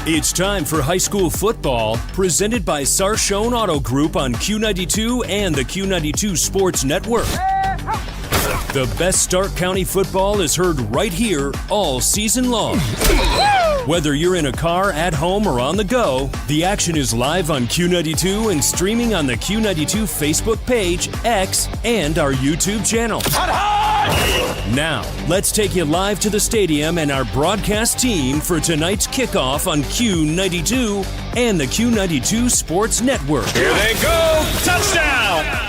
It's time for high school football, presented by Sarshone Auto Group on Q92 and the Q92 Sports Network. The best Stark County football is heard right here all season long. Whether you're in a car, at home, or on the go, the action is live on Q92 and streaming on the Q92 Facebook page, X, and our YouTube channel. Now, let's take you live to the stadium and our broadcast team for tonight's kickoff on Q92 and the Q92 Sports Network. Here they go! Touchdown!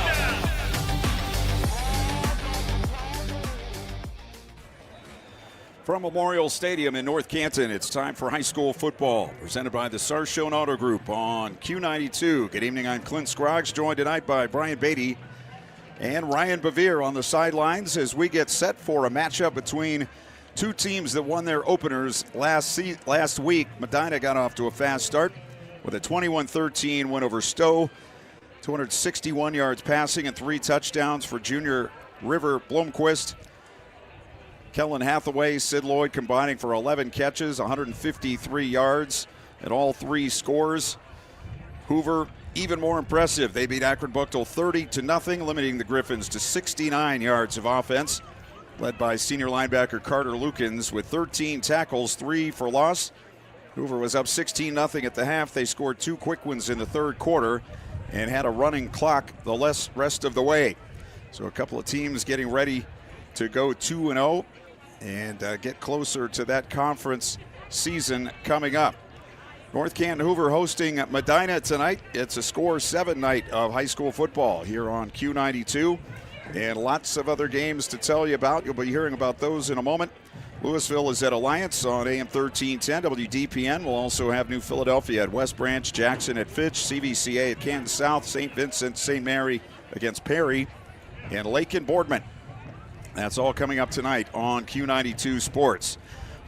From Memorial Stadium in North Canton, it's time for high school football, presented by the Sarshone Auto Group on Q92. Good evening, I'm Clint Scroggs, joined tonight by Brian Beatty and Ryan Bevere on the sidelines as we get set for a matchup between two teams that won their openers last week. Medina got off to a fast start with a 21-13 win over Stowe. 261 yards passing and 3 touchdowns for junior River Blomquist. Kellen Hathaway, Sid Lloyd combining for 11 catches, 153 yards at all 3 scores. Hoover, even more impressive. They beat Akron Buchtel 30-0, limiting the Griffins to 69 yards of offense, led by senior linebacker Carter Lukens with 13 tackles, 3 for loss. Hoover was up 16-0 at the half. They scored 2 quick ones in the third quarter and had a running clock the rest of the way. So a couple of teams getting ready to go 2-0 and get closer to that conference season coming up. North Canton Hoover hosting Medina tonight. It's a score 7 night of high school football here on Q92, and lots of other games to tell you about. You'll be hearing about those in a moment. Louisville is at Alliance on AM 1310. WDPN will also have New Philadelphia at West Branch, Jackson at Fitch, CVCA at Canton South, St. Vincent, St. Mary against Perry, and Lake and Boardman. That's all coming up tonight on Q92 Sports.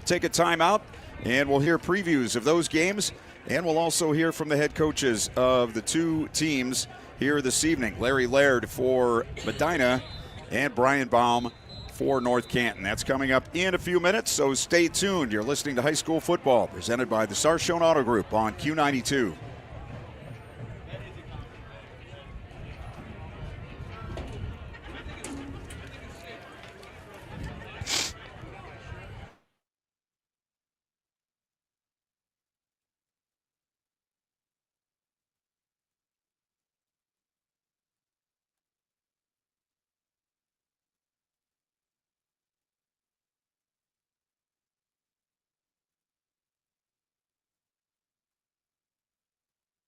Take a timeout, and we'll hear previews of those games, and we'll also hear from the head coaches of the two teams here this evening. Larry Laird for Medina and Brian Baum for North Canton. That's coming up in a few minutes, so stay tuned. You're listening to High School Football, presented by the Sarshone Auto Group on Q92.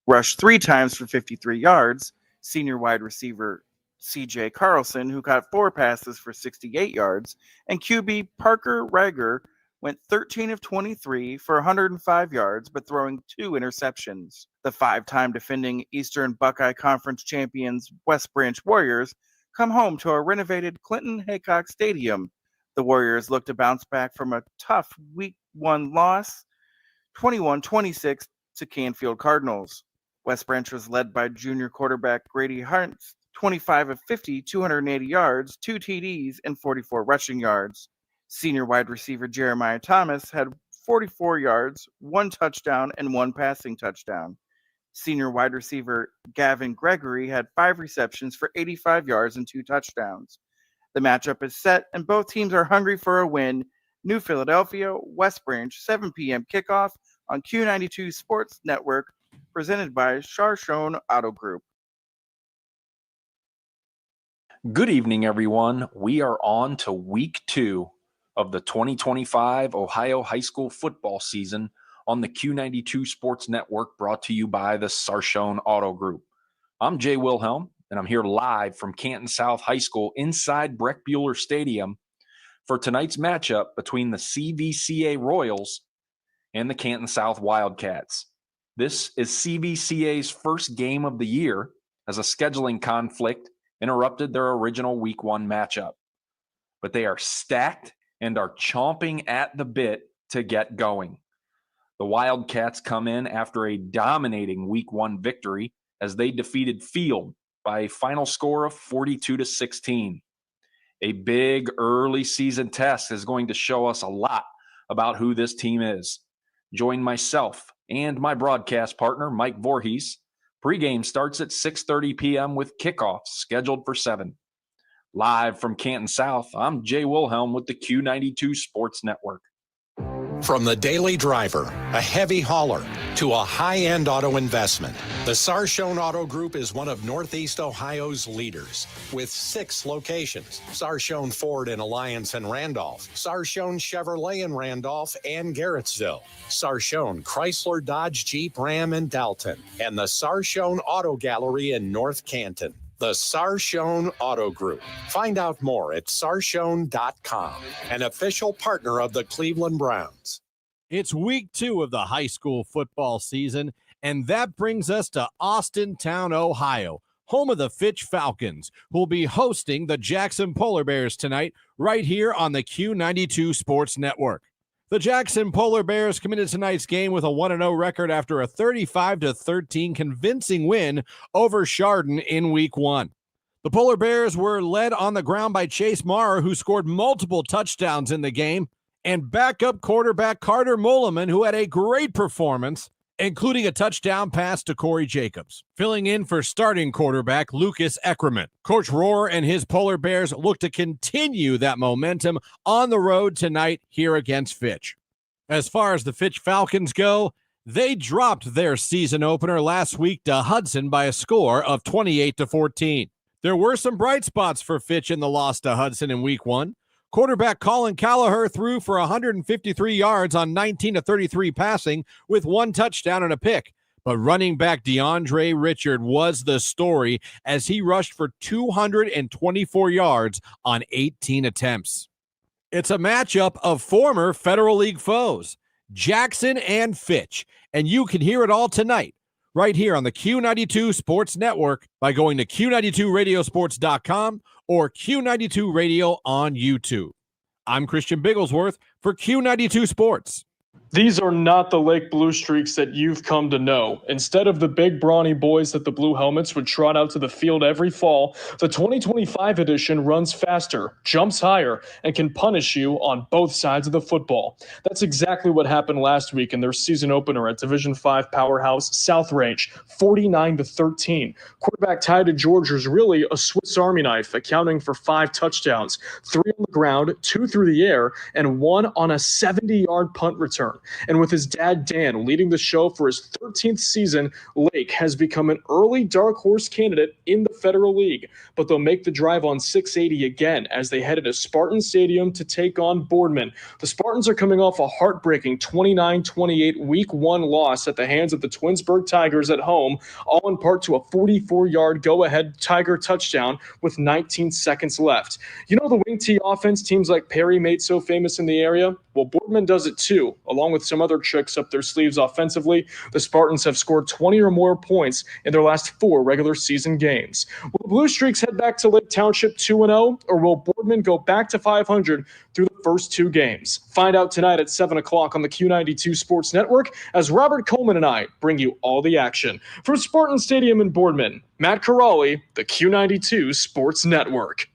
Rushed 3 times for 53 yards. Senior wide receiver C.J. Carlson, who caught 4 passes for 68 yards, and QB Parker Rager went 13 of 23 for 105 yards, but throwing 2 interceptions. The 5-time defending Eastern Buckeye Conference champions West Branch Warriors come home to a renovated Clinton Haycock Stadium. The Warriors look to bounce back from a tough Week 1 loss, 21-26 to Canfield Cardinals. West Branch was led by junior quarterback Grady Hartz, 25 of 50, 280 yards, 2 TDs, and 44 rushing yards. Senior wide receiver Jeremiah Thomas had 44 yards, 1 touchdown, and 1 passing touchdown. Senior wide receiver Gavin Gregory had 5 receptions for 85 yards and 2 touchdowns. The matchup is set, and both teams are hungry for a win. New Philadelphia, West Branch, 7 p.m. kickoff on Q92 Sports Network, presented by Sarshone Auto Group. Good evening, everyone. We are on to week 2 of the 2025 Ohio high school football season on the Q92 Sports Network, brought to you by the Sarshone Auto Group. I'm Jay Wilhelm, and I'm here live from Canton South High School inside Breck Bueller Stadium for tonight's matchup between the CVCA Royals and the Canton South Wildcats. This is CVCA's first game of the year, as a scheduling conflict interrupted their original Week 1 matchup. But they are stacked and are chomping at the bit to get going. The Wildcats come in after a dominating Week 1 victory as they defeated Field by a final score of 42-16. A big early season test is going to show us a lot about who this team is. Join myself and my broadcast partner, Mike Voorhees. Pregame starts at 6:30 p.m. with kickoffs scheduled for 7. Live from Canton South, I'm Jay Wilhelm with the Q92 Sports Network. From the daily driver, a heavy hauler, to a high-end auto investment, the Sarshone Auto Group is one of Northeast Ohio's leaders with 6 locations: Sarshone Ford in Alliance and Randolph, Sarshone Chevrolet in Randolph and Garrettsville, Sarshone Chrysler Dodge Jeep Ram in Dalton, and the Sarshone Auto Gallery in North Canton. The Sarshone Auto Group. Find out more at sarshone.com, an official partner of the Cleveland Browns. It's week 2 of the high school football season, and that brings us to Austintown, Ohio, home of the Fitch Falcons, who will be hosting the Jackson Polar Bears tonight right here on the Q92 Sports Network. The Jackson Polar Bears committed tonight's game with a 1-0 record after a 35-13 convincing win over Chardon in Week 1. The Polar Bears were led on the ground by Chase Maurer, who scored multiple touchdowns in the game, and backup quarterback Carter Mulliman, who had a great performance, including a touchdown pass to Corey Jacobs. Filling in for starting quarterback Lucas Eckerman. Coach Rohr and his Polar Bears look to continue that momentum on the road tonight here against Fitch. As far as the Fitch Falcons go, they dropped their season opener last week to Hudson by a score of 28-14. There were some bright spots for Fitch in the loss to Hudson in Week 1. Quarterback Colin Callagher threw for 153 yards on 19-33 passing with 1 touchdown and a pick. But running back DeAndre Richard was the story as he rushed for 224 yards on 18 attempts. It's a matchup of former Federal League foes, Jackson and Fitch, and you can hear it all tonight right here on the Q92 Sports Network by going to Q92Radiosports.com or Q92 Radio on YouTube. I'm Christian Bigglesworth for Q92 Sports. These are not the Lake Blue Streaks that you've come to know. Instead of the big brawny boys that the Blue Helmets would trot out to the field every fall, the 2025 edition runs faster, jumps higher, and can punish you on both sides of the football. That's exactly what happened last week in their season opener at Division V powerhouse South Range, 49-13. Quarterback Ty DeGeorge was really a Swiss Army knife, accounting for 5 touchdowns, 3 on the ground, 2 through the air, and 1 on a 70-yard punt return. And with his dad, Dan, leading the show for his 13th season, Lake has become an early dark horse candidate in the Federal League. But they'll make the drive on 680 again as they head to Spartan Stadium to take on Boardman. The Spartans are coming off a heartbreaking 29-28 Week 1 loss at the hands of the Twinsburg Tigers at home, all in part to a 44-yard go-ahead Tiger touchdown with 19 seconds left. You know the wing tee offense teams like Perry made so famous in the area? Well, Boardman does it too, along with some other tricks up their sleeves offensively. The Spartans have scored 20 or more points in their last 4 regular season games. Will the Blue Streaks head back to Lake Township 2-0, or will Boardman go back to 500 through the first 2 games? Find out tonight at 7 o'clock on the Q92 Sports Network as Robert Coleman and I bring you all the action. From Spartan Stadium in Boardman, Matt Corrali, the Q92 Sports Network.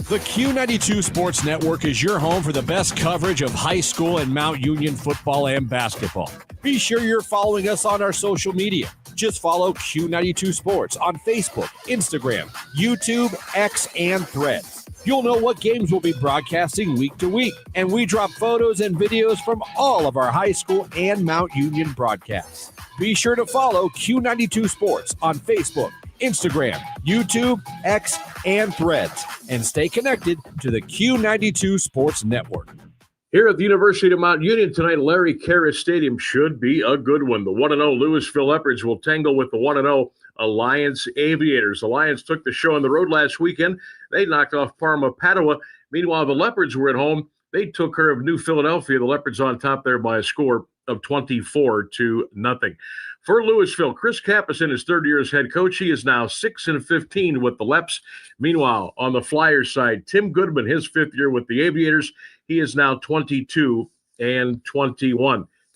The Q92 Sports Network is your home for the best coverage of high school and Mount Union football and basketball. Be sure you're following us on our social media. Just follow Q92 Sports on Facebook, Instagram, YouTube, X, and Threads. You'll know what games we'll be broadcasting week to week, and we drop photos and videos from all of our high school and Mount Union broadcasts. Be sure to follow Q92 Sports on Facebook, Instagram, YouTube, X, and Threads, and stay connected to the Q92 Sports Network. Here at the University of Mount Union tonight, Larry Karras Stadium should be a good one. The 1-0 Louisville Leopards will tangle with the 1-0 Alliance Aviators. Alliance took the show on the road last weekend. They knocked off Parma Padua. Meanwhile, the Leopards were at home. They took care of New Philadelphia. The Leopards on top there by a score of 24-0. For Louisville, Chris Kappas in his 3rd year as head coach. He is now 6-15 with the Leps. Meanwhile, on the Flyers side, Tim Goodman, his 5th year with the Aviators. He is now 22-21.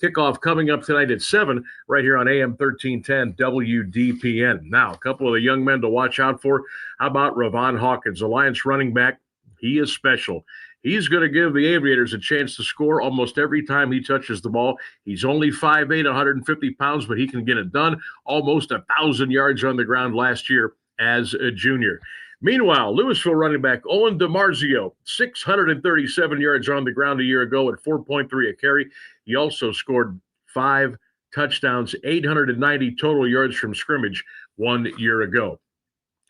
Kickoff coming up tonight at 7 right here on AM 1310 WDPN. Now, a couple of the young men to watch out for. How about Ravon Hawkins, Alliance running back? He is special. He's going to give the Aviators a chance to score almost every time he touches the ball. He's only 5'8", 150 pounds, but he can get it done. Almost 1,000 yards on the ground last year as a junior. Meanwhile, Louisville running back Owen DiMarzio, 637 yards on the ground a year ago at 4.3 a carry. He also scored 5 touchdowns, 890 total yards from scrimmage 1 year ago.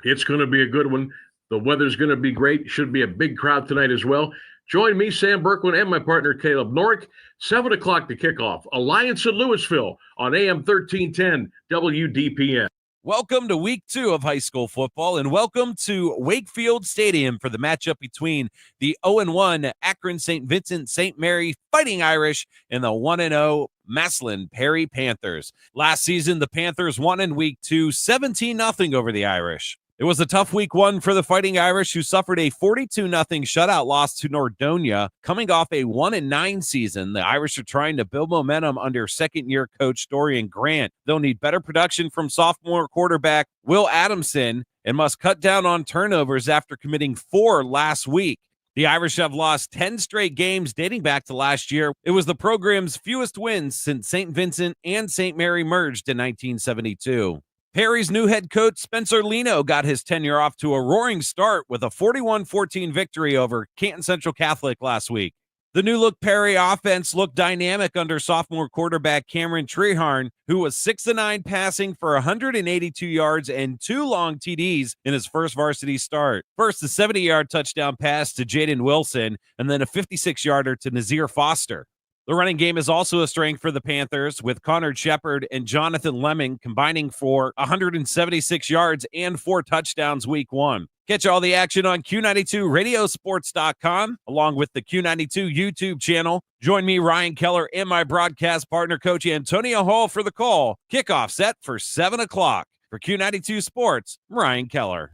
It's going to be a good one. The weather's going to be great. Should be a big crowd tonight as well. Join me, Sam Berkwin, and my partner, Caleb Norick, 7 o'clock to kickoff. Alliance at Louisville on AM 1310 WDPN. Welcome to week 2 of high school football, and welcome to Wakefield Stadium for the matchup between the 0-1 Akron St. Vincent St. Mary Fighting Irish and the 1-0 Massillon Perry Panthers. Last season, the Panthers won in week 2, 17-0 over the Irish. It was a tough week 1 for the Fighting Irish, who suffered a 42-0 shutout loss to Nordonia. Coming off a 1-9 season, the Irish are trying to build momentum under second-year coach Dorian Grant. They'll need better production from sophomore quarterback Will Adamson and must cut down on turnovers after committing 4 last week. The Irish have lost 10 straight games dating back to last year. It was the program's fewest wins since St. Vincent and St. Mary merged in 1972. Perry's new head coach, Spencer Leno, got his tenure off to a roaring start with a 41-14 victory over Canton Central Catholic last week. The new-look Perry offense looked dynamic under sophomore quarterback Cameron Treharn, who was 6-9 passing for 182 yards and 2 long TDs in his first varsity start. First, a 70-yard touchdown pass to Jaden Wilson, and then a 56-yarder to Nazir Foster. The running game is also a strength for the Panthers, with Connor Shepard and Jonathan Lemming combining for 176 yards and 4 touchdowns week 1. Catch all the action on Q92radiosports.com, along with the Q92 YouTube channel. Join me, Ryan Keller, and my broadcast partner, Coach Antonio Hall, for the call. Kickoff set for 7 o'clock. For Q92 Sports, Ryan Keller.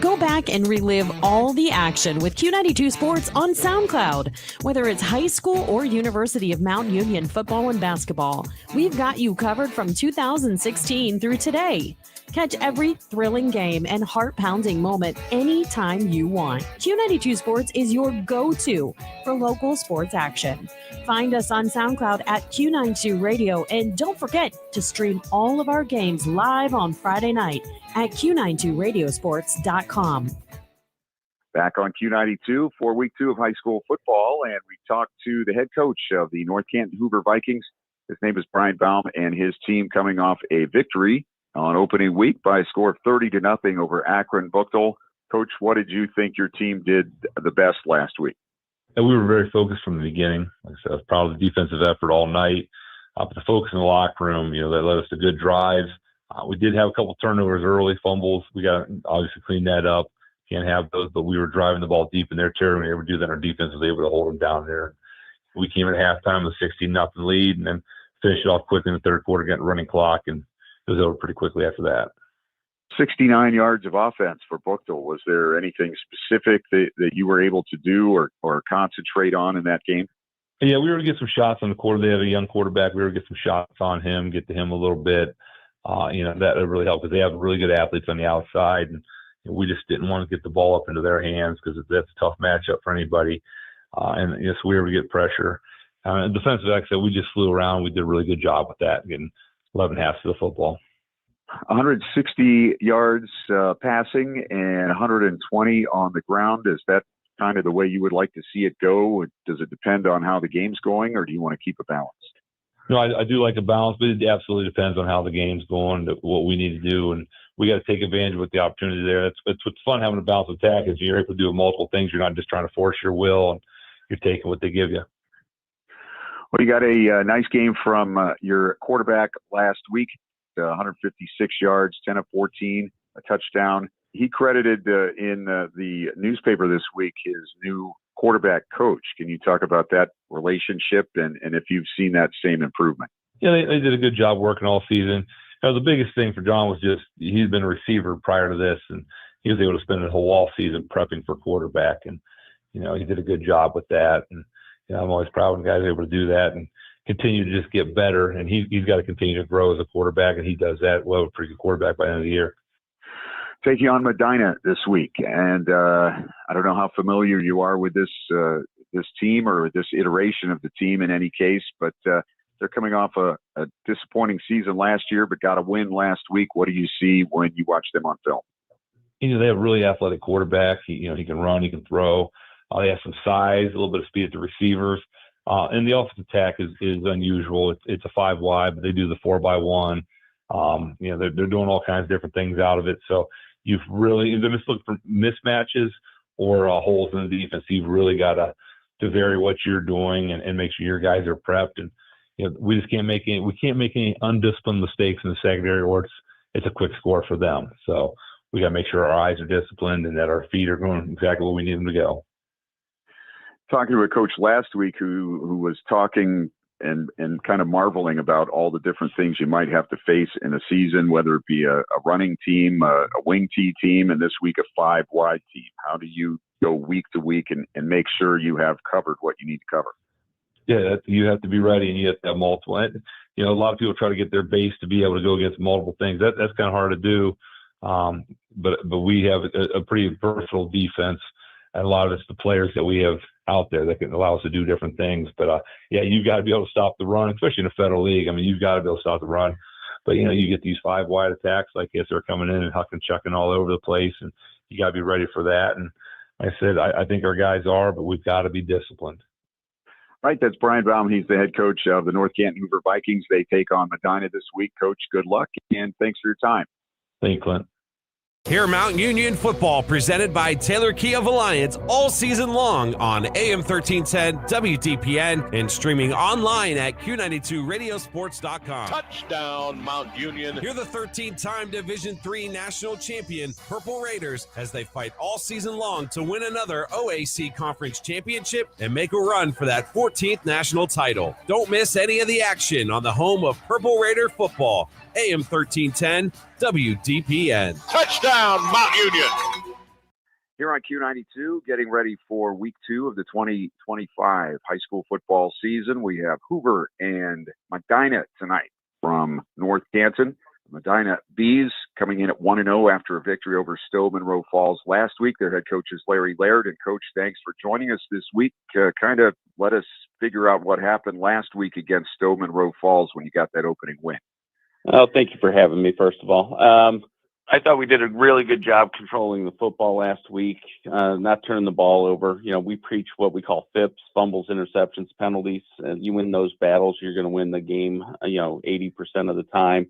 Go back and relive all the action with Q92 Sports on SoundCloud. Whether it's high school or University of Mount Union football and basketball, we've got you covered from 2016 through today. Catch every thrilling game and heart-pounding moment anytime you want. Q92 Sports is your go-to for local sports action. Find us on SoundCloud at Q92 Radio, and don't forget to stream all of our games live on Friday night at Q92radiosports.com. Back on Q92 for week 2 of high school football, and we talked to the head coach of the North Canton Hoover Vikings. His name is Brian Baum, and his team coming off a victory on opening week by a score of 30-0 over Akron Buchtel. Coach, what did you think your team did the best last week? And we were very focused from the beginning. Like I said, I was proud of the defensive effort all night. But the focus in the locker room, that led us to good drives. We did have a couple turnovers early, fumbles. We got to obviously clean that up. Can't have those, but we were driving the ball deep in their territory. We were able to do that. Our defense was able to hold them down there. We came at halftime with a 16-0 lead, and then finished it off quickly in the third quarter, getting running clock, and it was over pretty quickly after that. 69 yards of offense for Buchtel. Was there anything specific that you were able to do or concentrate on in that game? Yeah, we were to get some shots on the quarter. They have a young quarterback. We were to get some shots on him, get to him a little bit. That really helped because they have really good athletes on the outside, and we just didn't want to get the ball up into their hands because that's a tough matchup for anybody. And yes, we were able to get pressure. Defensive, like I said, we just flew around. We did a really good job with that, getting 11 halves of the football. 160 yards passing and 120 on the ground. Is that kind of the way you would like to see it go? Does it depend on how the game's going, or do you want to keep it balanced? No, I do like a balance, but it absolutely depends on how the game's going, what we need to do, and we got to take advantage of the opportunity there. It's what's fun having a balanced attack is you're able to do multiple things. You're not just trying to force your will, and you're taking what they give you. Well, you got a nice game from your quarterback last week, 156 yards, 10 of 14, a touchdown. He credited in the newspaper this week his new quarterback coach. Can you talk about that relationship and if you've seen that same improvement? Yeah, they did a good job working all season. The biggest thing for John was just he's been a receiver prior to this, and he was able to spend the whole all season prepping for quarterback. And, he did a good job with that. And I'm always proud when guys are able to do that and continue to just get better. And he's got to continue to grow as a quarterback, and he does that well, a pretty good quarterback by the end of the year. taking on Medina this week. And I don't know how familiar you are with this team or this iteration of the team in any case, but they're coming off a disappointing season last year, but got a win last week. What do you see when you watch them on film? They have a really athletic quarterback. He can run, he can throw. They have some size, a little bit of speed at the receivers. And the offensive attack is unusual. It's a 5 wide, but they do the 4x1. They're doing all kinds of different things out of it. So you've really, they're just looking for mismatches or holes in the defense. You've really got to vary what you're doing and make sure your guys are prepped. And we just can't make any undisciplined mistakes in the secondary, or it's a quick score for them. So we got to make sure our eyes are disciplined and that our feet are going exactly where we need them to go. Talking to a coach last week who was talking and kind of marveling about all the different things you might have to face in a season, whether it be a running team, a wing T team, and this week a 5 wide team. How do you go week to week and make sure you have covered what you need to cover? Yeah, you have to be ready, and you have to have multiple. A lot of people try to get their base to be able to go against multiple things. That's kind of hard to do. But we have a pretty versatile defense, and a lot of it's the players that we have out there that can allow us to do different things. But you've got to be able to stop the run, especially in a federal league. I mean, you've got to be able to stop the run. But you get these 5 wide attacks like this, they're coming in and hucking, chucking all over the place, and you got to be ready for that. And like I said, I think our guys are, but we've got to be disciplined. Right, that's Brian Baum. He's the head coach of the North Canton Hoover Vikings. They take on Medina this week. Coach, good luck, and thanks for your time. Thank you, Clint. Hear Mount Union football presented by Taylor Key of Alliance all season long on AM 1310 WDPN and streaming online at Q92radiosports.com. Touchdown, Mount Union. Hear the 13-time Division III national champion Purple Raiders as they fight all season long to win another OAC Conference championship and make a run for that 14th national title. Don't miss any of the action on the home of Purple Raider football. AM 1310 WDPN. Touchdown, Mount Union. Here on Q92, getting ready for week 2 of the 2025 high school football season. We have Hoover and Medina tonight from North Canton. Medina Bees coming in at 1-0 after a victory over Stowe Monroe Falls last week. Their head coach is Larry Laird. And Coach, thanks for joining us this week. Kind of let us figure out what happened last week against Stowe Monroe Falls when you got that opening win. Oh, thank you for having me, first of all. I thought we did a really good job controlling the football last week, not turning the ball over. We preach what we call FIPS, fumbles, interceptions, penalties. And you win those battles, you're going to win the game, 80% of the time.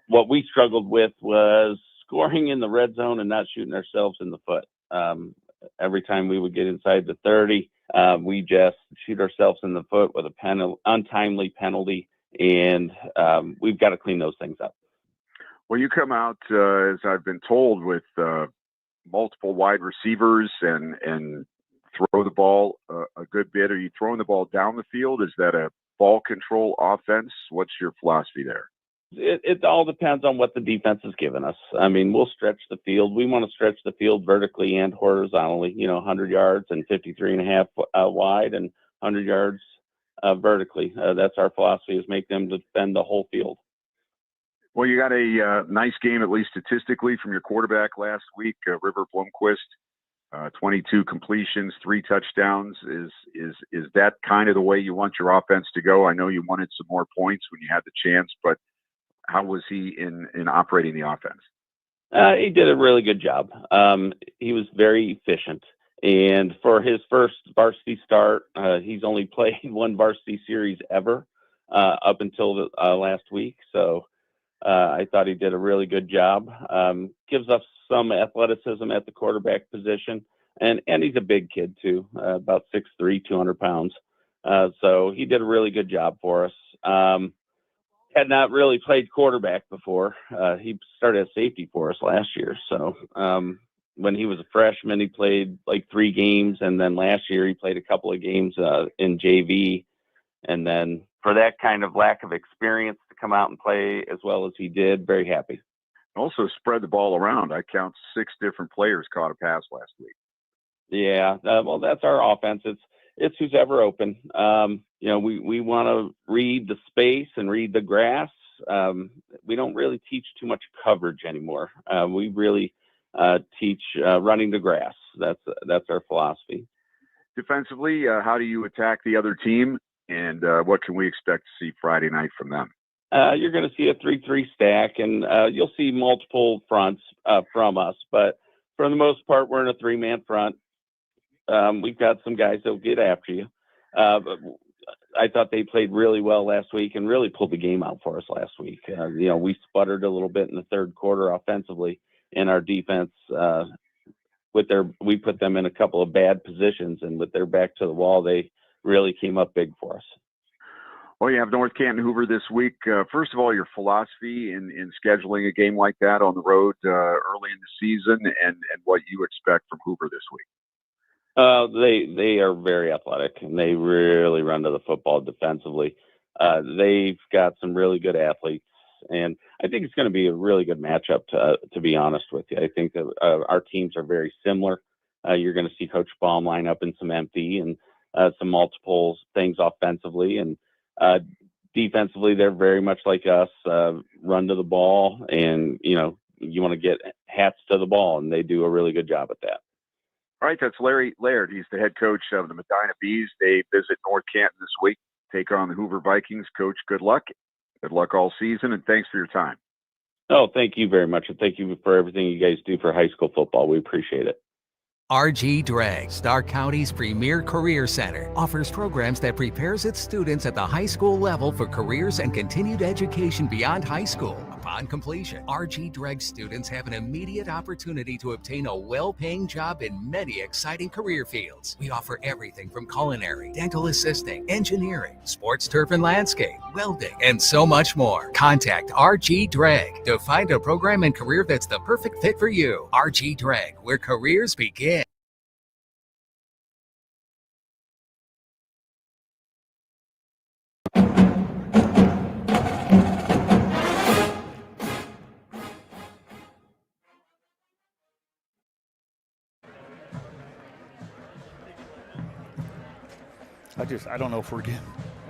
What we struggled with was scoring in the red zone and not shooting ourselves in the foot. Every time we would get inside the 30, we just shoot ourselves in the foot with a untimely penalty. And we've got to clean those things up. Well, you come out, as I've been told, with multiple wide receivers and throw the ball a good bit. Are you throwing the ball down the field? Is that a ball control offense? What's your philosophy there? It all depends on what the defense has given us. I mean, we'll stretch the field. We want to stretch the field vertically and horizontally, 100 yards and 53.5 wide and 100 yards vertically. That's our philosophy, is make them defend the whole field. Well, you got a nice game, at least statistically, from your quarterback last week, River Blomquist. 22 completions, 3 touchdowns. Is that kind of the way you want your offense to go? I know you wanted some more points when you had the chance, but how was he in operating the offense? He did a really good job. He was very efficient. And for his first varsity start, he's only played 1 varsity series ever up until last week. So I thought he did a really good job. Gives us some athleticism at the quarterback position. And he's a big kid, too, about 6'3", 200 pounds. So he did a really good job for us. Had not really played quarterback before. He started as safety for us last year. So when he was a freshman, he played like 3 games. And then last year he played a couple of games in JV. And then for that kind of lack of experience to come out and play as well as he did, very happy. Also spread the ball around. I count 6 different players caught a pass last week. Yeah, well, that's our offense. It's who's ever open. We want to read the space and read the grass. we don't really teach too much coverage anymore. We really teach running the grass. That's our philosophy. Defensively, how do you attack the other team, and what can we expect to see Friday night from them? You're going to see a 3-3 stack, and you'll see multiple fronts from us. But for the most part, we're in a 3-man front. We've got some guys that will get after you. But I thought they played really well last week and really pulled the game out for us last week. We sputtered a little bit in the third quarter offensively, and our defense, we put them in a couple of bad positions, and with their back to the wall, they really came up big for us. Well, you have North Canton Hoover this week. First of all, your philosophy in scheduling a game like that on the road early in the season, and what you expect from Hoover this week. They are very athletic, and they really run to the football defensively. They've got some really good athletes, and I think it's going to be a really good matchup, to be honest with you. I think that our teams are very similar. You're going to see Coach Baum line up in some empty and some multiple things offensively, and defensively, they're very much like us, run to the ball, and, you want to get hats to the ball, and they do a really good job at that. All right, that's Larry Laird. He's the head coach of the Medina Bees. They visit North Canton this week, take on the Hoover Vikings. Coach, good luck. Good luck all season, and thanks for your time. Oh, thank you very much, and thank you for everything you guys do for high school football. We appreciate it. RG Dreg, Stark County's premier career center, offers programs that prepares its students at the high school level for careers and continued education beyond high school. Upon completion, RG Dreg students have an immediate opportunity to obtain a well-paying job in many exciting career fields. We offer everything from culinary, dental assisting, engineering, sports turf and landscape, welding, and so much more. Contact RG Dreg to find a program and career that's the perfect fit for you. RG Dreg, where careers begin. I don't know if we're getting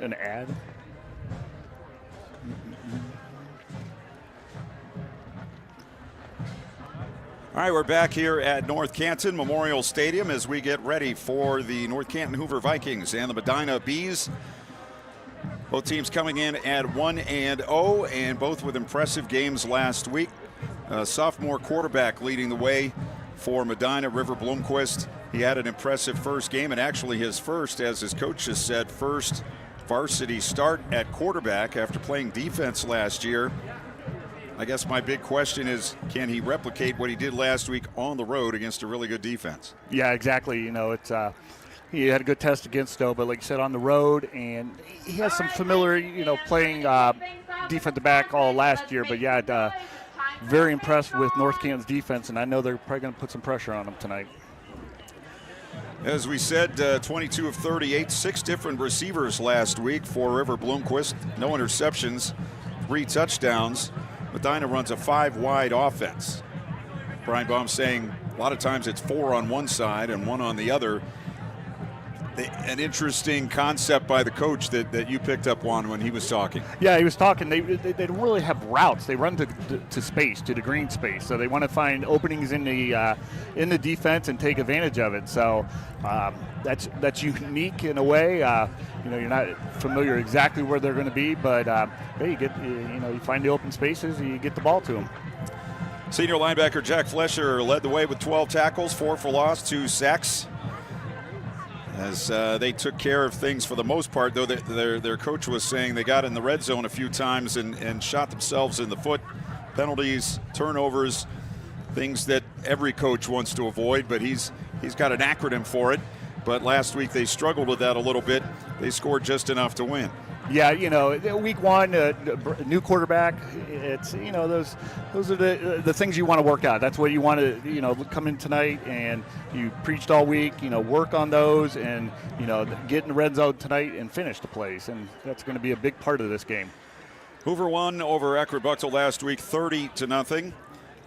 an ad. All right, we're back here at North Canton Memorial Stadium as we get ready for the North Canton Hoover Vikings and the Medina Bees. Both teams coming in at 1-0, and both with impressive games last week. Sophomore quarterback leading the way for Medina, River Bloomquist. He had an impressive first game, and actually his first, as his coach has said, first varsity start at quarterback after playing defense last year. I guess my big question is, can he replicate what he did last week on the road against a really good defense? Yeah, exactly. It's he had a good test against Stowe, but like you said, on the road, and he has some familiar, playing defensive back all last year. But yeah, very impressed with North Canton's defense, and I know they're probably going to put some pressure on him tonight. As we said, 22 of 38, 6 different receivers last week for River Bloomquist. No interceptions, 3 touchdowns. Medina runs a 5-wide offense. Brian Baum saying a lot of times it's 4 on one side and 1 on the other. An interesting concept by the coach that you picked up on when he was talking. Yeah, he was talking. They don't really have routes. They run to space, to the green space. So they want to find openings in the defense and take advantage of it. So that's unique in a way. You're not familiar exactly where they're going to be, but hey, you find the open spaces, you get the ball to them. Senior linebacker Jack Flesher led the way with 12 tackles, 4 for loss, 2 sacks. As they took care of things for the most part, though their coach was saying they got in the red zone a few times and shot themselves in the foot. Penalties, turnovers, things that every coach wants to avoid, but he's got an acronym for it. But last week they struggled with that a little bit. They scored just enough to win. Yeah, week one, new quarterback. It's those are the things you want to work out. That's what you want to come in tonight, and you preached all week. Work on those, and get in the red zone tonight and finish the plays, and that's going to be a big part of this game. Hoover won over Akron Buchtel last week, 30-0.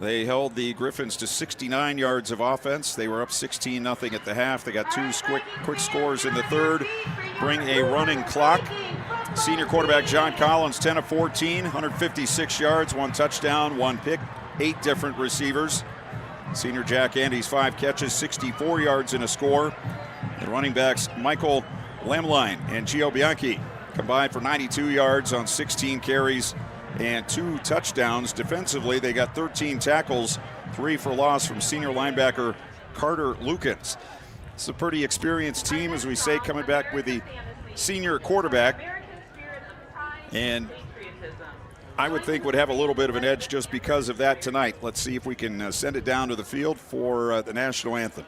They held the Griffins to 69 yards of offense. They were up 16-0 at the half. They got 2 quick scores in the third, bring a running clock. Senior quarterback John Collins, 10 of 14, 156 yards, 1 touchdown, 1 pick, 8 different receivers. Senior Jack Andes, 5 catches, 64 yards and a score. The running backs Michael Lamline and Gio Bianchi combined for 92 yards on 16 carries and 2 touchdowns. Defensively, they got 13 tackles, 3 for loss from senior linebacker Carter Lukens. It's a pretty experienced team, as we say, coming back with the senior quarterback. And I would think would have a little bit of an edge just because of that tonight. Let's see if we can send it down to the field for the national anthem.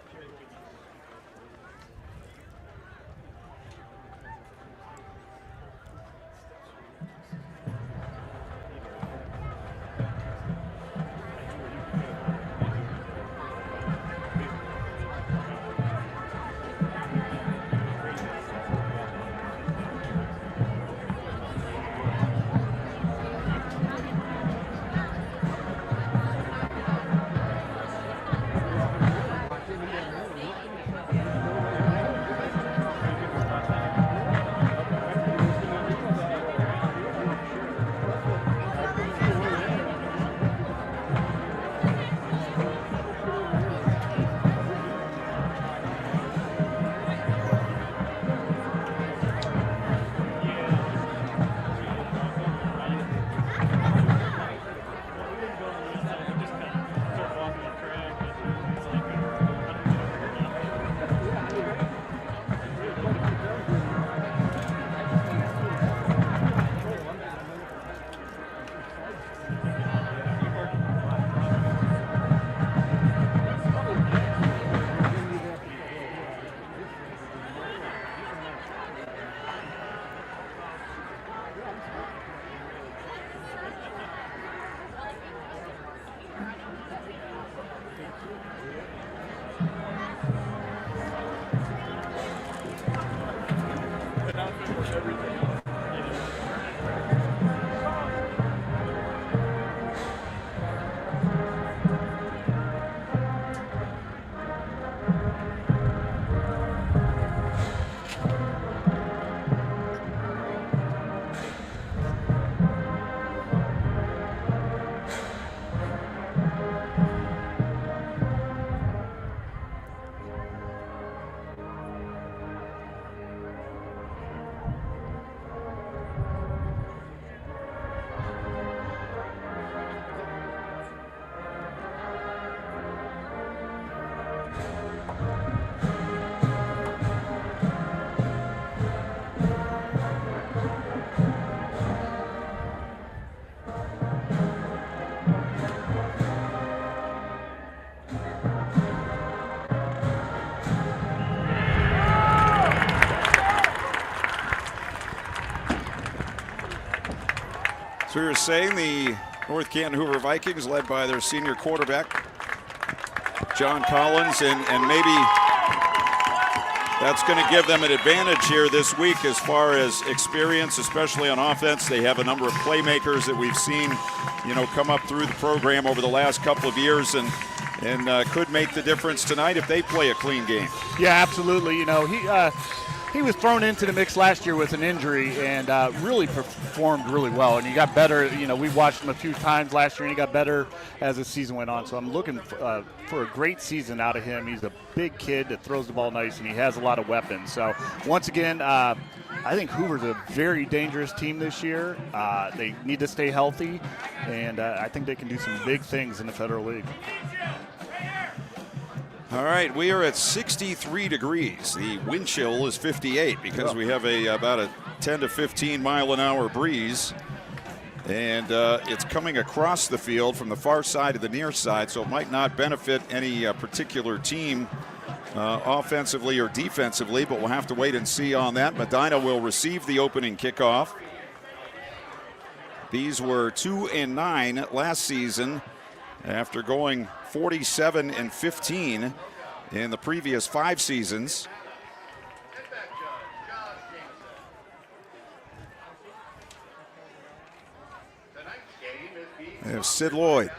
So you're saying the North Canton Hoover Vikings, led by their senior quarterback, John Collins, and maybe that's going to give them an advantage here this week as far as experience, especially on offense. They have a number of playmakers that we've seen, come up through the program over the last couple of years, and could make the difference tonight if they play a clean game. Yeah, absolutely. He was thrown into the mix last year with an injury and really performed really well. And he got better. We watched him a few times last year, and he got better as the season went on. So I'm looking for a great season out of him. He's a big kid that throws the ball nice, and he has a lot of weapons. So once again, I think Hoover's a very dangerous team this year. They need to stay healthy, and I think they can do some big things in the Federal League. All right, we are at 63 degrees. The wind chill is 58 because we have about a 10 to 15 mile an hour breeze. And it's coming across the field from the far side to the near side, so it might not benefit any particular team offensively or defensively, but we'll have to wait and see on that. Medina will receive the opening kickoff. These were 2-9 last season after going 47-15 in the previous 5 seasons. We have Sid Lloyd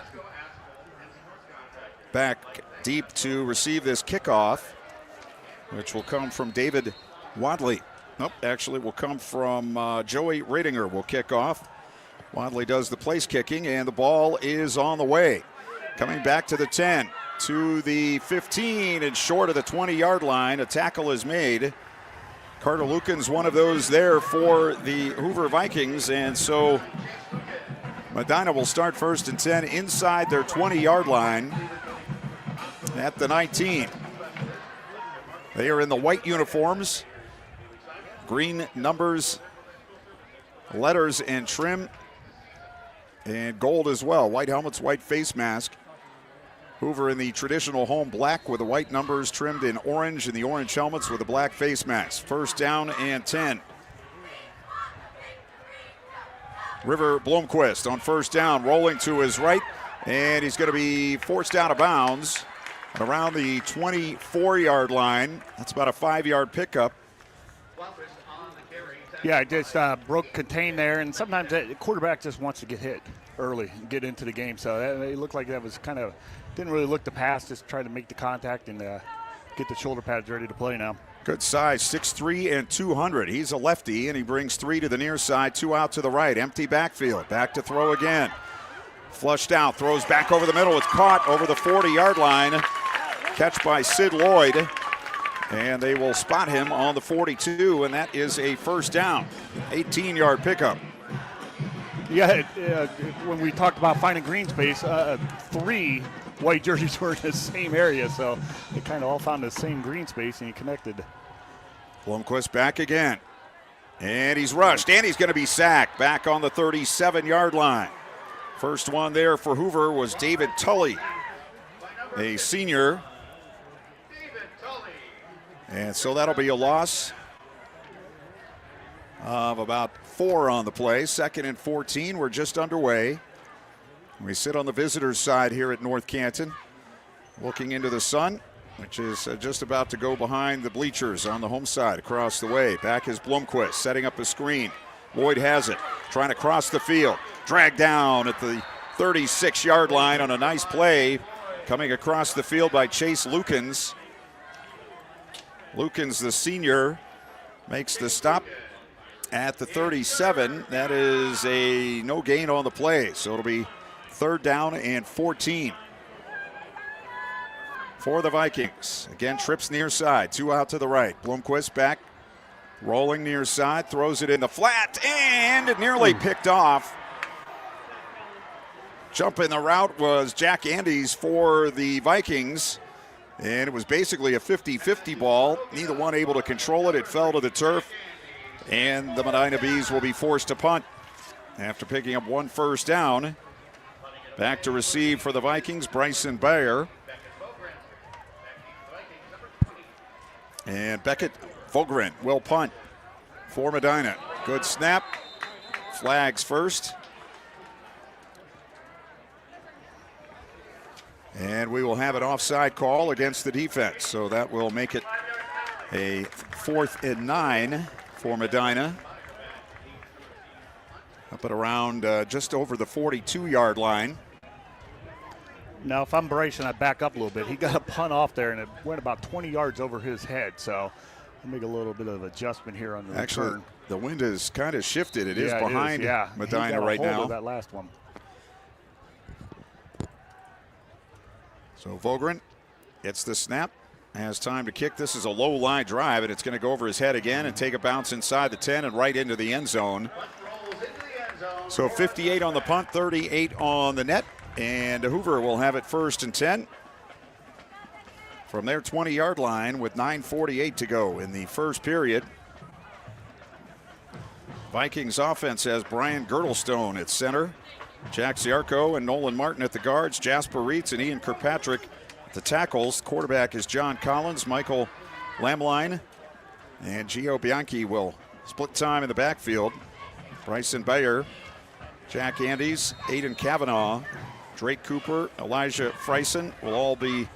back deep to receive this kickoff, which will come from David Wadley. Nope, actually will come from Joey Radinger will kick off. Wadley does the place kicking, and the ball is on the way. Coming back to the 10, to the 15, and short of the 20-yard line. A tackle is made. Carter Lucan's one of those there for the Hoover Vikings, and so Medina will start 1st and 10 inside their 20-yard line at the 19. They are in the white uniforms, green numbers, letters, and trim, and gold as well. White helmets, white face mask. Hoover in the traditional home black with the white numbers trimmed in orange, and the orange helmets with the black face masks. 1st down and 10. River Blomquist on 1st down, rolling to his right, and he's going to be forced out of bounds around the 24-yard line. That's about a 5-yard pickup. Yeah, it just broke contain there, and sometimes the quarterback just wants to get hit early and get into the game. So it looked like that was kind of, didn't really look to pass, just tried to make the contact and get the shoulder pads ready to play now. Good size, 6'3" and 200. He's a lefty, and he brings 3 to the near side, 2 out to the right. Empty backfield, back to throw again. Flushed out, throws back over the middle. It's caught over the 40-yard line. Catch by Sid Lloyd. And they will spot him on the 42, and that is a 1st down. 18-yard pickup. Yeah, when we talked about finding green space, 3 white jerseys were in the same area, so they kind of all found the same green space, and he connected. Blomquist back again. And he's rushed, and he's going to be sacked back on the 37-yard line. First one there for Hoover was David Tully, a senior. And so that'll be a loss of about 4 on the play. 2nd and 14. We're just underway. We sit on the visitors' side here at North Canton, looking into the sun, which is just about to go behind the bleachers on the home side across the way. Back is Blomquist setting up a screen. Lloyd has it, trying to cross the field. Dragged down at the 36-yard line on a nice play. Coming across the field by Chase Lukens. Lukens, the senior, makes the stop at the 37. That is a no gain on the play, so it'll be 3rd down and 14 for the Vikings. Again, trips near side, 2 out to the right. Blomquist back, rolling near side, throws it in the flat, and nearly picked off. Jump in the route was Jack Andes for the Vikings. And it was basically a 50-50 ball. Neither one able to control it. It fell to the turf. And the Medina Bees will be forced to punt after picking up 1 first down. Back to receive for the Vikings, Bryson Bayer. And Beckett Vogren will punt for Medina. Good snap. Flags first. And we will have an offside call against the defense. So that will make it a 4th and 9 for Medina. Up at around just over the 42-yard line. Now, if I'm Bryson, I back up a little bit. He got a punt off there, and it went about 20 yards over his head. So I'll make a little bit of adjustment here on the return. The wind is kind of shifted. It is behind Medina right now. That last one. So Vogren gets the snap, has time to kick. This is a low line drive, and it's going to go over his head again and take a bounce inside the 10 and right into the end zone. So 58 on the punt, 38 on the net, and Hoover will have it 1st and 10 from their 20-yard line with 9:48 to go in the first period. Vikings offense has Brian Girdlestone at center, Jack Ziarko and Nolan Martin at the guards, Jasper Reitz and Ian Kirkpatrick at the tackles. Quarterback is John Collins, Michael Lamline, and Gio Bianchi will split time in the backfield. Bryson Bayer, Jack Andes, Aiden Kavanaugh, Drake Cooper, Elijah Freisen will all be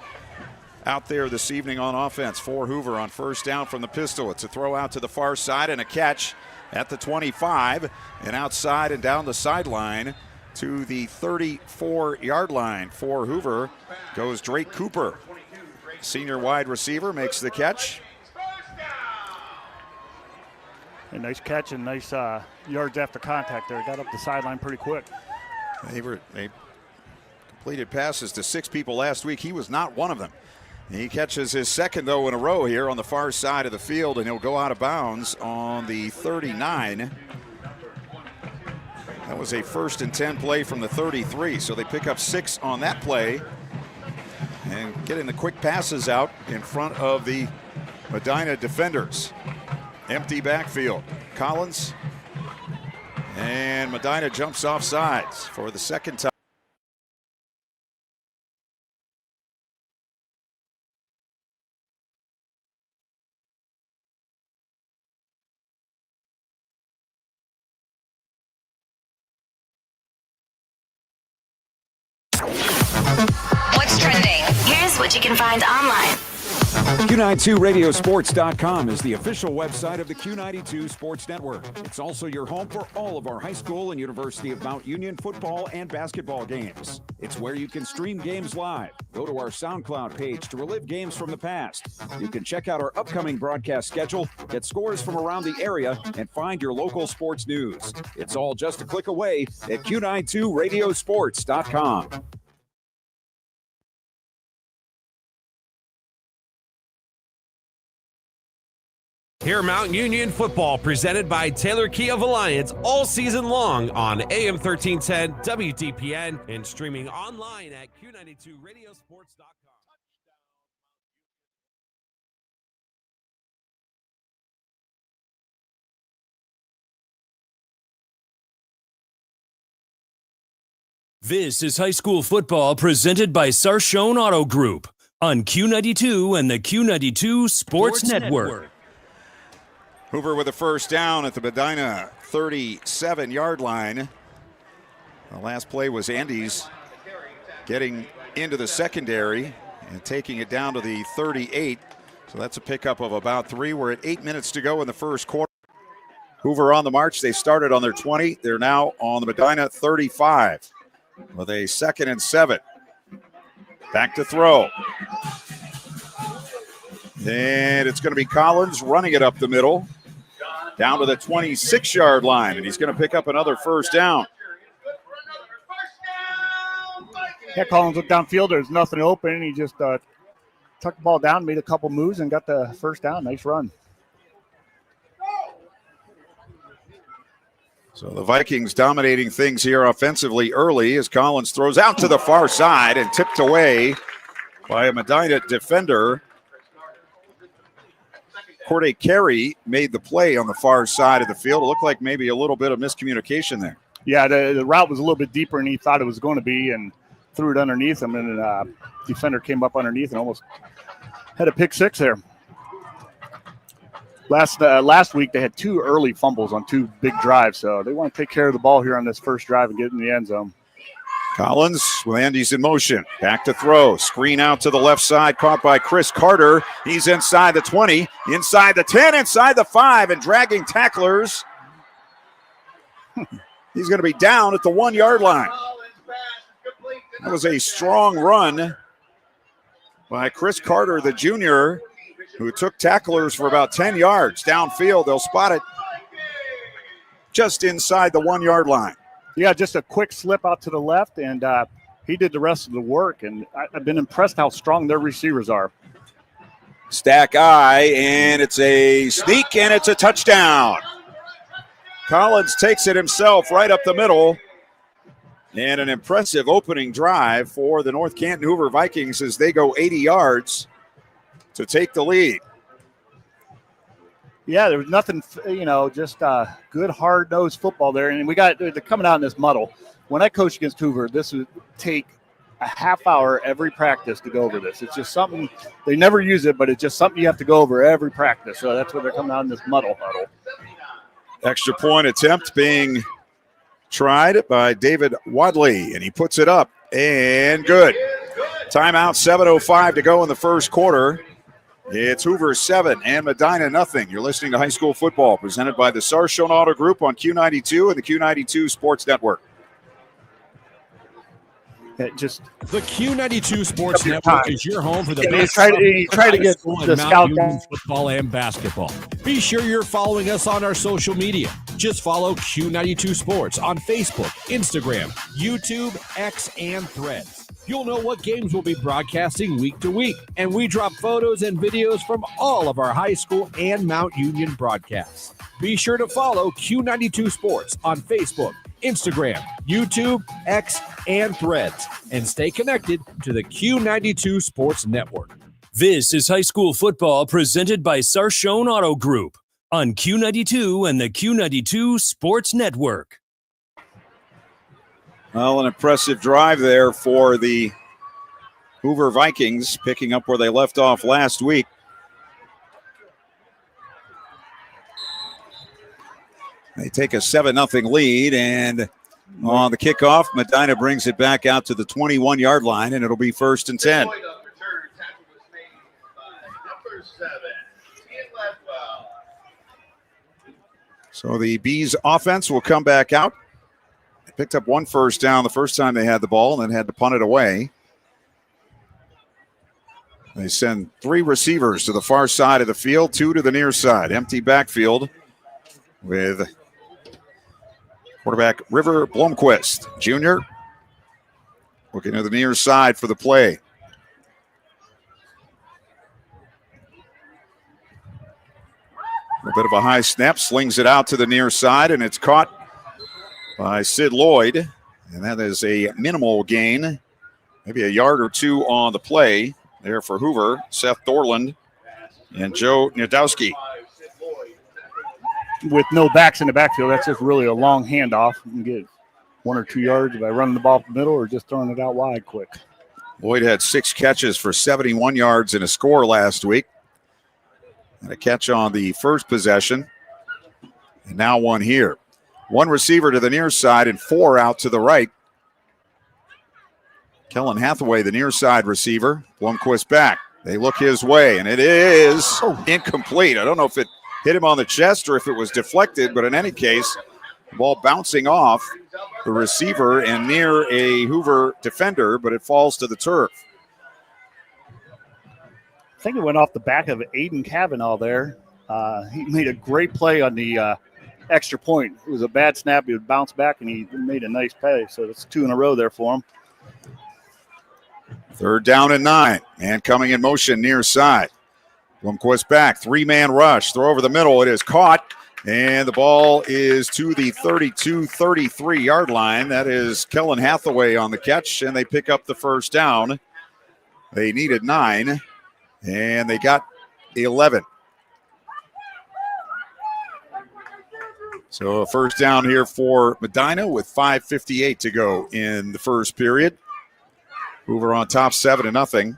out there this evening on offense for Hoover on 1st down from the pistol. It's a throw out to the far side and a catch at the 25 and outside and down the sideline to the 34-yard line for Hoover goes Drake Cooper. Senior wide receiver makes the catch. And nice catch and nice yards after contact there. Got up the sideline pretty quick. They completed passes to 6 people last week. He was not one of them. He catches his second, though, in a row here on the far side of the field, and he'll go out of bounds on the 39. That was a 1st and 10 play from the 33, so they pick up 6 on that play and getting the quick passes out in front of the Medina defenders. Empty backfield. Collins, and Medina jumps off sides for the second time. What's trending? Here's what you can find online. Q92radiosports.com is the official website of the Q92 Sports Network. It's also your home for all of our high school and University of Mount Union football and basketball games. It's where you can stream games live. Go to our SoundCloud page to relive games from the past. You can check out our upcoming broadcast schedule, get scores from around the area, and find your local sports news. It's all just a click away at Q92radiosports.com. Hear Mount Union football presented by Taylor Key of Alliance all season long on AM 1310 WDPN and streaming online at Q92radiosports.com. This is high school football presented by Sarshone Auto Group on Q92 and the Q92 Sports Network. Hoover with a first down at the Medina 37-yard line. The last play was Andy's getting into the secondary and taking it down to the 38. So that's a pickup of about 3. We're at 8 minutes to go in the first quarter. Hoover on the march. They started on their 20. They're now on the Medina 35 with a 2nd and 7. Back to throw. And it's going to be Collins running it up the middle, down to the 26-yard line, and he's going to pick up another first down. Yeah, Collins looked downfield. There's nothing open. He just tucked the ball down, made a couple moves, and got the first down. Nice run. So the Vikings dominating things here offensively early as Collins throws out to the far side and tipped away by a Medina defender. Corday Carey made the play on the far side of the field. It looked like maybe a little bit of miscommunication there. Yeah, the route was a little bit deeper than he thought it was going to be and threw it underneath him, and the defender came up underneath and almost had a pick six there. Last week they had 2 early fumbles on 2 big drives, so they want to take care of the ball here on this first drive and get in the end zone. Collins with Andy's in motion. Back to throw. Screen out to the left side. Caught by Chris Carter. He's inside the 20, inside the 10, inside the 5, and dragging tacklers. He's going to be down at the 1-yard line. That was a strong run by Chris Carter, the junior, who took tacklers for about 10 yards downfield. They'll spot it just inside the 1-yard line. Yeah, just a quick slip out to the left, and he did the rest of the work. And I've been impressed how strong their receivers are. Stack eye, and it's a sneak, and it's a touchdown. Collins takes it himself right up the middle. And an impressive opening drive for the North Canton Hoover Vikings as they go 80 yards to take the lead. Yeah, there was nothing, just good, hard-nosed football there. And they're coming out in this muddle. When I coached against Hoover, this would take a half hour every practice to go over this. It's just something, they never use it, but it's just something you have to go over every practice. So that's why they're coming out in this muddle. Extra point attempt being tried by David Wadley, and he puts it up, and good. Timeout, 7:05 to go in the first quarter. It's Hoover 7 and Medina nothing. You're listening to High School Football presented by the Sarshone Auto Group on Q92 and the Q92 Sports Network. It just The Q92 Sports Take your Network time. is your home for the Yeah, best try to high get school the and Mount scout Union guy. football and basketball. Be sure you're following us on our social media. Just follow Q92 Sports on Facebook, Instagram, YouTube, X, and Threads. You'll know what games we'll be broadcasting week to week, and we drop photos and videos from all of our high school and Mount Union broadcasts. Be sure to follow Q92 Sports on Facebook, Instagram, YouTube, X, and Threads, and stay connected to the Q92 Sports Network. This is high school football presented by Sarshone Auto Group on Q92 and the Q92 Sports Network. Well, an impressive drive there for the Hoover Vikings, picking up where they left off last week. They take a 7-0 lead, and on the kickoff, Medina brings it back out to the 21-yard line, and it'll be 1st and 10. So the Bees offense will come back out. They picked up 1 first down the first time they had the ball and then had to punt it away. They send 3 receivers to the far side of the field, 2 to the near side. Empty backfield with quarterback River Blomquist, Jr. Looking to the near side for the play. A bit of a high snap, slings it out to the near side, and it's caught by Sid Lloyd. And that is a minimal gain, maybe a yard or 2 on the play there for Hoover, Seth Thorland, and Joe Nadowski. With no backs in the backfield, that's just really a long handoff. You can get 1 or 2 yards by running the ball up the middle or just throwing it out wide quick. Lloyd had 6 catches for 71 yards and a score last week. And a catch on the first possession. And now 1 here. 1 receiver to the near side and 4 out to the right. Kellen Hathaway, the near side receiver. Blomquist back. They look his way, and it is incomplete. I don't know if it hit him on the chest or if it was deflected, but in any case, the ball bouncing off the receiver and near a Hoover defender, but it falls to the turf. I think it went off the back of Aiden Cavanaugh there. He made a great play on the extra point. It was a bad snap. He would bounce back, and he made a nice play. So that's 2 in a row there for him. 3rd down and 9. And coming in motion near side. Blomquist back. 3-man rush. Throw over the middle. It is caught. And the ball is to the 32-33-yard line. That is Kellen Hathaway on the catch, and they pick up the 1st down. They needed 9. And they got 11. So a 1st down here for Medina with 5:58 to go in the first period. Hoover on top 7-0.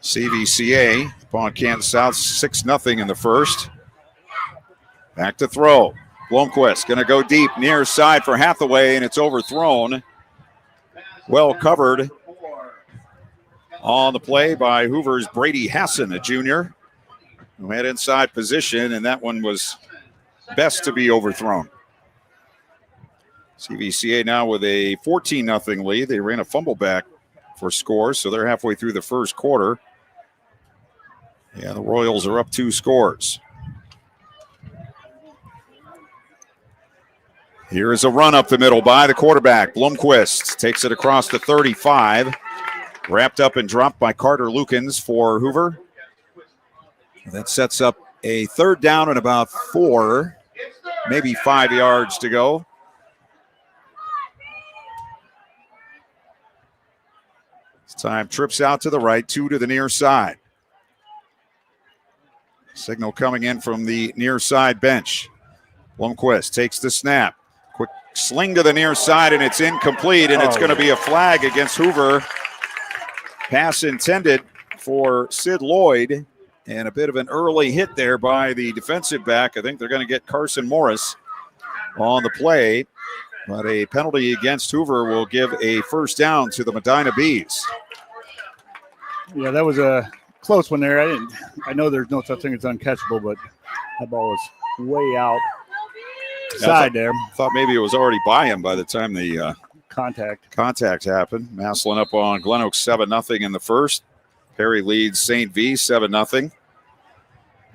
CVCA upon Kansas South 6-0 in the first. Back to throw. Blomquist going to go deep near side for Hathaway, and it's overthrown. Well covered on the play by Hoover's Brady Hassan, a junior, who had inside position, and that one was best to be overthrown. CVCA now with a 14-0 lead. They ran a fumble back for scores, so they're halfway through the first quarter. Yeah, the Royals are up 2 scores. Here is a run up the middle by the quarterback. Blomquist takes it across the 35. Wrapped up and dropped by Carter Lukens for Hoover. That sets up a 3rd down and about 4, maybe 5 yards to go. This time trips out to the right, 2 to the near side. Signal coming in from the near side bench. Blomquist takes the snap. Quick sling to the near side, and it's incomplete, and it's going to be a flag against Hoover. Pass intended for Sid Lloyd, and a bit of an early hit there by the defensive back. I think they're going to get Carson Morris on the play, but a penalty against Hoover will give a 1st down to the Medina Bees. Yeah, that was a close one there. I know there's no such thing as uncatchable, but that ball was way out. Side there. Thought maybe it was already by him by the time the contact happened. Maslin up on Glen Oak 7-0 in the first. Perry leads St. V 7-0.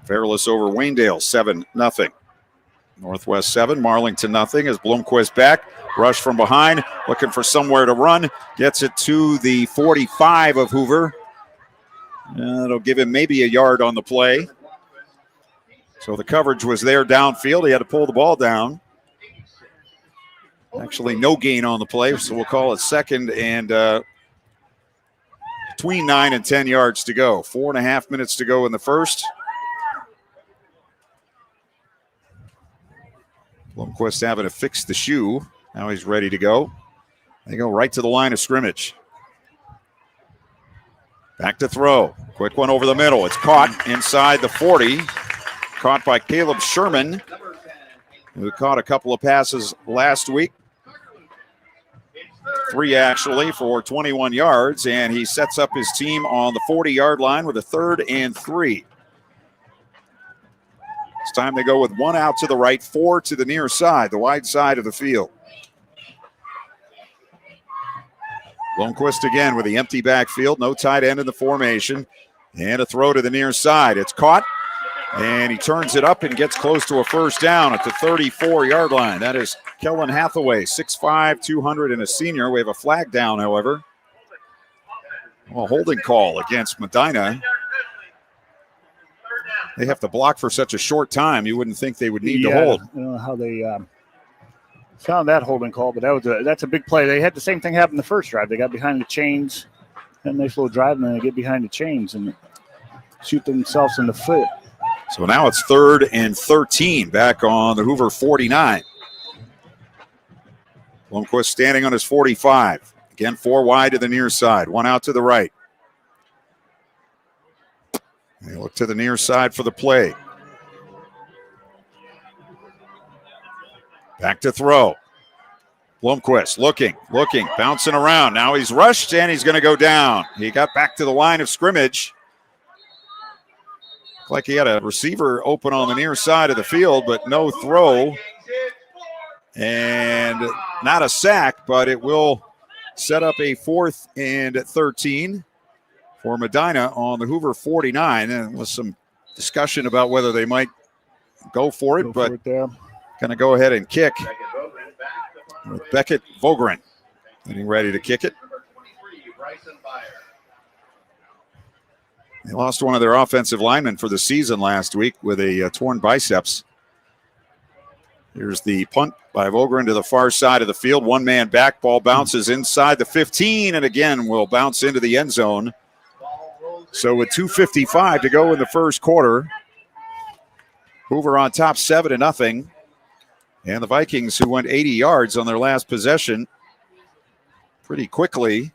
Fairless over Waynedale 7-0. Northwest 7, Marlington 0 as Blomquist back. Rush from behind, looking for somewhere to run. Gets it to the 45 of Hoover. It'll give him maybe a yard on the play. So the coverage was there downfield. He had to pull the ball down. Actually, no gain on the play, so we'll call it second and between 9 and 10 yards to go. 4.5 minutes to go in the first. Blomquist having to fix the shoe. Now he's ready to go. They go right to the line of scrimmage. Back to throw. Quick one over the middle. It's caught inside the 40. Caught by Caleb Sherman, who caught a couple of passes last week. 3 actually for 21 yards, and he sets up his team on the 40-yard line with a 3rd and 3. It's time to go with 1 out to the right, 4 to the near side, the wide side of the field. Blomquist again with the empty backfield, no tight end in the formation, and a throw to the near side. It's caught, and he turns it up and gets close to a first down at the 34-yard line. That is Kellen Hathaway, 6'5", 200, and a senior. We have a flag down, however. A holding call against Medina. They have to block for such a short time. You wouldn't think they would need to hold. I don't know how they found that holding call, but that's a big play. They had the same thing happen the first drive. They got behind the chains, and they slow drive, and then they get behind the chains and shoot themselves in the foot. So now it's 3rd and 13 back on the Hoover 49. Blomquist standing on his 45. Again, 4 wide to the near side, 1 out to the right. They look to the near side for the play. Back to throw. Blomquist looking, bouncing around. Now he's rushed and he's going to go down. He got back to the line of scrimmage. Looked like he had a receiver open on the near side of the field, but no throw. And not a sack, but it will set up a 4th and 13 for Medina on the Hoover 49. And with some discussion about whether they might go for it, but going to go ahead and kick with Beckett Vogren getting ready to kick it. They lost one of their offensive linemen for the season last week with a torn biceps. Here's the punt by Vogren to the far side of the field. 1 man back, ball bounces inside the 15 and again will bounce into the end zone. So with 2:55 to go in the first quarter, Hoover on top 7-0. And the Vikings, who went 80 yards on their last possession pretty quickly,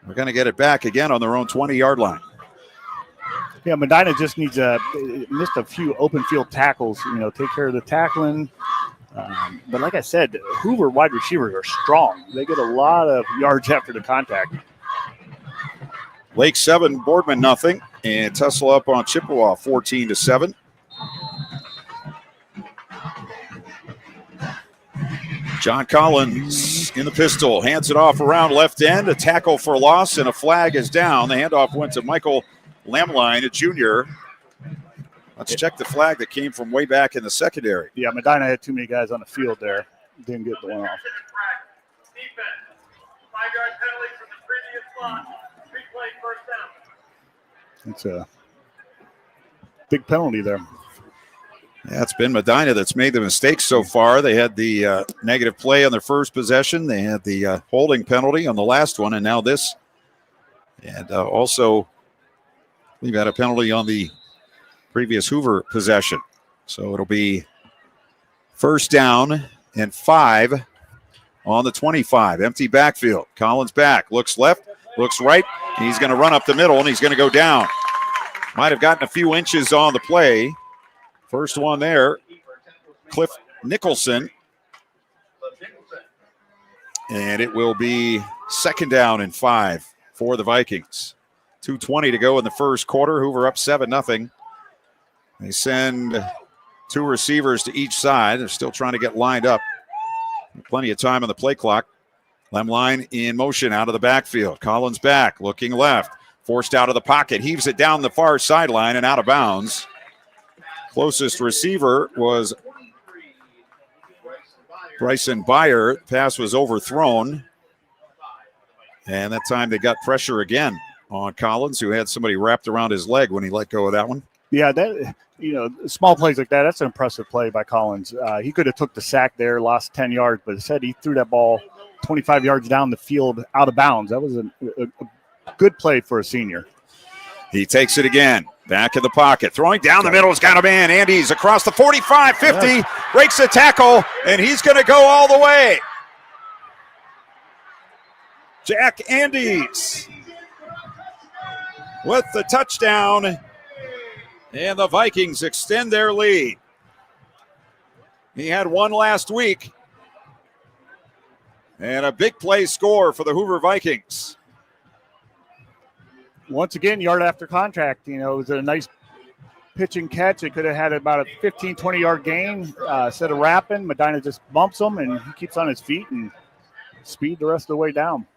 are going to get it back again on their own 20-yard line. Yeah, Medina just needs missed a few open field tackles, take care of the tackling. But like I said, Hoover wide receivers are strong. They get a lot of yards after the contact. Lake 7, Boardman nothing, and tussle up on Chippewa 14-7. John Collins in the pistol, hands it off around left end, a tackle for loss, and a flag is down. The handoff went to Michael Lamline, a junior. Let's check the flag that came from way back in the secondary. Yeah, Medina had too many guys on the field there. Didn't get the one off. It's a big penalty there. Yeah, it's been Medina that's made the mistakes so far. They had the negative play on their first possession. They had the holding penalty on the last one, and now this. And also, we've had a penalty on the previous Hoover possession. So it'll be 1st down and 5 on the 25. Empty backfield. Collins back, looks left, looks right. And he's going to run up the middle, and he's going to go down. Might have gotten a few inches on the play. First one there, Cliff Nicholson. And it will be 2nd down and 5 for the Vikings. 2:20 to go in the first quarter. Hoover up 7-0. They send Two receivers to each side. They're still trying to get lined up. Plenty of time on the play clock. Lemline in motion out of the backfield. Collins back, looking left. Forced out of the pocket. Heaves it down the far sideline and out of bounds. Closest receiver was Bryson Byer. Pass was overthrown. And that time they got pressure again on Collins, who had somebody wrapped around his leg when he let go of that one. Yeah, small plays like that, that's an impressive play by Collins. He could have took the sack there, lost 10 yards, but instead he threw that ball 25 yards down the field out of bounds. That was a good play for a senior. He takes it again. Back in the pocket. Throwing down the middle. Has got a man. Andes across the 45, 50. Yeah. Breaks the tackle, and he's going to go all the way. Jack Andes with the touchdown. And the Vikings extend their lead. He had one last week. And a big play score for the Hoover Vikings. Once again, yard after contact. It was a nice pitch and catch. It could have had about a 15, 20-yard gain. Instead of wrapping, Medina just bumps him, and he keeps on his feet and speed the rest of the way down.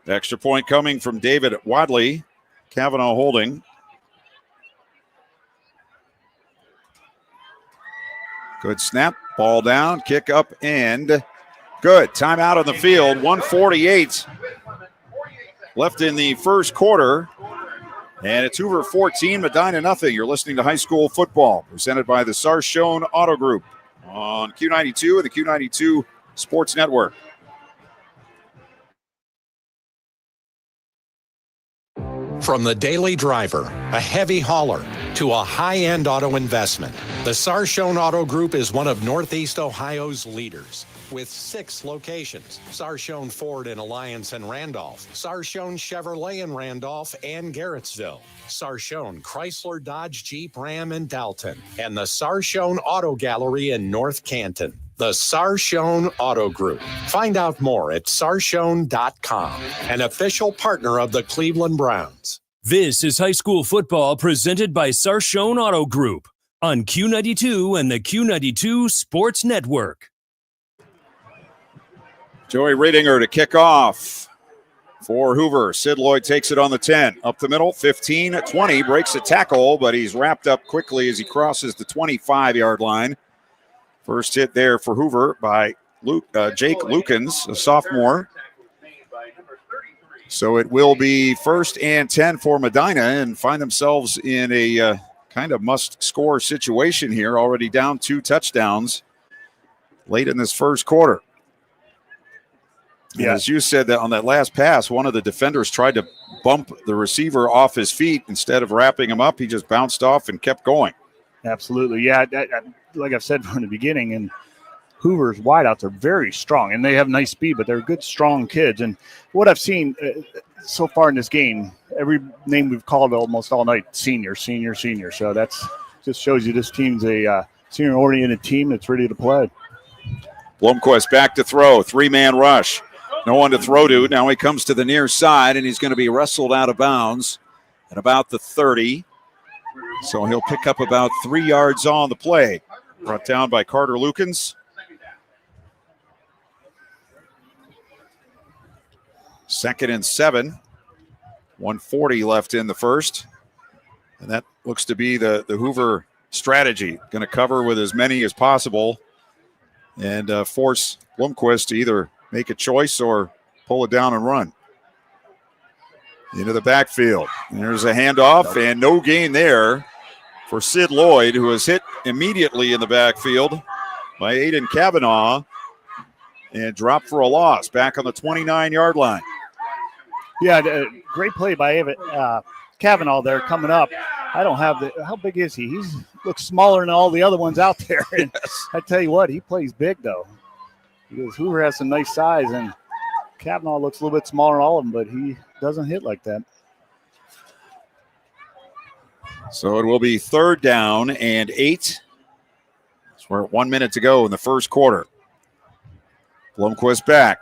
Extra point coming from David Wadley. Kavanaugh holding. Good snap. Ball down. Kick up and good. Timeout on the field. 1:48 left in the first quarter. And it's Hoover 14, Medina nothing. You're listening to High School Football, presented by the Sarshone Auto Group on Q92 and the Q92 Sports Network. From the daily driver, a heavy hauler, to a high-end auto investment, the Sarshone Auto Group is one of Northeast Ohio's leaders. With 6 locations: Sarshone Ford in Alliance and Randolph, Sarshone Chevrolet in Randolph and Garrettsville, Sarshone Chrysler Dodge Jeep Ram in Dalton, and the Sarshone Auto Gallery in North Canton. The Sarshone Auto Group. Find out more at sarshone.com, an official partner of the Cleveland Browns. This is high school football presented by Sarshone Auto Group on Q92 and the Q92 Sports Network. Joey Riedinger to kick off for Hoover. Sid Lloyd takes it on the 10. Up the middle, 15, 20, breaks a tackle, but he's wrapped up quickly as he crosses the 25-yard line. First hit there for Hoover by Jake Lukens, a sophomore. So it will be 1st and 10 for Medina, and find themselves in a kind of must-score situation here, already down 2 touchdowns late in this first quarter. Yeah. As you said, that on that last pass, one of the defenders tried to bump the receiver off his feet. Instead of wrapping him up, he just bounced off and kept going. Absolutely. Yeah, like I've said from the beginning, and Hoover's wideouts are very strong, and they have nice speed, but they're good, strong kids. And what I've seen so far in this game, every name we've called almost all night, senior. So that's just shows you this team's a senior-oriented team that's ready to play. Blomquist back to throw, 3-man rush. No one to throw to. Now he comes to the near side, and he's going to be wrestled out of bounds at about the 30. So he'll pick up about 3 yards on the play. Brought down by Carter Lukens. Second and 7. 1:40 left in the first. And that looks to be the Hoover strategy. Going to cover with as many as possible and force Blomquist to either make a choice or pull it down and run. Into the backfield. And there's a handoff and no gain there for Sid Lloyd, who was hit immediately in the backfield by Aiden Kavanaugh and dropped for a loss back on the 29-yard line. Yeah, great play by Kavanaugh there coming up. I don't have how big is he? He looks smaller than all the other ones out there. And yes. I tell you what, he plays big though. Because Hoover has some nice size, and Kavanaugh looks a little bit smaller than all of them, but he doesn't hit like that. So it will be 3rd down and 8. So we're at 1 minute to go in the first quarter. Blomquist back.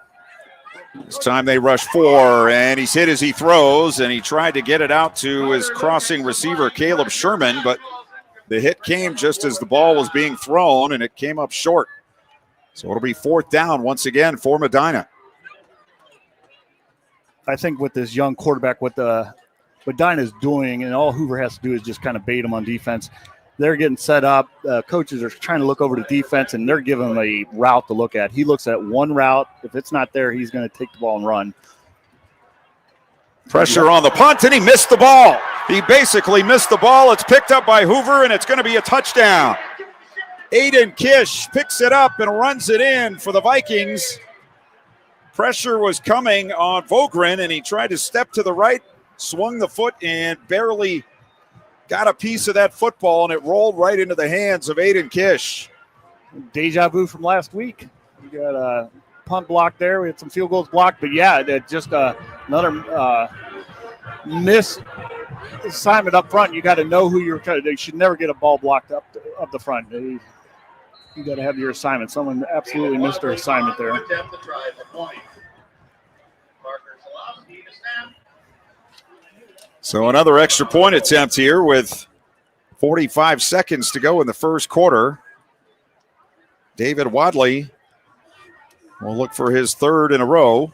This time they rush 4, and he's hit as he throws, and he tried to get it out to his crossing receiver, Caleb Sherman, but the hit came just as the ball was being thrown, and it came up short. So it'll be 4th down once again for Medina. I think with this young quarterback, what Medina's doing, and all Hoover has to do is just kind of bait him on defense. They're getting set up. Coaches are trying to look over the defense, and they're giving him a route to look at. He looks at one route. If it's not there, he's going to take the ball and run. Pressure on the punt, and he missed the ball. He basically missed the ball. It's picked up by Hoover, and it's going to be a touchdown. Aiden Kish picks it up and runs it in for the Vikings. Pressure was coming on Vogren, and he tried to step to the right, swung the foot, and barely got a piece of that football, and it rolled right into the hands of Aiden Kish. Deja vu from last week. We got a punt block there. We had some field goals blocked, but yeah, just another miss assignment up front. You got to know who you're trying to. They should never get a ball blocked up the front. You got to have your assignment. Someone absolutely missed their assignment there. So another extra point attempt here with 45 seconds to go in the first quarter. David Wadley will look for his 3rd in a row.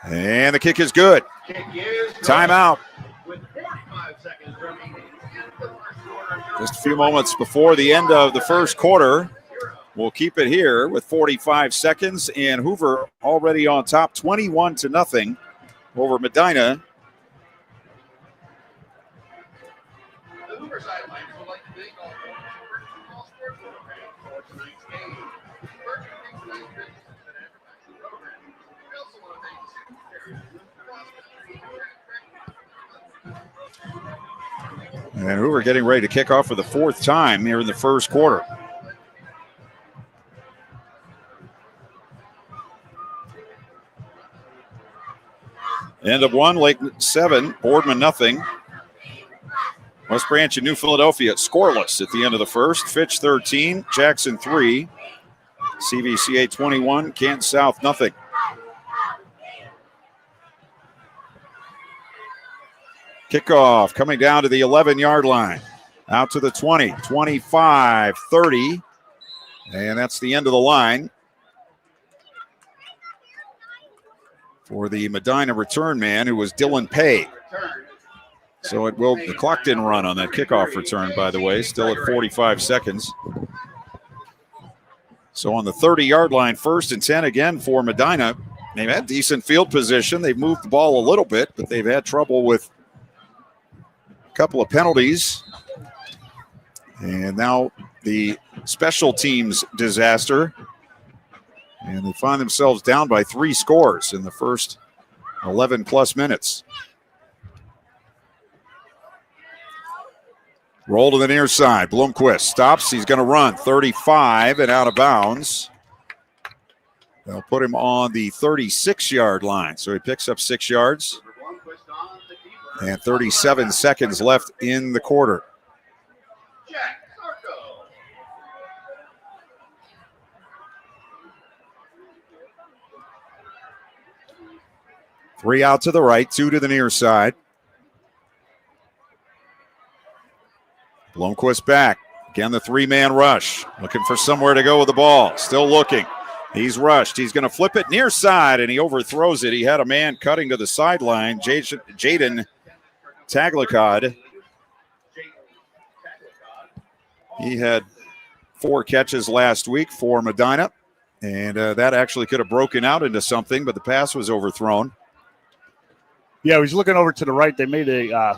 And the kick is good. Timeout. Just a few moments before the end of the first quarter. We'll keep it here with 45 seconds, and Hoover already on top, 21-0 over Medina. And Hoover getting ready to kick off for the 4th time here in the first quarter. End of 1, Lake 7, Boardman nothing. West Branch and New Philadelphia scoreless at the end of the first. Fitch 13, Jackson 3, CVCA 21, Canton South nothing. Kickoff coming down to the 11-yard line. Out to the 20, 25, 30. And that's the end of the line for the Medina return man, who was Dylan Pay. So the clock didn't run on that kickoff return, by the way, still at 45 seconds. So on the 30-yard line, 1st and 10 again for Medina. They've had decent field position. They've moved the ball a little bit, but they've had trouble with a couple of penalties. And now the special teams disaster. And they find themselves down by 3 scores in the first 11-plus minutes. Roll to the near side. Blomquist stops. He's going to run 35 and out of bounds. They'll put him on the 36-yard line. So he picks up 6 yards. And 37 seconds left in the quarter. Three out to the right, 2 to the near side. Blomquist back. Again, the 3-man rush. Looking for somewhere to go with the ball. Still looking. He's rushed. He's going to flip it near side, and he overthrows it. He had a man cutting to the sideline, Jaden Taglicod. He had 4 catches last week for Medina, and that actually could have broken out into something, but the pass was overthrown. Yeah, he was looking over to the right. They made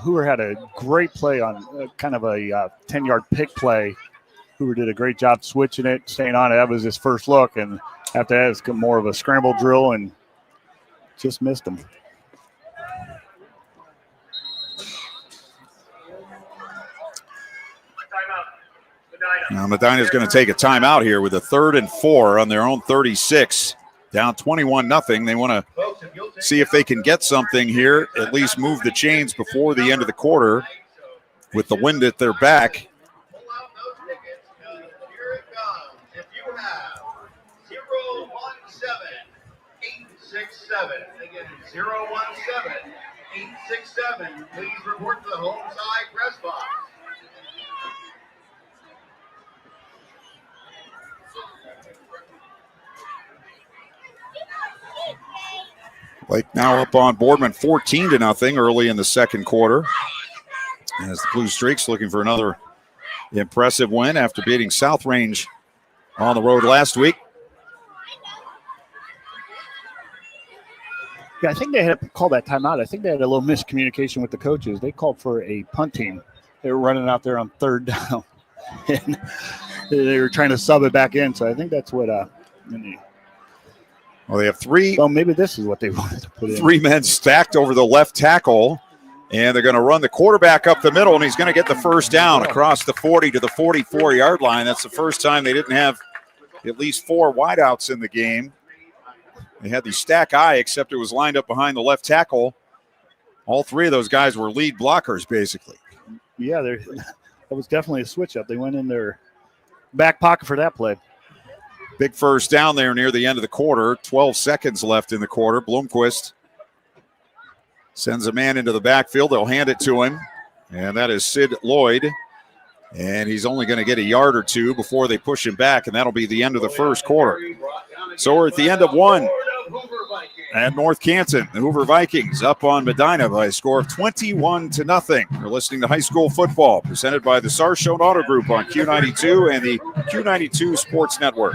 Hoover had a great play on kind of a 10-yard pick play. Hoover did a great job switching it, staying on it. That was his first look, and after that, it's more of a scramble drill and just missed him. Now Medina's going to take a timeout here with a 3rd and 4 on their own 36. Down 21-0. They want to see if they can get something here, at least move the chains before the end of the quarter with the wind at their back. Again, 017-867. Please report to the home side press box. Lake now up on Boardman 14-0 early in the second quarter. As the Blue Streaks looking for another impressive win after beating South Range on the road last week. Yeah, I think they had to call that timeout. I think they had a little miscommunication with the coaches. They called for a punting. They were running out there on third down, and they were trying to sub it back in. So I think that's what. Well, they have three. Well, maybe this is what they wanted to put in. Three men stacked over the left tackle, and they're going to run the quarterback up the middle, and he's going to get the first down across the 40 to the 44-yard line. That's the first time they didn't have at least four wideouts in the game. They had the stack eye, except it was lined up behind the left tackle. All three of those guys were lead blockers, basically. Yeah, that was definitely a switch up. They went in their back pocket for that play. Big first down there near the end of the quarter. 12 seconds left in the quarter. Bloomquist sends a man into the backfield. They'll hand it to him, and that is Sid Lloyd. And he's only going to get a yard or two before they push him back, and that'll be the end of the first quarter. So we're at the end of one. And North Canton, the Hoover Vikings up on Medina by a score of 21-0. You're listening to High School Football, presented by the Sarshone Auto Group on Q92 and the Q92 Sports Network.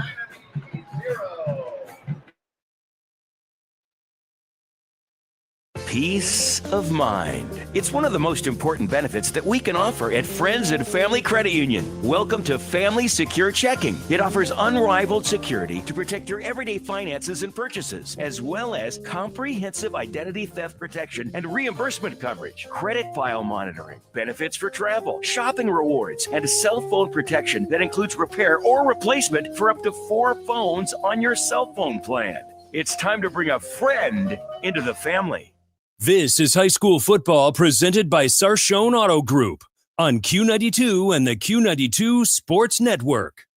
Peace of mind. It's one of the most important benefits that we can offer at Friends and Family Credit Union. Welcome to Family Secure Checking. It offers unrivaled security to protect your everyday finances and purchases, as well as comprehensive identity theft protection and reimbursement coverage, credit file monitoring, benefits for travel, shopping rewards, and cell phone protection that includes repair or replacement for up to 4 phones on your cell phone plan. It's time to bring a friend into the family. This is high school football presented by Sarshone Auto Group on Q92 and the Q92 Sports Network.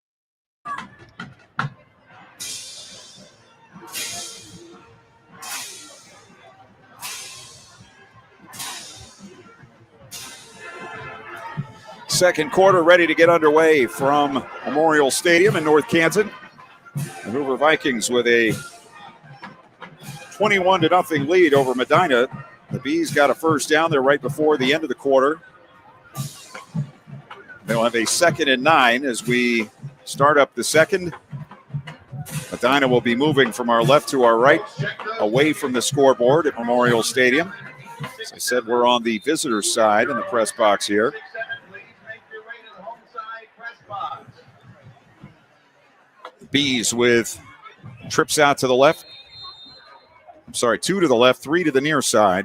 Second quarter ready to get underway from Memorial Stadium in North Canton. The Hoover Vikings with a 21-0 lead over Medina. The Bees got a first down there right before the end of the quarter. They'll have a 2nd and 9 as we start up the second. Medina will be moving from our left to our right, away from the scoreboard at Memorial Stadium. As I said, we're on the visitor side in the press box here. Bees with trips out to the left. 2 to the left, 3 to the near side.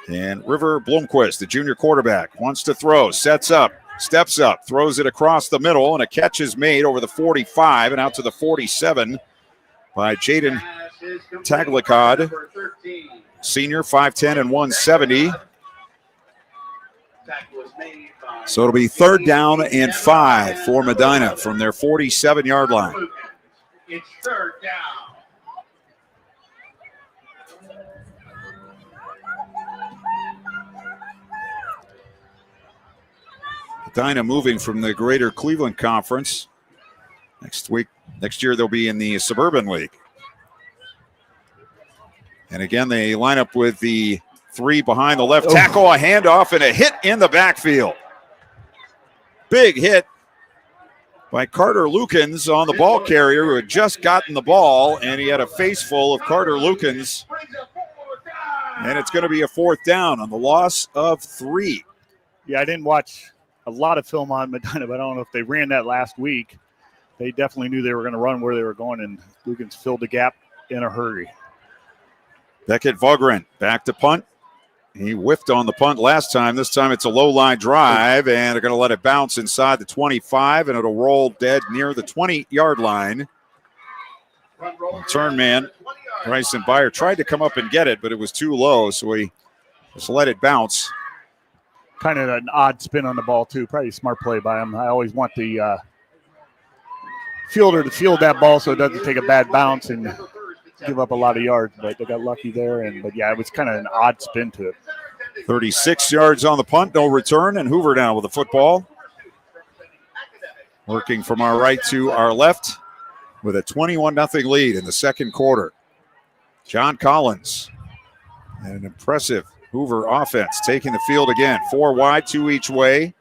And River Bloomquist, the junior quarterback, wants to throw, sets up, steps up, throws it across the middle, and a catch is made over the 45 and out to the 47 by Jaden Taglicod, senior, 5'10 and 170. So it'll be 3rd down and 5 for Medina from their 47-yard line. It's 3rd down. Medina moving from the Greater Cleveland Conference. Next year they'll be in the Suburban League. And again, they line up with the 3 behind the left tackle, a handoff, and a hit in the backfield. Big hit by Carter Lukens on the ball carrier who had just gotten the ball, and he had a face full of Carter Lukens. And it's going to be a 4th down on the loss of 3. Yeah, I didn't watch a lot of film on Medina, but I don't know if they ran that last week. They definitely knew they were going to run where they were going, and Lukens filled the gap in a hurry. Beckett Vogren back to punt. He whiffed on the punt last time. This time it's a low-line drive, and they're going to let it bounce inside the 25, and it'll roll dead near the 20-yard line. Turn man, Bryson Byer, tried to come up and get it, but it was too low, so he just let it bounce. Kind of an odd spin on the ball, too. Probably a smart play by him. I always want the fielder to field that ball so it doesn't take a bad bounce and give up a lot of yards, but they got lucky there. But yeah, it was kind of an odd spin to it. 36 yards on the punt, no return, and Hoover down with the football. Working from our right to our left with a 21-0 lead in the second quarter. John Collins, an impressive Hoover offense, taking the field again. 4 wide, 2 each way.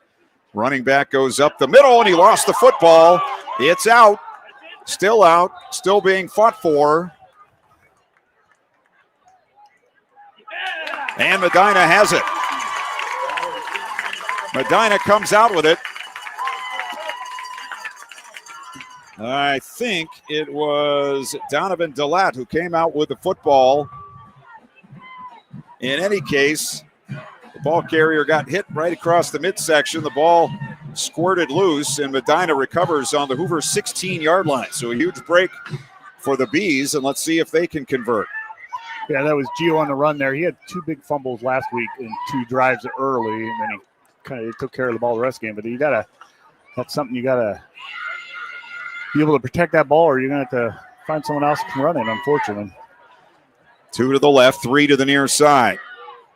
Running back goes up the middle, and he lost the football. It's out, still being fought for. And Medina has it. Medina comes out with it. I think it was Donovan Delat who came out with the football. In any case, the ball carrier got hit right across the midsection. The ball squirted loose, and Medina recovers on the Hoover 16-yard line. So a huge break for the Bees, and let's see if they can convert. Yeah, that was Gio on the run there. He had 2 big fumbles last week in 2 drives early, and then he kind of took care of the ball the rest of the game. But that's something you gotta be able to protect that ball, or you're gonna have to find someone else who can run it, unfortunately. 2 to the left, 3 to the near side.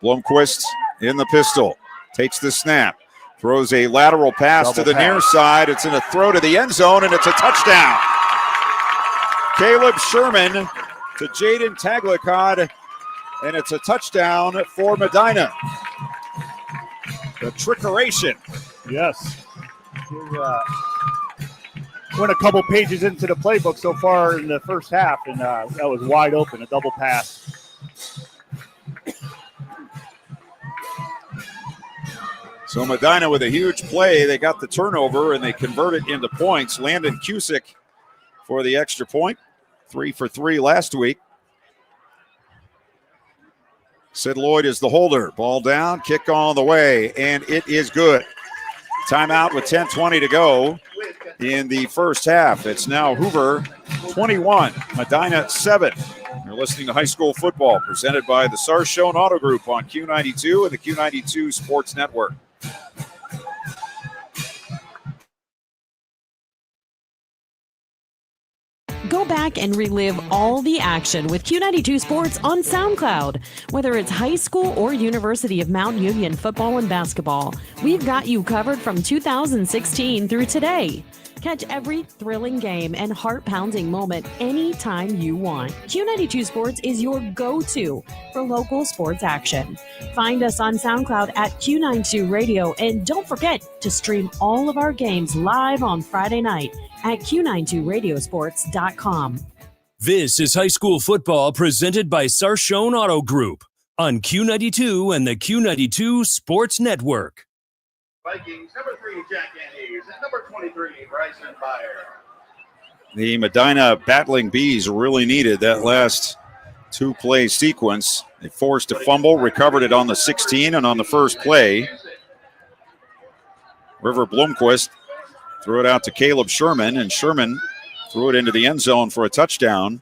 Blomquist in the pistol, takes the snap, throws a lateral pass to the near side. It's in a throw to the end zone, and it's a touchdown. Caleb Sherman to Jaden Taglicod, and it's a touchdown for Medina. The trickeration. Yes. Went a couple pages into the playbook so far in the first half, and that was wide open, a double pass. So Medina with a huge play. They got the turnover, and they convert it into points. Landon Cusick for the extra point. 3 for 3 last week. Sid Lloyd is the holder. Ball down, kick on the way, and it is good. Timeout with 10:20 to go in the first half. It's now Hoover 21, Medina 7. You're listening to High School Football, presented by the Sarshone Auto Group on Q92 and the Q92 Sports Network. Go back and relive all the action with Q92 Sports on SoundCloud. Whether it's high school or University of Mount Union football and basketball, we've got you covered from 2016 through today. Catch every thrilling game and heart-pounding moment anytime you want. Q92 Sports is your go-to for local sports action. Find us on SoundCloud at Q92 Radio, and don't forget to stream all of our games live on Friday night at Q92Radiosports.com. This is high school football presented by Sarshone Auto Group on Q92 and the Q92 Sports Network. Vikings, number 3, Jack Andrews, and number 23, Bryson Fire. The Medina Battling Bees really needed that last 2-play sequence. They forced a fumble, recovered it on the 16 and on the first play. River Blomquist threw it out to Caleb Sherman, and Sherman threw it into the end zone for a touchdown.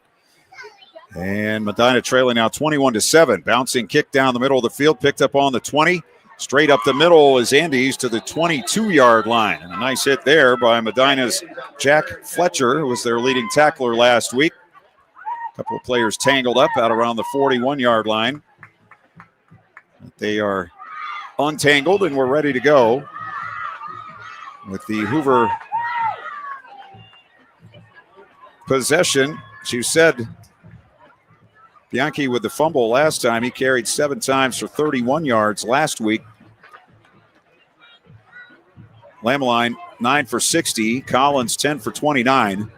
And Medina trailing now 21-7. Bouncing kick down the middle of the field, picked up on the 20. Straight up the middle is Andes to the 22-yard line. And a nice hit there by Medina's Jack Fletcher, who was their leading tackler last week. A couple of players tangled up out around the 41-yard line. They are untangled, and we're ready to go with the Hoover possession. As you said, Bianchi with the fumble last time. He carried 7 times for 31 yards last week. Lamline, 9 for 60. Collins, 10 for 29.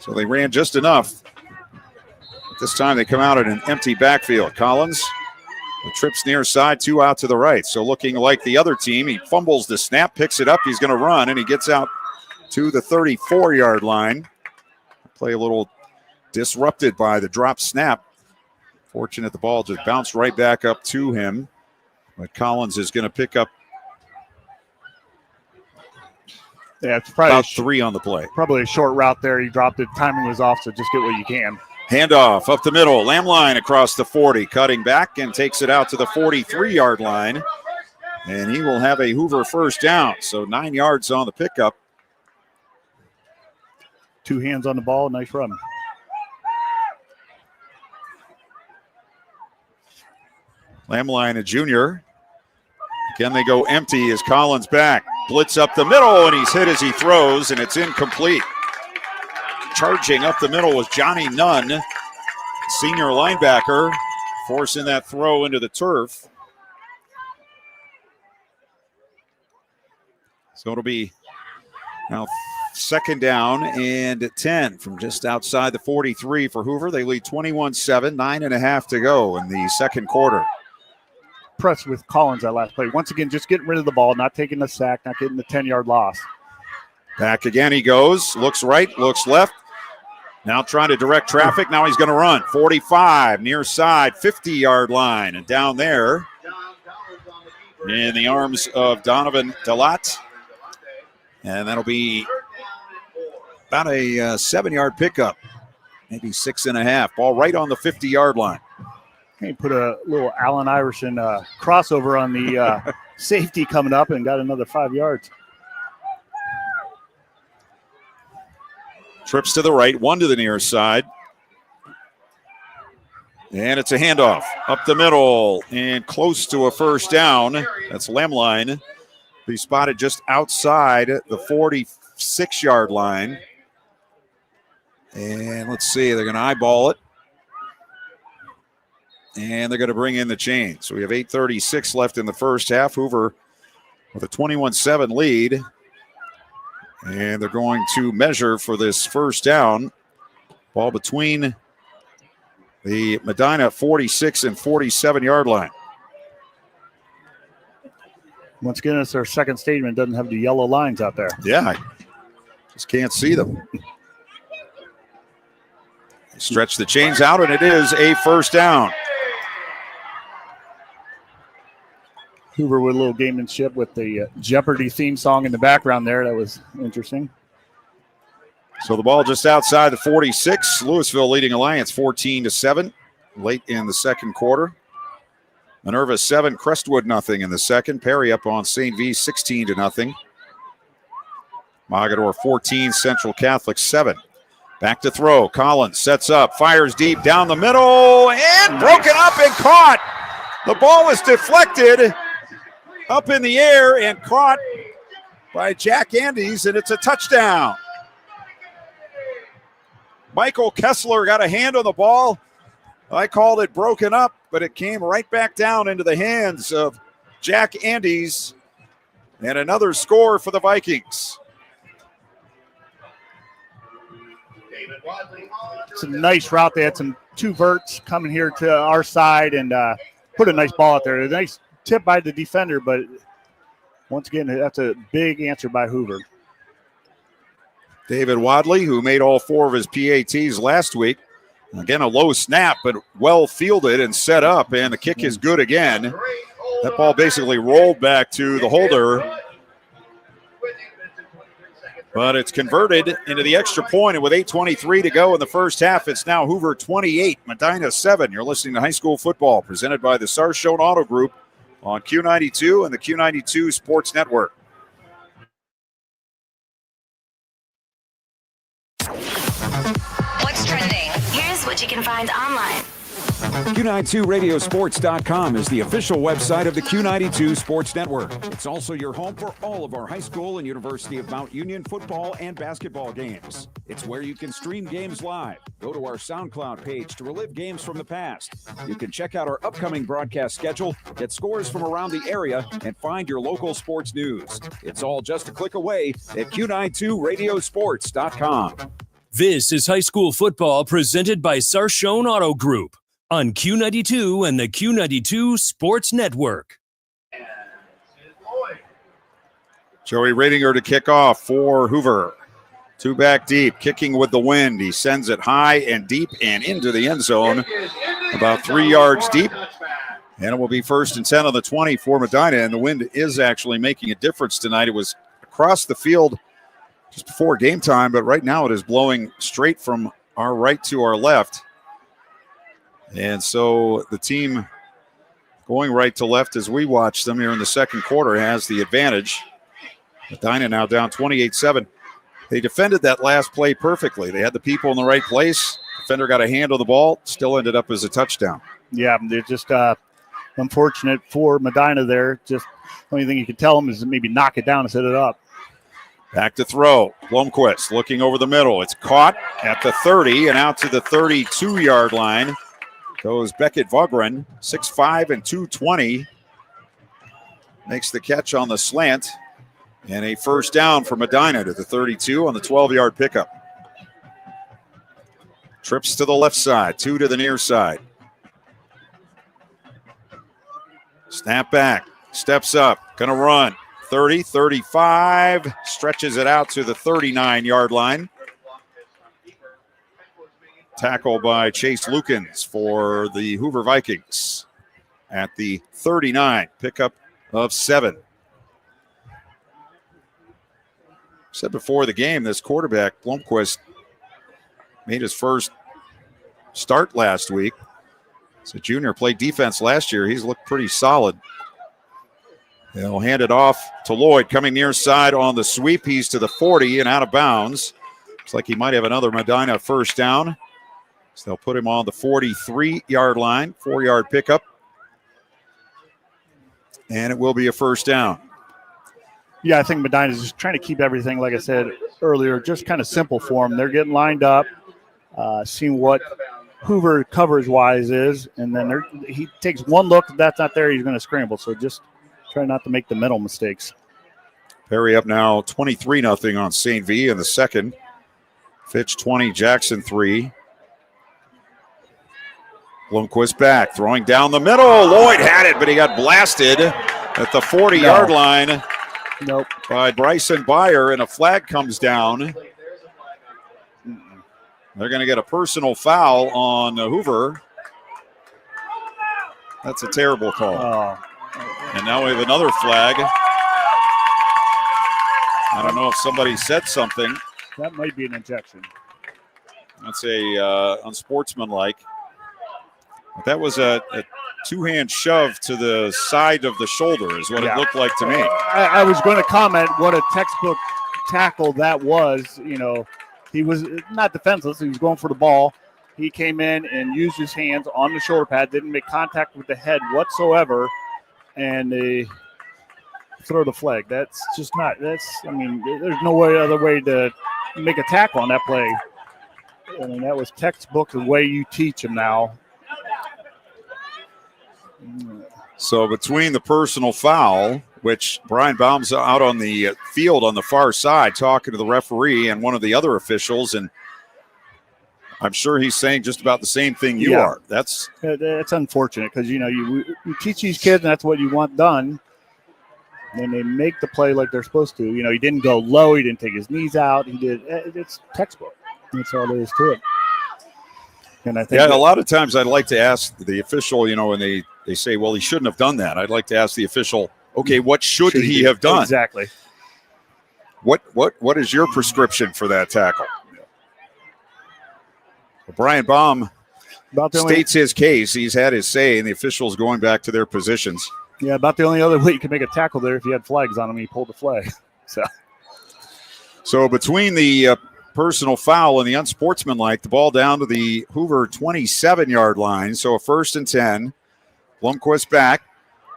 So they ran just enough. But this time they come out in an empty backfield. Collins, the trips near side, 2 out to the right. So looking like the other team, he fumbles the snap, picks it up. He's going to run, and he gets out to the 34-yard line. Play a little disrupted by the drop snap. Fortunate the ball just bounced right back up to him. But Collins is going to pick up it's probably about 3 on the play. Probably a short route there. He dropped it. Timing was off, so just get what you can. Handoff up the middle. Lamline across the 40. Cutting back and takes it out to the 43-yard line. And he will have a Hoover first down. So 9 yards on the pickup. 2 hands on the ball. Nice run. Lamline, a junior. Again, they go empty as Collins back. Blitz up the middle, and he's hit as he throws, and it's incomplete. Charging up the middle was Johnny Nunn, senior linebacker, forcing that throw into the turf. So it'll be now second down and 10 from just outside the 43 for Hoover. They lead 21-7, 9.5 to go in the second quarter. Press with Collins that last play. Once again, just getting rid of the ball, not taking the sack, not getting the 10-yard loss. Back again he goes, looks right, looks left. Now trying to direct traffic. Now he's going to run. 45, near side, 50-yard line. And down there in the arms of Donovan Delat. And that'll be about a 7-yard pickup, maybe 6.5. Ball right on the 50-yard line. He put a little Allen Iverson crossover on the safety coming up and got another 5 yards. Trips to the right, one to the near side. And it's a handoff up the middle and close to a first down. That's Lamline. He spotted just outside the 46-yard line. And let's see, they're going to eyeball it. And they're going to bring in the chain. So we have 8:36 left in the first half. Hoover with a 21-7 lead. And they're going to measure for this first down. Ball between the Medina 46 and 47-yard line. Once again, it's our second stadium. Doesn't have the yellow lines out there. Yeah, I just can't see them. Stretch the chains out, and it is a first down. Hoover with a little gamemanship with the Jeopardy theme song in the background there. That was interesting. So the ball just outside the 46. Louisville leading Alliance 14-7 late in the second quarter. Minerva 7, Crestwood nothing in the second. Perry up on St. V 16-0. Mogador 14, Central Catholic 7. Back to throw. Collins sets up, fires deep down the middle, and broken up and caught. The ball is deflected up in the air and caught by Jack Andes, and it's a touchdown. Michael Kessler got a hand on the ball. I called it broken up, but it came right back down into the hands of Jack Andes, and another score for the Vikings. It's a nice route. They had some two verts coming here to our side and put a nice ball out there. A nice tip by the defender, but once again, that's a big answer by Hoover. David Wadley, who made all 4 of his PATs last week. Again, a low snap, but well fielded and set up, and the kick is good again. That ball basically rolled back to the holder, but it's converted into the extra point, and with 8:23 to go in the first half, it's now Hoover 28, Medina 7. You're listening to High School Football, presented by the Sarshone Auto Group on Q92 and the Q92 Sports Network. What's trending? Here's what you can find online. Q92radiosports.com is the official website of the Q92 Sports Network. It's also your home for all of our high school and University of Mount Union football and basketball games. It's where you can stream games live. Go to our SoundCloud page to relive games from the past. You can check out our upcoming broadcast schedule, get scores from around the area, and find your local sports news. It's all just a click away at Q92radiosports.com. This is high school football presented by Sarshone Auto Group on Q92 and the Q92 Sports Network. Joey Radinger to kick off for Hoover. 2 back deep, kicking with the wind. He sends it high and deep and into the end zone, about 3 yards deep. And it will be 1st and 10 on the 20 for Medina. And the wind is actually making a difference tonight. It was across the field just before game time, but right now it is blowing straight from our right to our left. And so the team going right to left as we watch them here in the second quarter has the advantage. Medina now down 28-7. They defended that last play perfectly. They had the people in the right place. Defender got a hand on the ball, still ended up as a touchdown. Yeah, they just unfortunate for Medina there. Just the only thing you could tell them is maybe knock it down and set it up. Back to throw. Blomquist looking over the middle. It's caught at the 30 and out to the 32-yard line. Goes Beckett Vogren, 6'5" and 220. Makes the catch on the slant. And a first down for Medina to the 32 on the 12-yard pickup. Trips to the left side, 2 to the near side. Snap back, steps up, gonna run. 30, 35, stretches it out to the 39-yard line. Tackle by Chase Lukens for the Hoover Vikings at the 39, pickup of 7. Said before the game, this quarterback, Blomquist, made his first start last week. As a junior, played defense last year. He's looked pretty solid. They'll hand it off to Lloyd, coming near side on the sweep. He's to the 40 and out of bounds. Looks like he might have another Medina first down. So they'll put him on the 43-yard line, 4-yard pickup. And it will be a first down. Yeah, I think Medina's just trying to keep everything, like I said earlier, just kind of simple for them. They're getting lined up, seeing what Hoover coverage-wise is, and then he takes one look. If that's not there, he's going to scramble. So just try not to make the mental mistakes. Perry up now 23-0 on St. V in the second. Fitch 20, Jackson 3. Blomquist back, throwing down the middle. Lloyd had it, but he got blasted at the 40-yard line. Nope. By Bryson Byer, and a flag comes down. They're going to get a personal foul on Hoover. That's a terrible call. Oh. And now we have another flag. I don't know if somebody said something. That might be an injection. That's a unsportsmanlike. But that was a two-hand shove to the side of the shoulder is what it looked like to me. I was going to comment what a textbook tackle that was. You know, he was not defenseless. He was going for the ball. He came in and used his hands on the shoulder pad, didn't make contact with the head whatsoever, and they throw the flag. That's just not – there's no other way to make a tackle on that play. I mean, that was textbook the way you teach them now. So between the personal foul, which Brian Baum's out on the field on the far side talking to the referee and one of the other officials, and I'm sure he's saying just about the same thing you are. That's unfortunate because, you teach these kids and that's what you want done. And they make the play like they're supposed to. He didn't go low. He didn't take his knees out. It's textbook. That's all there is to it. And I think a lot of times I'd like to ask the official, when they say, well, he shouldn't have done that. I'd like to ask the official, okay, what should he have done? Exactly. What is your prescription for that tackle? Well, Brian Baum states his case. He's had his say, and the officials going back to their positions. Yeah, about the only other way you could make a tackle there if you had flags on him, he pulled the flag. So between the personal foul and the unsportsmanlike, the ball down to the Hoover 27-yard line. So a 1st and 10. Blomquist back.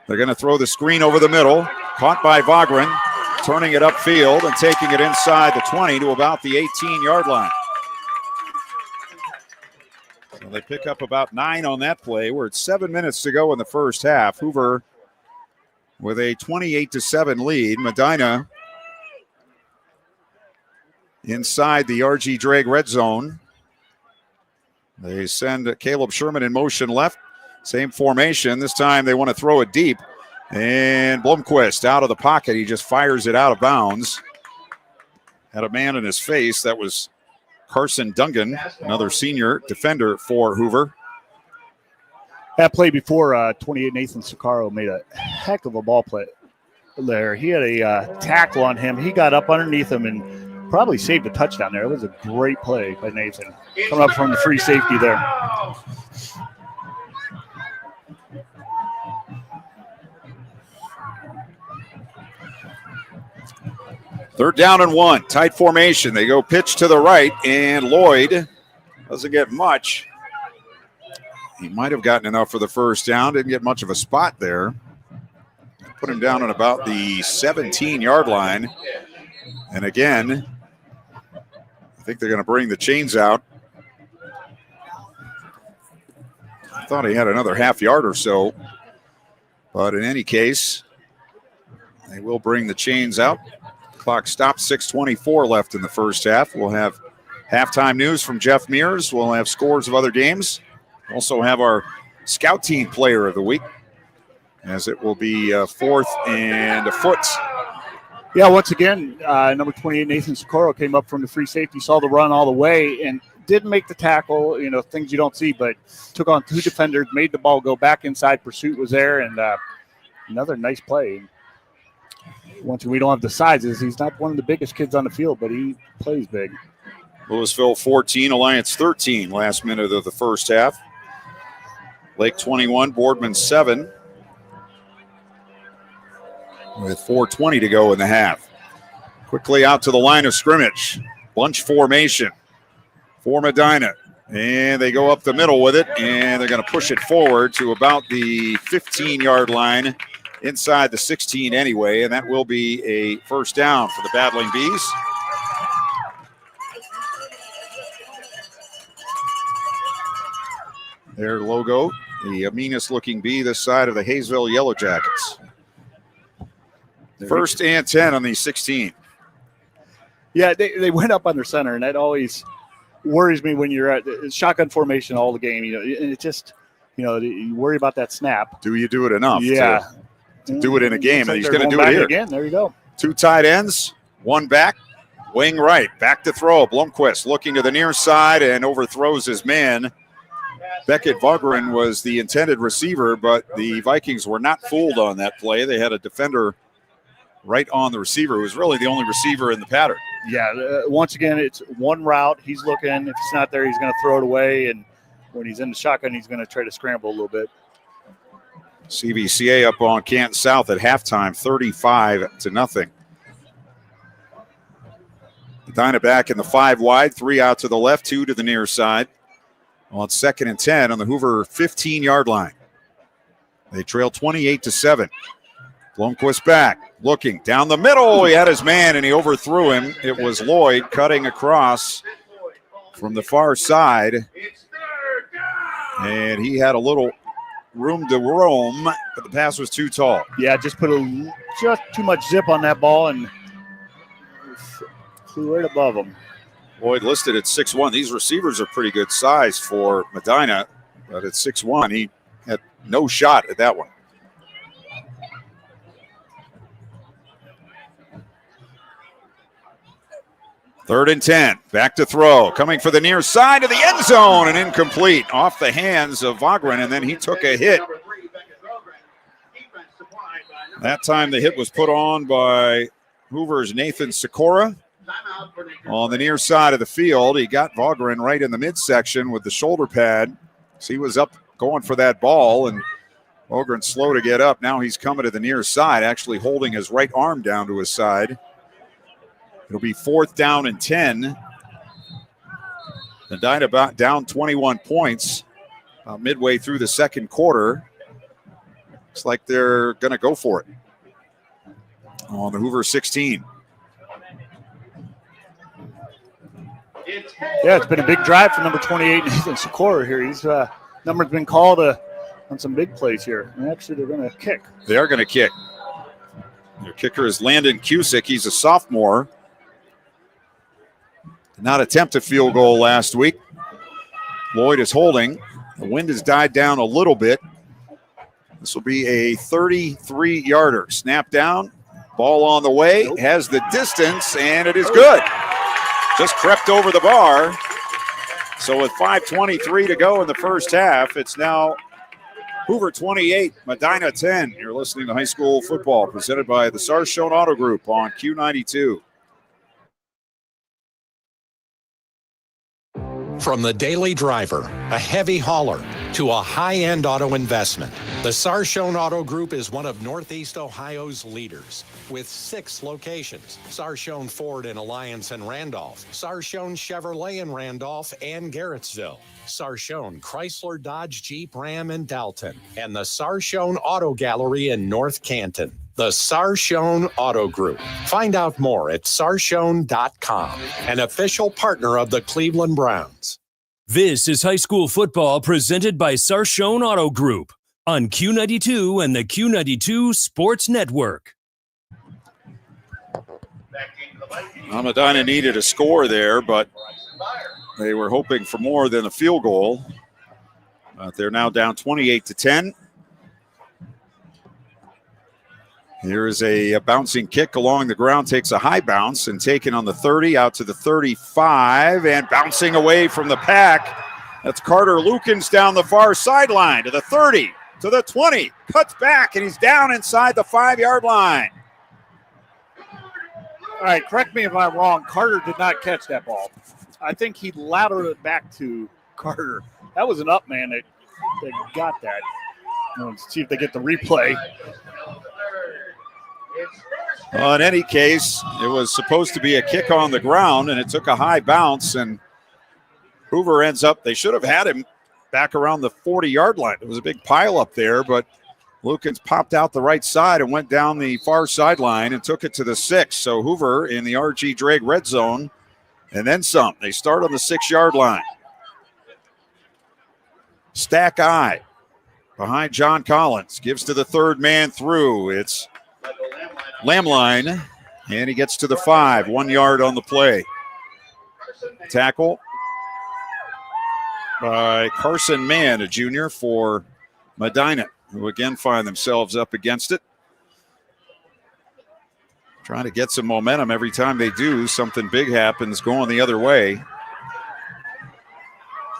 They're going to throw the screen over the middle. Caught by Vogren, turning it upfield and taking it inside the 20 to about the 18-yard line. So they pick up about 9 on that play. We're at 7 minutes to go in the first half. Hoover with a 28-7 lead. Medina inside the RG Drag red zone. They send Caleb Sherman in motion left. Same formation. This time they want to throw it deep. And Blomquist out of the pocket. He just fires it out of bounds. Had a man in his face. That was Carson Dungan, another senior defender for Hoover. That play before 28 Nathan Sicaro made a heck of a ball play there. He had a tackle on him. He got up underneath him and probably saved a touchdown there. It was a great play by Nathan. Coming up from the free safety there. Third down and 1. Tight formation. They go pitch to the right, and Lloyd doesn't get much. He might have gotten enough for the first down. Didn't get much of a spot there. Put him down at about the 17-yard line. And again, I think they're going to bring the chains out. I thought he had another half yard or so. But in any case, they will bring the chains out. Clock stops, 6:24 left in the first half. We'll have halftime news from Jeff Mears. We'll have scores of other games. Also have our scout team player of the week, as it will be 4th and a foot. Yeah, once again, number 28, Nathan Socorro, came up from the free safety, saw the run all the way, and didn't make the tackle, things you don't see, but took on 2 defenders, made the ball go back inside. Pursuit was there, and another nice play. Once we don't have the sizes, he's not one of the biggest kids on the field, but he plays big. Louisville 14, Alliance 13, last minute of the first half. Lake 21, Boardman 7. With 4:20 to go in the half. Quickly out to the line of scrimmage. Bunch formation for Medina. And they go up the middle with it, and they're going to push it forward to about the 15-yard line, inside the 16 anyway, and that will be a first down for the Battling Bees. Their logo, the meanest-looking bee this side of the Hayesville Yellow Jackets. First and 10 on the 16. Yeah, they went up under center, and that always worries me when you're at shotgun formation all the game. And it just, you worry about that snap. Do you do it enough? Yeah. To do it in a game, and he's going to do it here. Again. There you go. 2 tight ends, 1 back, wing right, back to throw. Blomquist looking to the near side and overthrows his man. Beckett Vogren was the intended receiver, but the Vikings were not fooled on that play. They had a defender right on the receiver, who was really the only receiver in the pattern. Yeah, once again, it's one route. He's looking. If it's not there, he's going to throw it away. And when he's in the shotgun, he's going to try to scramble a little bit. CVCA up on Canton South at halftime, 35-0. Medina back in the 5 wide, 3 out to the left, 2 to the near side. On 2nd and 10 on the Hoover 15-yard line. They trail 28-7. Blomquist back, looking down the middle. He had his man and he overthrew him. It was Lloyd cutting across from the far side. And he had a little room to roam, but the pass was too tall. Yeah, just put just too much zip on that ball and flew right above him. Lloyd listed at 6'1". These receivers are pretty good size for Medina, but at 6'1", he had no shot at that one. Third and 10, back to throw, coming for the near side of the end zone, and incomplete off the hands of Vogren, and then he took a hit. That time the hit was put on by Hoover's Nathan Sikora on the near side of the field. He got Vogren right in the midsection with the shoulder pad. So he was up going for that ball, and Vogren slow to get up. Now he's coming to the near side, actually holding his right arm down to his side. It'll be 4th down and 10. Medina about down 21 points midway through the second quarter. Looks like they're going to go for it on the Hoover 16. Yeah, it's been a big drive for number 28, Nathan Sikora here. He's number's been called on some big plays here. And actually, they're going to kick. They are going to kick. Their kicker is Landon Cusick. He's a sophomore. Did not attempt a field goal last week. Lloyd is holding. The wind has died down a little bit. This will be a 33-yarder. Snap down. Ball on the way. Has the distance, and it is good. Just crept over the bar. So with 5:23 to go in the first half, it's now Hoover 28, Medina 10. You're listening to High School Football, presented by the Sarshone Auto Group on Q92. From the daily driver, a heavy hauler, to a high-end auto investment, the Sarshone Auto Group is one of Northeast Ohio's leaders with 6 locations: Sarshone Ford in Alliance and Randolph, Sarshone Chevrolet in Randolph and Garrettsville, Sarshone Chrysler Dodge Jeep Ram in Dalton, and the Sarshone Auto Gallery in North Canton. The Sarshone Auto Group. Find out more at sarshone.com, an official partner of the Cleveland Browns. This is high school football presented by Sarshone Auto Group on Q92 and the Q92 Sports Network. Medina needed a score there, but they were hoping for more than a field goal. They're now down 28-10. Here's a bouncing kick along the ground, takes a high bounce and taken on the 30 out to the 35 and bouncing away from the pack. That's Carter Lukens down the far sideline to the 30, to the 20, cuts back and he's down inside the 5-yard line. All right, correct me if I'm wrong. Carter did not catch that ball. I think he lateraled it back to Carter. That was an up man that got that. Let's see if they get the replay. Well, in any case, it was supposed to be a kick on the ground, and it took a high bounce, and Hoover ends up, they should have had him back around the 40-yard line. It was a big pile up there, but Lukens popped out the right side and went down the far sideline and took it to the 6. So Hoover in the RG Drake red zone, and then some. They start on the 6-yard line. Stack eye behind John Collins. Gives to the third man through. It's Lamline, and he gets to the 5, 1 yard on the play. Tackle by Carson Mann, a junior for Medina, who again find themselves up against it. Trying to get some momentum. Every time they do, something big happens going the other way.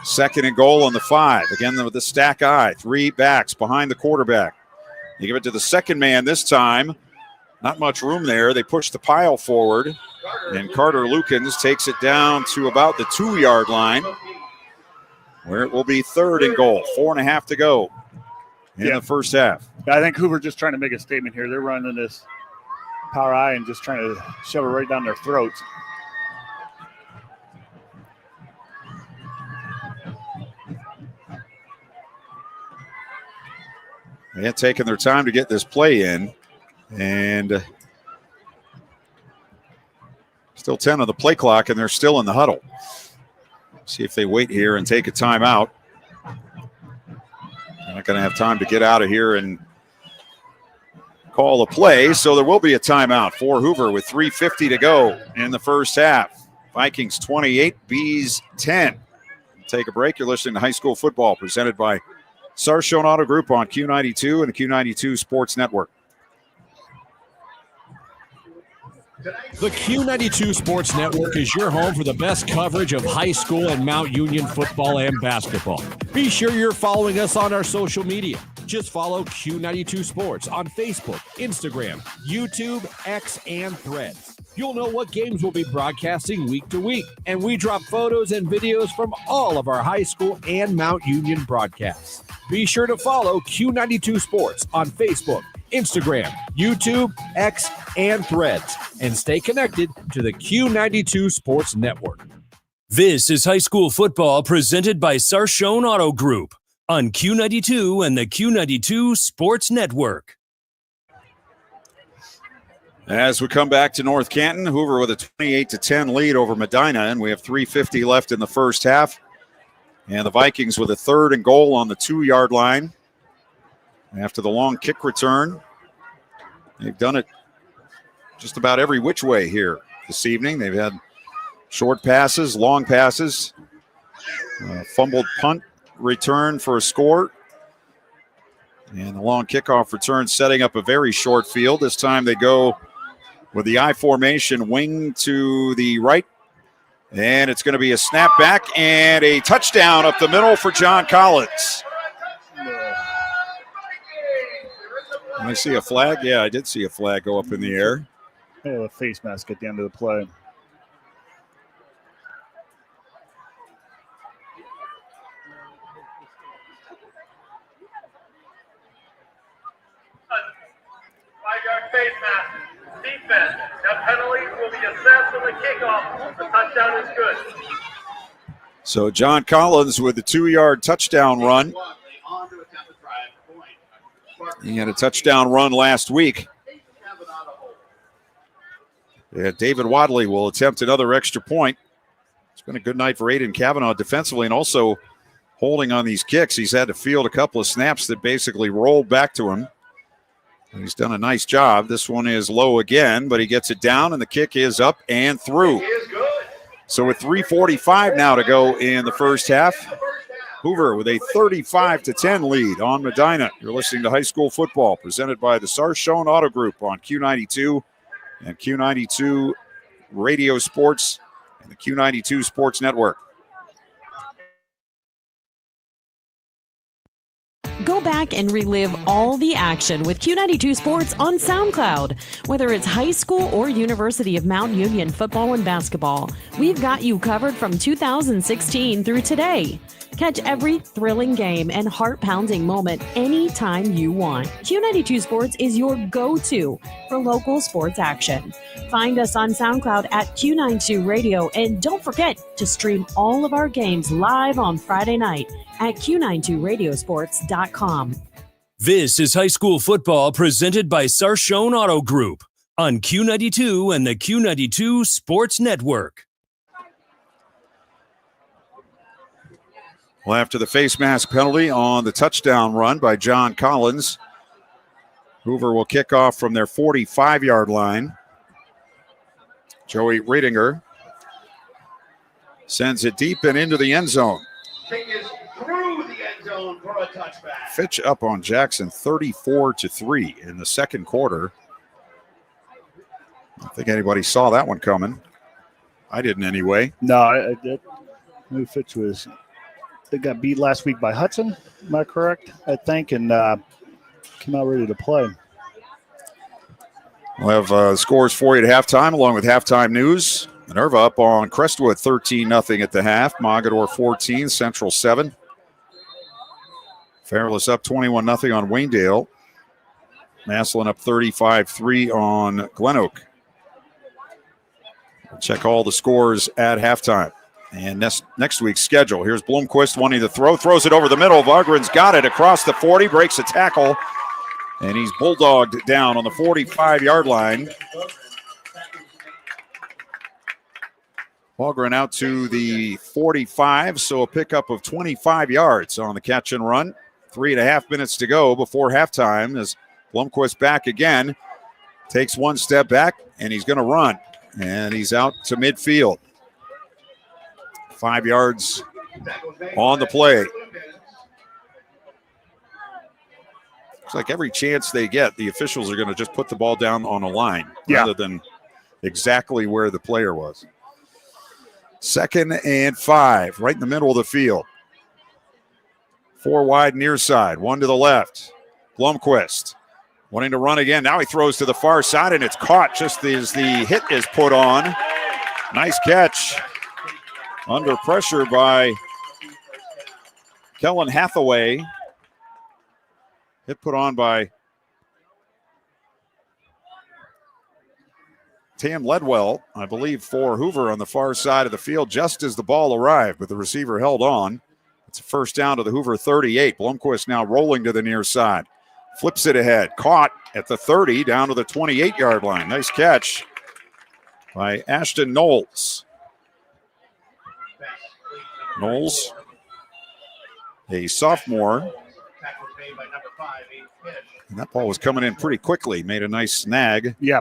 2nd and goal on the 5. Again with the stack eye. 3 backs behind the quarterback. You give it to the second man this time. Not much room there. They push the pile forward, and Carter Lukens takes it down to about the 2-yard line, where it will be 3rd and goal. 4.5 to go in the first half. I think Hoover just trying to make a statement here. They're running this power eye and just trying to shove it right down their throats. They had taken their time to get this play in. And still 10 on the play clock, and they're still in the huddle. See if they wait here and take a timeout. They're not going to have time to get out of here and call a play, so there will be a timeout for Hoover with 3:50 to go in the first half. Vikings 28, Bees 10. Take a break. You're listening to High School Football presented by Sarshone Auto Group on Q92 and the Q92 Sports Network. The Q92 Sports Network is your home for the best coverage of high school and Mount Union football and basketball. Be sure you're following us on our social media. Just follow Q92 Sports on Facebook, Instagram, YouTube, X, and Threads. You'll know what games we'll be broadcasting week to week, and we drop photos and videos from all of our high school and Mount Union broadcasts. Be sure to follow Q92 Sports on Facebook, Instagram, YouTube, X, and Threads, and stay connected to the Q92 Sports Network. This is high school football presented by Sarshone Auto Group on Q92 and the Q92 Sports Network. As we come back to North Canton, Hoover with a 28-10 lead over Medina, and we have 3:50 left in the first half. And the Vikings with a 3rd and goal on the 2-yard line. After the long kick return, they've done it just about every which way here this evening. They've had short passes, long passes, fumbled punt return for a score, and the long kickoff return setting up a very short field. This time they go with the I formation, wing to the right, and it's going to be a snap back and a touchdown up the middle for John Collins. I see a flag. Yeah, I did see a flag go up in the air. They have a face mask at the end of the play. assessed on the kickoff. The touchdown is good. So John Collins with the 2-yard touchdown run. He had a touchdown run last week. Yeah, David Wadley will attempt another extra point. It's been a good night for Aiden Cavanaugh defensively and also holding on these kicks. He's had to field a couple of snaps that basically rolled back to him. And he's done a nice job. This one is low again, but he gets it down, and the kick is up and through. So with 3:45 now to go in the first half, Hoover with a 35-10 lead on Medina. You're listening to High School Football presented by the Sarshone Auto Group on Q92 and Q92 Radio Sports and the Q92 Sports Network. Go back and relive all the action with Q92 Sports on SoundCloud. Whether it's high school or University of Mount Union football and basketball, we've got you covered from 2016 through today. Catch every thrilling game and heart-pounding moment anytime you want. Q92 Sports is your go-to for local sports action. Find us on SoundCloud at Q92 Radio, and don't forget to stream all of our games live on Friday night at Q92Radiosports.com. This is high school football presented by Sarshone Auto Group on Q92 and the Q92 Sports Network. Well, after the face mask penalty on the touchdown run by John Collins, Hoover will kick off from their 45-yard line. Joey Riedinger sends it deep and into the end zone. Kick is through the end zone for a touchback. Fitch up on Jackson 34-3 in the second quarter. I don't think anybody saw that one coming. I didn't anyway. No, I did. Fitch was... They got beat last week by Hudson, am I correct? I think, and came out ready to play. We'll have scores for you at halftime, along with halftime news. Minerva up on Crestwood 13-0 at the half. Mogador 14, Central 7. Fairless up 21-0 on Waynedale. Massillon up 35-3 on Glen Oak. We'll check all the scores at halftime. And next week's schedule. Here's Blomquist wanting to throw. Throws it over the middle. Vagren's got it across the 40. Breaks a tackle. And he's bulldogged down on the 45-yard line. Vagren out to the 45. So a pickup of 25 yards on the catch and run. 3.5 minutes to go before halftime as Blomquist back again. Takes one step back, and he's going to run. And he's out to midfield. 5 yards on the play. Looks like every chance they get, the officials are going to just put the ball down on a line rather than exactly where the player was. 2nd and 5, right in the middle of the field. 4 wide near side, 1 to the left. Blomquist wanting to run again. Now he throws to the far side, and it's caught just as the hit is put on. Nice catch. Under pressure by Kellen Hathaway. Hit put on by Tam Ledwell, I believe, for Hoover on the far side of the field just as the ball arrived, but the receiver held on. It's a first down to the Hoover 38. Blomquist now rolling to the near side. Flips it ahead. Caught at the 30 down to the 28-yard line. Nice catch by Ashton Knowles. Knowles, a sophomore. And that ball was coming in pretty quickly. Made a nice snag. Yeah.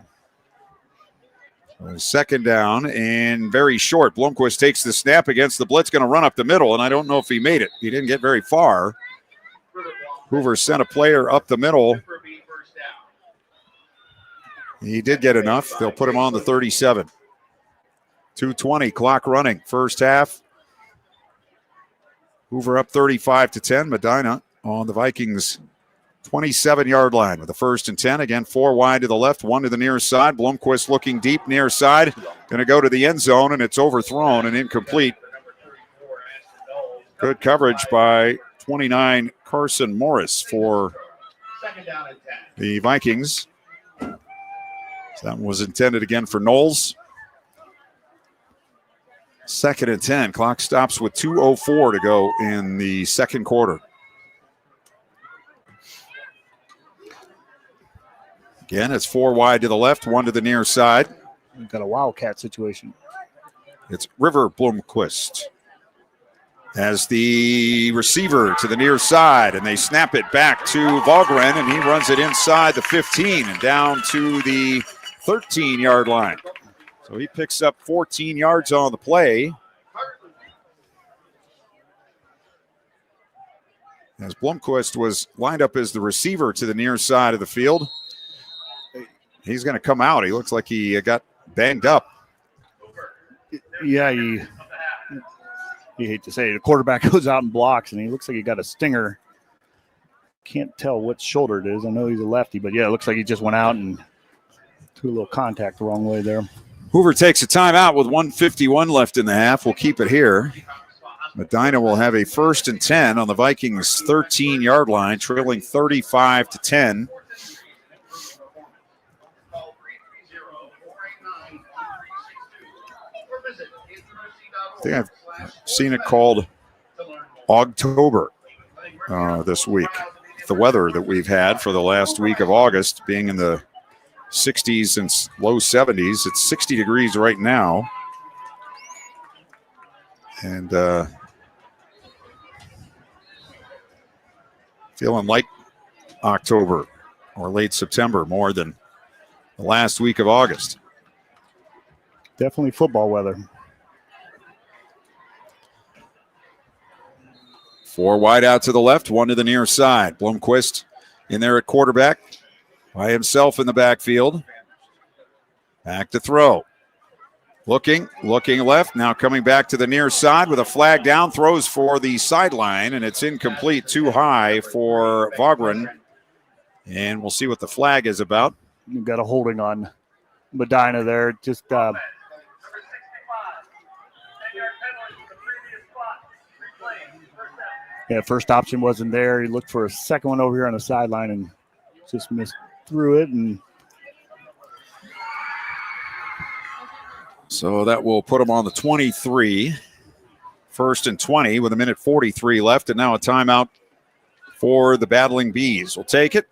Second down and very short. Blomquist takes the snap against the blitz, going to run up the middle, and I don't know if he made it. He didn't get very far. Hoover sent a player up the middle. He did get enough. They'll put him on the 37. 2:20, clock running. First half. Hoover up 35-10. Medina on the Vikings 27-yard line with a 1st and 10. Again, 4 wide to the left, 1 to the near side. Blomquist looking deep near side. Going to go to the end zone, and it's overthrown and incomplete. Good coverage by 29 Carson Morris for the Vikings. That was intended again for Knowles. 2nd and 10. Clock stops with 2:04 to go in the second quarter. Again, it's 4 wide to the left, 1 to the near side. We've got a wildcat situation. It's River Blomquist as the receiver to the near side, and they snap it back to Vogren, and he runs it inside the 15 and down to the 13-yard line. So he picks up 14 yards on the play. As Blomquist was lined up as the receiver to the near side of the field. He's going to come out. He looks like he got banged up. Yeah, you hate to say it. The quarterback goes out and blocks, and he looks like he got a stinger. Can't tell what shoulder it is. I know he's a lefty, but yeah, it looks like he just went out and threw a little contact the wrong way there. Hoover takes a timeout with 1:51 left in the half. We'll keep it here. Medina will have a 1st and 10 on the Vikings' 13-yard line, trailing 35-10. I think I've seen it called Ogtober this week. The weather that we've had for the last week of August being in the 60s and low 70s. It's 60 degrees right now. And feeling like October or late September more than the last week of August. Definitely football weather. 4 wide out to the left, 1 to the near side. Blomquist in there at quarterback by himself in the backfield. Back to throw. Looking left, now coming back to the near side with a flag down, throws for the sideline, and it's incomplete, too high for Vogren. And we'll see what the flag is about. You've got a holding on Medina there. Just yeah, first option wasn't there. He looked for a second one over here on the sideline and just missed through it. And so that will put him on the 23. 1st and 20 with 1:43 left, and now a timeout for the Battling Bees. We'll take it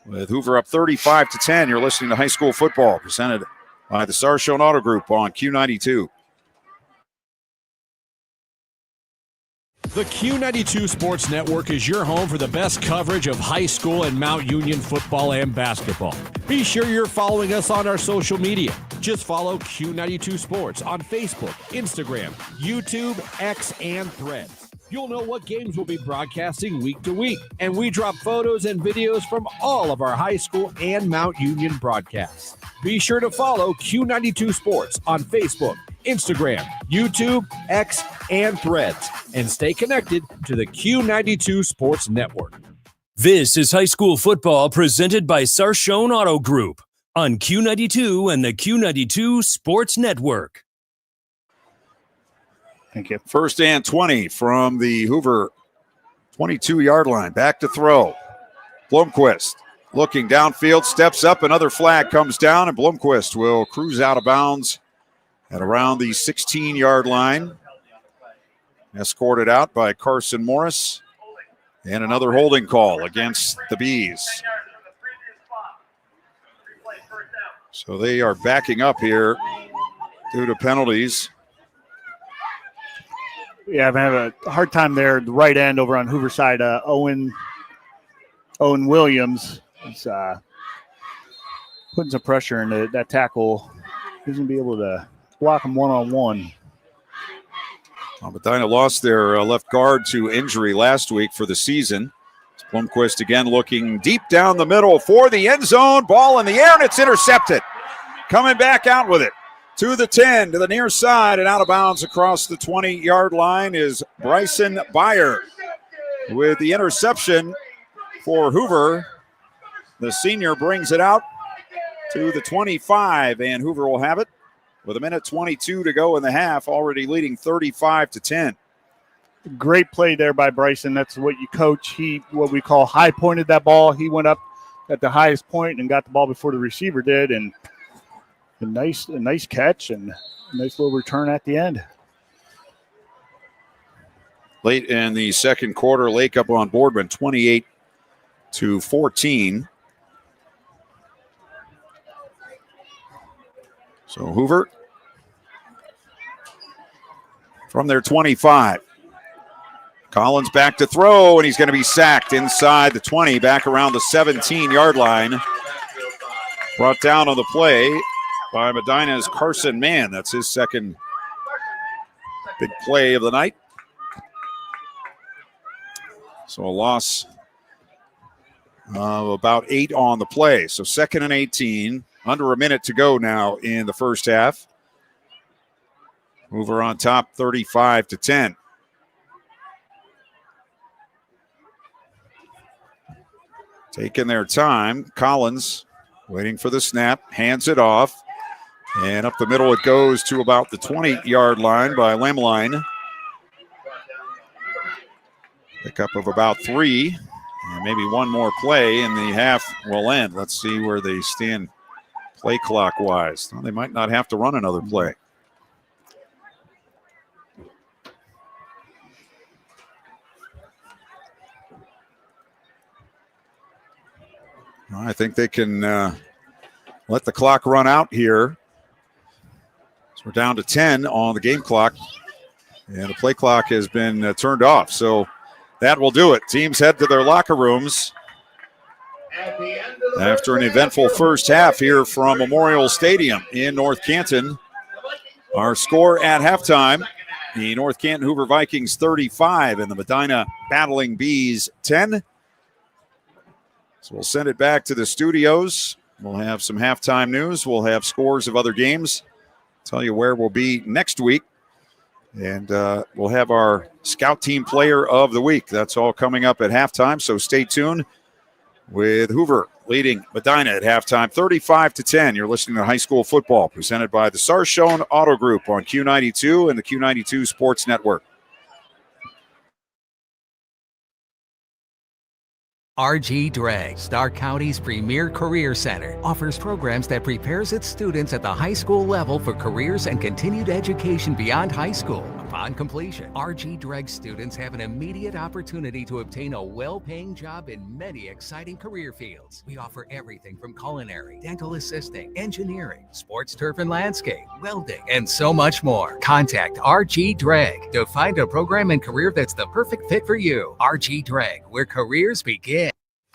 with Hoover up 35-10. You're listening to High School Football presented by the Sarshone Auto Group on Q92. The Q92 Sports Network is your home for the best coverage of high school and Mount Union football and basketball. Be sure you're following us on our social media. Just follow Q92 Sports on Facebook, Instagram, YouTube, X, and Threads. You'll know what games we'll be broadcasting week to week, and we drop photos and videos from all of our high school and Mount Union broadcasts. Be sure to follow Q92 Sports on Facebook, Instagram, YouTube, X, and Threads, and stay connected to the Q92 Sports Network. This is high school football presented by Sarshone Auto Group on Q92 and the Q92 Sports Network. Thank you. 1st and 20 from the Hoover 22-yard line. Back to throw. Blomquist looking downfield, steps up, another flag comes down, and Blomquist will cruise out of bounds at around the 16-yard line. Escorted out by Carson Morris. And another holding call against the Bees. So they are backing up here due to penalties. yeah, I'm having a hard time there. The right end over on Hoover side, Owen Williams is putting some pressure into that tackle. He's going to be able to block him one-on-one. Medina lost their left guard to injury last week for the season. Blomquist again looking deep down the middle for the end zone. Ball in the air, and it's intercepted. Coming back out with it to the 10, to the near side, and out of bounds across the 20-yard line is Bryson Byer with the interception for Hoover. The senior brings it out to the 25, and Hoover will have it with 1:22 to go in the half, already leading 35-10. Great play there by Bryson. That's what you coach. He, what we call, high pointed that ball. He went up at the highest point and got the ball before the receiver did, and a nice catch and a nice little return at the end. late in the second quarter. Lake up on Boardman 28-14. So Hoover from their 25. Collins back to throw, and he's going to be sacked inside the 20, back around the 17-yard line. Brought down on the play by Medina's Carson Mann. That's his second big play of the night. So a loss of about 8 on the play. So 2nd and 18, under a minute to go now in the first half. Hoover on top 35-10. Taking their time. Collins waiting for the snap, hands it off, and up the middle it goes to about the 20-yard line by Lamline. Pickup of about 3, and maybe one more play, and the half will end. Let's see where they stand play clock-wise. Well, they might not have to run another play. I think they can let the clock run out here. So we're down to 10 on the game clock, and the play clock has been turned off. So that will do it. Teams head to their locker rooms after an eventful first half here from Memorial Stadium in North Canton. Our score at halftime, the North Canton Hoover Vikings 35 and the Medina Battling Bees 10. So we'll send it back to the studios. We'll have some halftime news. We'll have scores of other games. Tell you where we'll be next week. And we'll have our Scout Team Player of the Week. That's all coming up at halftime, so stay tuned with Hoover leading Medina at halftime 35-10. You're listening to High School Football presented by the Sarshone Auto Group on Q92 and the Q92 Sports Network. RG Drag, Stark County's premier career center, offers programs that prepares its students at the high school level for careers and continued education beyond high school. Upon completion, RG Drag students have an immediate opportunity to obtain a well-paying job in many exciting career fields. We offer everything from culinary, dental assisting, engineering, sports turf and landscape, welding, and so much more. Contact RG Drag to find a program and career that's the perfect fit for you. RG Drag, where careers begin.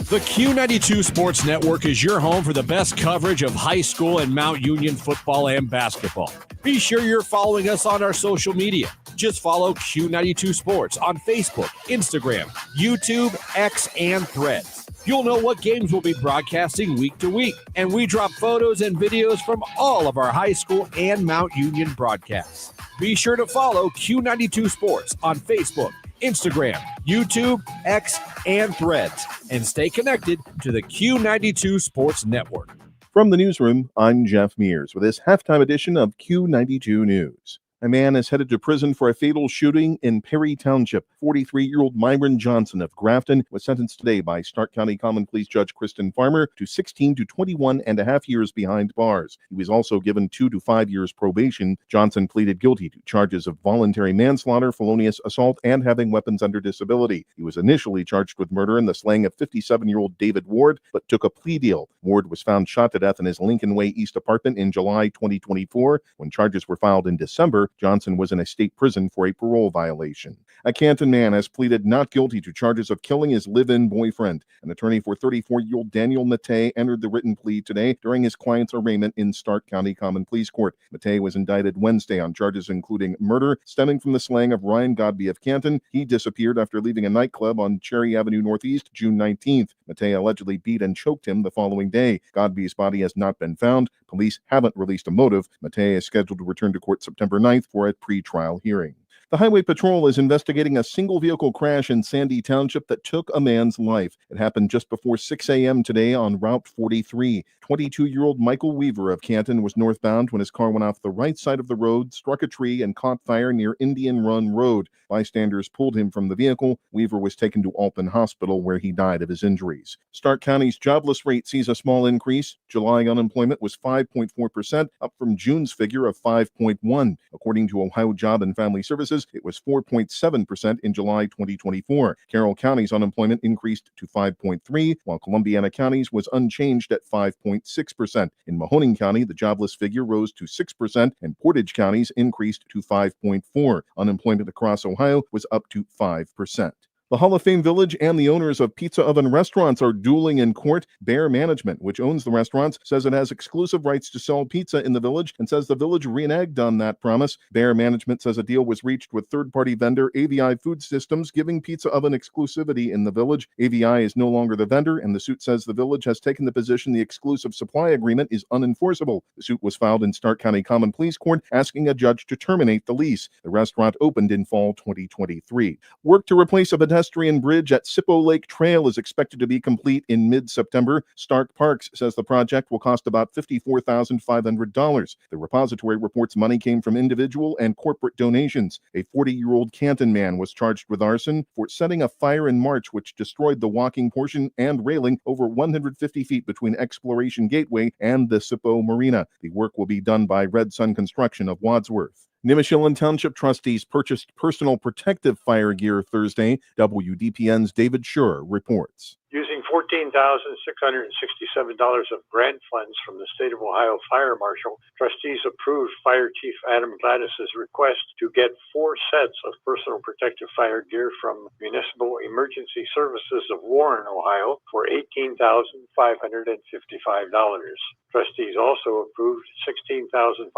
The Q92 Sports Network is your home for the best coverage of high school and Mount Union football and basketball. Be sure you're following us on our social media. Just follow Q92 Sports on Facebook, Instagram, YouTube, X, and Threads. You'll know what games we'll be broadcasting week to week, and we drop photos and videos from all of our high school and Mount Union broadcasts. Be sure to follow Q92 Sports on Facebook, Instagram, YouTube, X, and Threads, and stay connected to the Q92 Sports Network. From the newsroom, I'm Jeff Mears with this halftime edition of Q92 News. A man is headed to prison for a fatal shooting in Perry Township. 43-year-old Myron Johnson of Grafton was sentenced today by Stark County Common Pleas Judge Kristen Farmer to 16 to 21 and a half years behind bars. He was also given 2 to 5 years probation. Johnson pleaded guilty to charges of voluntary manslaughter, felonious assault, and having weapons under disability. He was initially charged with murder in the slaying of 57-year-old David Ward, but took a plea deal. Ward was found shot to death in his Lincoln Way East apartment in July 2024. When charges were filed in December, Johnson was in a state prison for a parole violation. A Canton man has pleaded not guilty to charges of killing his live-in boyfriend. An attorney for 34-year-old Daniel Matei entered the written plea today during his client's arraignment in Stark County Common Pleas Court. Matei was indicted Wednesday on charges including murder stemming from the slaying of Ryan Godby of Canton. He disappeared after leaving a nightclub on Cherry Avenue Northeast June 19th. Matei allegedly beat and choked him the following day. Godby's body has not been found. Police haven't released a motive. Matei is scheduled to return to court September 9th for a pre-trial hearing. The Highway Patrol is investigating a single-vehicle crash in Sandy Township that took a man's life. It happened just before 6 a.m. today on Route 43. 22-year-old Michael Weaver of Canton was northbound when his car went off the right side of the road, struck a tree, and caught fire near Indian Run Road. Bystanders pulled him from the vehicle. Weaver was taken to Alton Hospital, where he died of his injuries. Stark County's jobless rate sees a small increase. July unemployment was 5.4%, up from June's figure of 5.1%. According to Ohio Job and Family Services, wages. It was 4.7% in July 2024. Carroll County's unemployment increased to 5.3%, while Columbiana County's was unchanged at 5.6%. In Mahoning County, the jobless figure rose to 6%, and Portage County's increased to 5.4%. Unemployment across Ohio was up to 5%. The Hall of Fame Village and the owners of Pizza Oven restaurants are dueling in court. Bear Management, which owns the restaurants, says it has exclusive rights to sell pizza in the village and says the village reneged on that promise. Bear Management says a deal was reached with third-party vendor AVI Food Systems, giving Pizza Oven exclusivity in the village. AVI is no longer the vendor, and the suit says the village has taken the position the exclusive supply agreement is unenforceable. The suit was filed in Stark County Common Pleas Court, asking a judge to terminate the lease. The restaurant opened in fall 2023. Work to replace a pedestrian bridge at Sippo Lake Trail is expected to be complete in mid-September. Stark Parks says the project will cost about $54,500. The repository reports money came from individual and corporate donations. A 40-year-old Canton man was charged with arson for setting a fire in March which destroyed the walking portion and railing over 150 feet between Exploration Gateway and the Sippo Marina. The work will be done by Red Sun Construction of Wadsworth. Nimishillen Township trustees purchased personal protective fire gear Thursday. WDPN's David Schur reports. Using $14,667 of grant funds from the State of Ohio Fire Marshal, trustees approved Fire Chief Adam Gladys's request to get 4 sets of personal protective fire gear from Municipal Emergency Services of Warren, Ohio, for $18,555. Trustees also approved $16,580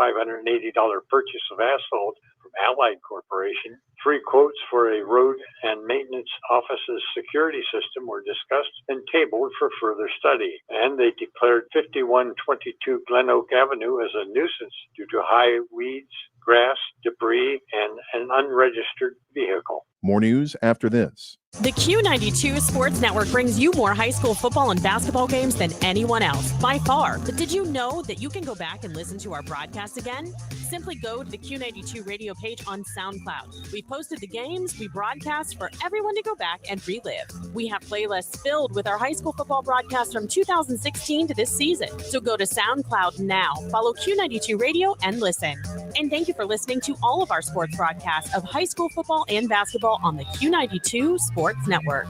purchase of asphalt from Allied Corporation. 3 quotes for a road and maintenance office's security system were discussed and tabled for further study. And they declared 5122 Glen Oak Avenue as a nuisance due to high weeds, grass, debris, and an unregistered vehicle. More news after this. The Q92 Sports Network brings you more high school football and basketball games than anyone else, by far. But did you know that you can go back and listen to our broadcast again? Simply go to the Q92 radio page on SoundCloud. We posted the games we broadcast for everyone to go back and relive. We have playlists filled with our high school football broadcasts from 2016 to this season. So go to SoundCloud now, follow Q92 Radio, and listen. And thank you for listening to all of our sports broadcasts of high school football and basketball on the Q92 Sports Network.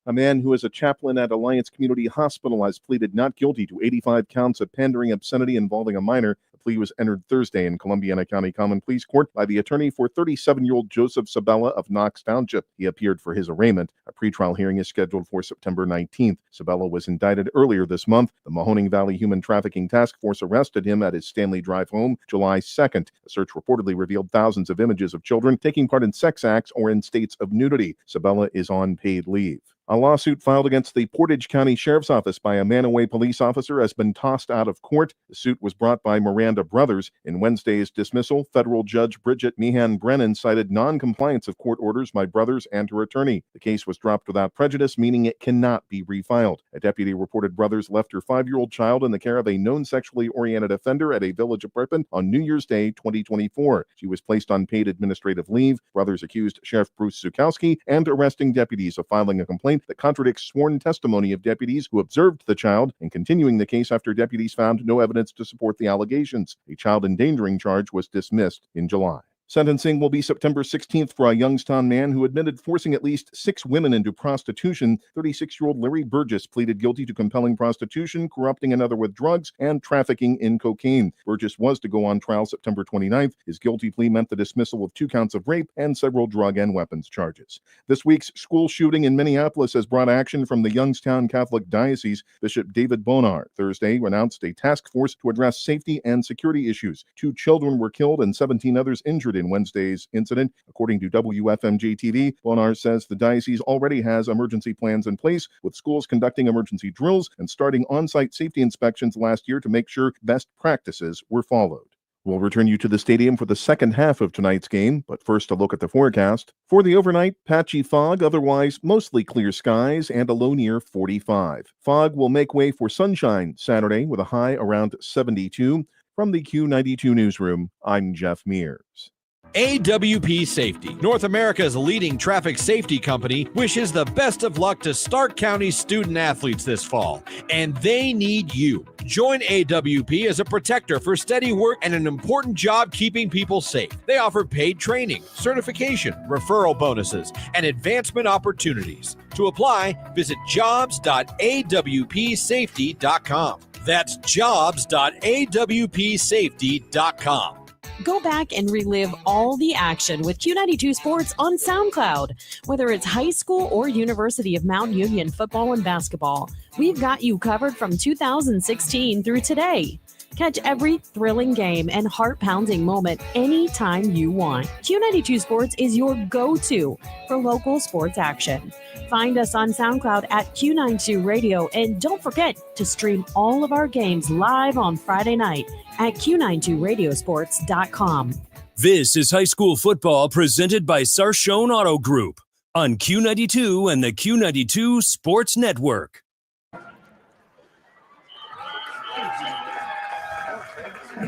A man who is a chaplain at Alliance Community Hospital has pleaded not guilty to 85 counts of pandering obscenity involving a minor. The plea was entered Thursday in Columbiana County Common Pleas Court by the attorney for 37-year-old Joseph Sabella of Knox Township. He appeared for his arraignment. A pretrial hearing is scheduled for September 19th. Sabella was indicted earlier this month. The Mahoning Valley Human Trafficking Task Force arrested him at his Stanley Drive home July 2nd. A search reportedly revealed thousands of images of children taking part in sex acts or in states of nudity. Sabella is on paid leave. A lawsuit filed against the Portage County Sheriff's Office by a Manaway police officer has been tossed out of court. The suit was brought by Miranda Brothers. In Wednesday's dismissal, federal judge Bridget Meehan Brennan cited non-compliance of court orders by Brothers and her attorney. The case was dropped without prejudice, meaning it cannot be refiled. A deputy reported Brothers left her 5-year-old child in the care of a known sexually oriented offender at a village apartment on New Year's Day 2024. She was placed on paid administrative leave. Brothers accused Sheriff Bruce Zukowski and arresting deputies of filing a complaint that contradicts sworn testimony of deputies who observed the child and continuing the case after deputies found no evidence to support the allegations. A child endangering charge was dismissed in July. Sentencing will be September 16th for a Youngstown man who admitted forcing at least 6 women into prostitution. 36-year-old Larry Burgess pleaded guilty to compelling prostitution, corrupting another with drugs, and trafficking in cocaine. Burgess was to go on trial September 29th. His guilty plea meant the dismissal of 2 counts of rape and several drug and weapons charges. This week's school shooting in Minneapolis has brought action from the Youngstown Catholic Diocese. Bishop David Bonar Thursday announced a task force to address safety and security issues. 2 children were killed and 17 others injured in Wednesday's incident. According to WFMJ-TV, Bonar says the diocese already has emergency plans in place, with schools conducting emergency drills and starting on-site safety inspections last year to make sure best practices were followed. We'll return you to the stadium for the second half of tonight's game, but first a look at the forecast. For the overnight, patchy fog, otherwise mostly clear skies, and a low near 45. Fog will make way for sunshine Saturday with a high around 72. From the Q92 newsroom, I'm Jeff Mears. AWP Safety, North America's leading traffic safety company, wishes the best of luck to Stark County student athletes this fall, and they need you. Join AWP as a protector for steady work and an important job keeping people safe. They offer paid training, certification, referral bonuses, and advancement opportunities. To apply, visit jobs.awpsafety.com. That's jobs.awpsafety.com. Go back and relive all the action with Q92 Sports on SoundCloud. Whether it's high school or University of Mount Union football and basketball, we've got you covered from 2016 through today. Catch every thrilling game and heart-pounding moment anytime you want. Q92 Sports is your go-to for local sports action. Find us on SoundCloud at Q92 Radio, and don't forget to stream all of our games live on Friday night at Q92Radiosports.com. This is high school football presented by Sarshone Auto Group on Q92 and the Q92 Sports Network.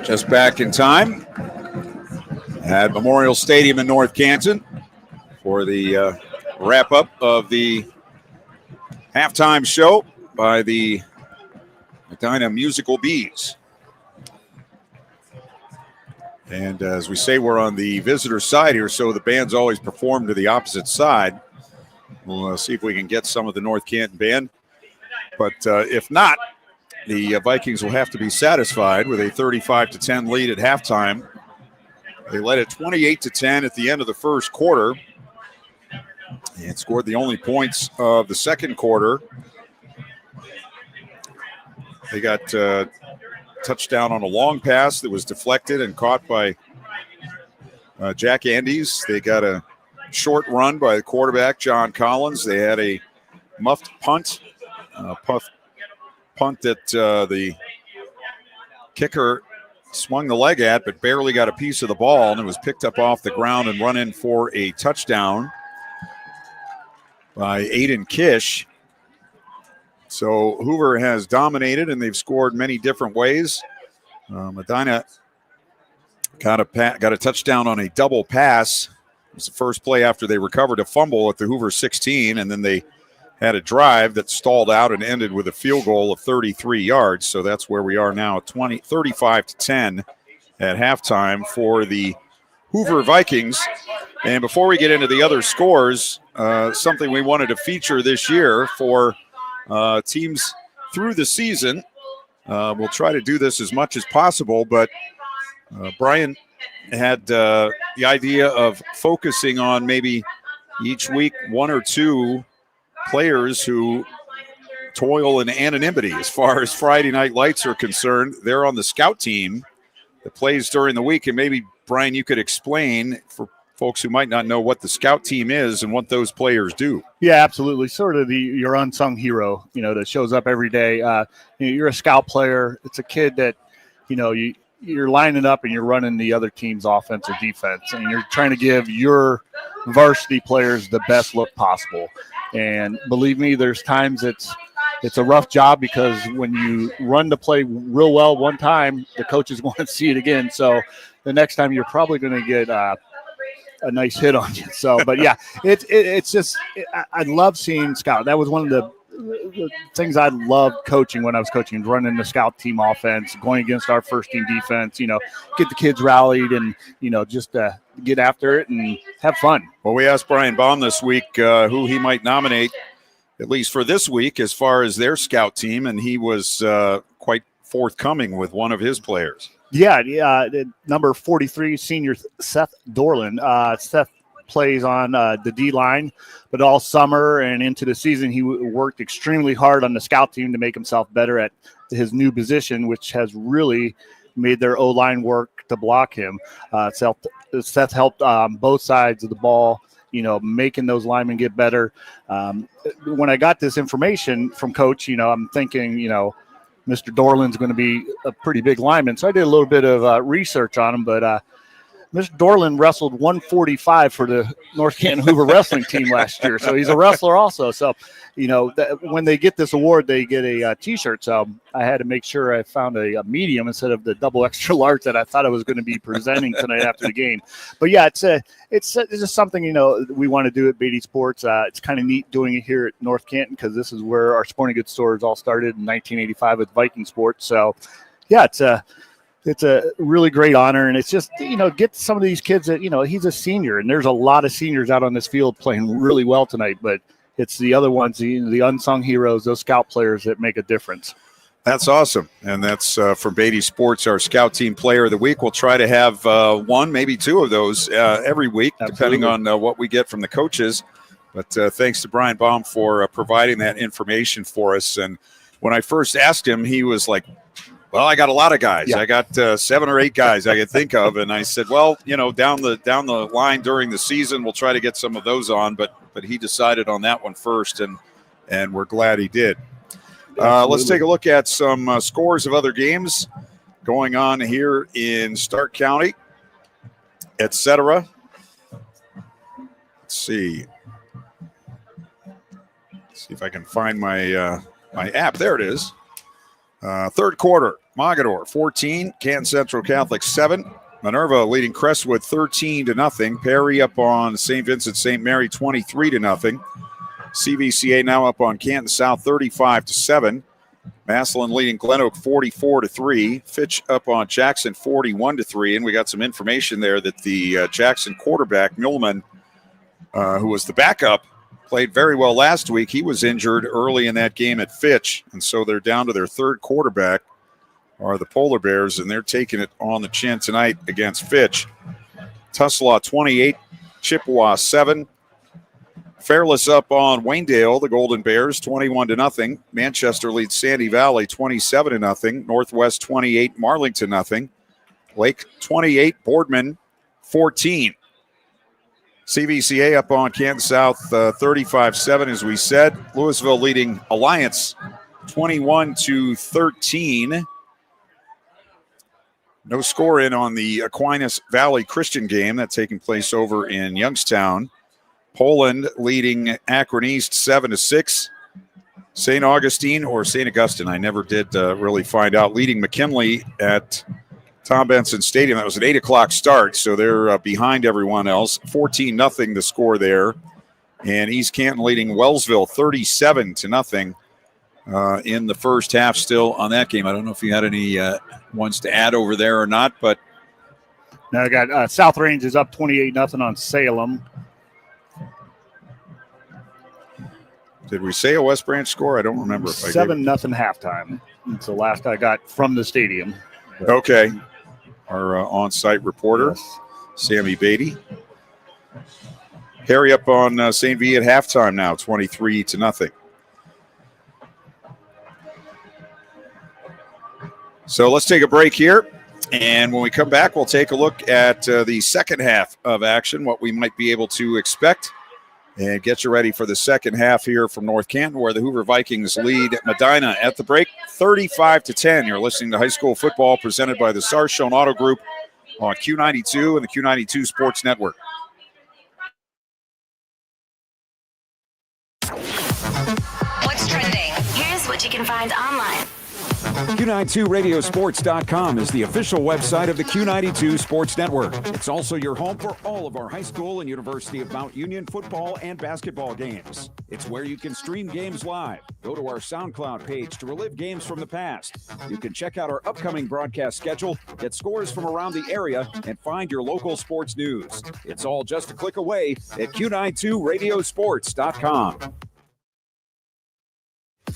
Just back in time at Memorial Stadium in North Canton for the wrap-up of the halftime show by the Medina Musical Bees. And as we say, we're on the visitor side here, so the bands always perform to the opposite side. We'll see if we can get some of the North Canton band. But if not, the Vikings will have to be satisfied with a 35-10 lead at halftime. They led it 28-10 at the end of the first quarter and scored the only points of the second quarter. They got a touchdown on a long pass that was deflected and caught by Jack Andes. They got a short run by the quarterback, John Collins. They had a muffed punt, punt that the kicker swung the leg at, but barely got a piece of the ball, and it was picked up off the ground and run in for a touchdown by Aiden Kish. So Hoover has dominated, and they've scored many different ways. Medina got a touchdown on a double pass. It was the first play after they recovered a fumble at the Hoover 16, and then they had a drive that stalled out and ended with a field goal of 33 yards. So that's where we are now, 35-10 at halftime for the Hoover Vikings. And before we get into the other scores, something we wanted to feature this year for teams through the season. We'll try to do this as much as possible, but Brian had the idea of focusing on maybe each week one or two players who toil in anonymity. As far as Friday Night Lights are concerned, they're on the scout team that plays during the week. And maybe, Brian, you could explain for folks who might not know what the scout team is and what those players do. Yeah, absolutely. Sort of your unsung hero, that shows up every day. You're a scout player. It's a kid that, you're lining up and you're running the other team's offense or defense, and you're trying to give your varsity players the best look possible. And believe me, there's times it's a rough job, because when you run the play real well one time, the coaches want to see it again. So the next time you're probably going to get a nice hit on you. So, but yeah, it's just, I love seeing scout. That was one of the things I loved coaching when I was coaching, running the scout team offense, going against our first team defense, get the kids rallied and, just get after it and have fun. Well, we asked Brian Baum this week who he might nominate, at least for this week, as far as their scout team, and he was quite forthcoming with one of his players. Yeah, number 43, senior Seth Dorland. Seth plays on the D-line, but all summer and into the season, he worked extremely hard on the scout team to make himself better at his new position, which has really made their O-line work to block him. Seth helped both sides of the ball, making those linemen get better. When I got this information from Coach, I'm thinking, Mr. Dorland's going to be a pretty big lineman. So I did a little bit of research on him, but Mr. Dorland wrestled 145 for the North Canton Hoover wrestling team last year, so he's a wrestler also. So, when they get this award, they get a T-shirt. So I had to make sure I found a medium instead of the double extra large that I thought I was going to be presenting tonight after the game. But yeah, it's just something we want to do at Beatty Sports. It's kind of neat doing it here at North Canton because this is where our sporting goods stores all started in 1985 with Viking Sports. So yeah, it's a really great honor, and it's just, get some of these kids that, he's a senior, and there's a lot of seniors out on this field playing really well tonight, but it's the other ones, the unsung heroes, those scout players that make a difference. That's awesome, and that's from Beatty Sports, our Scout Team Player of the Week. We'll try to have one, maybe two of those every week, depending on what we get from the coaches. But thanks to Brian Baum for providing that information for us. And when I first asked him, he was like, well, I got a lot of guys. Yeah. I got 7 or 8 guys I could think of. And I said, well, down the line during the season, we'll try to get some of those on. But he decided on that one first, and we're glad he did. Let's take a look at some scores of other games going on here in Stark County, etc. Let's see if I can find my my app. There it is. Third quarter, Mogador 14, Canton Central Catholic 7. Minerva leading Crestwood 13-0. Perry up on St. Vincent St. Mary 23-0. CVCA now up on Canton South 35-7. Massillon leading Glen Oak 44-3. Fitch up on Jackson 41-3. And we got some information there that the Jackson quarterback, Muehlman, who was the backup, played very well last week. He was injured early in that game at Fitch, and so they're down to their third quarterback, are the Polar Bears, and they're taking it on the chin tonight against Fitch. Tuslaw 28, Chippewa 7. Fairless up on Waynedale, the Golden Bears, 21-0. Manchester leads Sandy Valley 27-0. Northwest 28, Marlington 0. Lake 28, Boardman 14. CVCA up on Canton South 35-7, as we said. Louisville leading Alliance 21-13. No score in on the Aquinas Valley Christian game that's taking place over in Youngstown. Poland leading Akron East 7-6. St. Augustine or St. Augustine, I never did really find out, leading McKinley at Tom Benson Stadium. That was an 8 o'clock start, so they're behind everyone else. 14-0 the score there. And East Canton leading Wellsville 37-0 in the first half still on that game. I don't know if you had any ones to add over there or not, but. Now I got South Range is up 28-0 on Salem. Did we say a West Branch score? I don't remember. 7-0 halftime. It's the last I got from the stadium. Okay. Our on-site reporter, yes. Sammy Beatty. Harry up on St. V at halftime now, 23-0. So let's take a break here. And when we come back, we'll take a look at the second half of action, what we might be able to expect. And get you ready for the second half here from North Canton, where the Hoover Vikings lead Medina at the break, 35-10. You're listening to high school football presented by the Sarshone Auto Group on Q92 and the Q92 Sports Network. What's trending? Here's what you can find online. Q92radiosports.com is the official website of the Q92 Sports Network. It's also your home for all of our high school and University of Mount Union football and basketball games. It's where you can stream games live. Go to our SoundCloud page to relive games from the past. You can check out our upcoming broadcast schedule, get scores from around the area, and find your local sports news. It's all just a click away at Q92radiosports.com.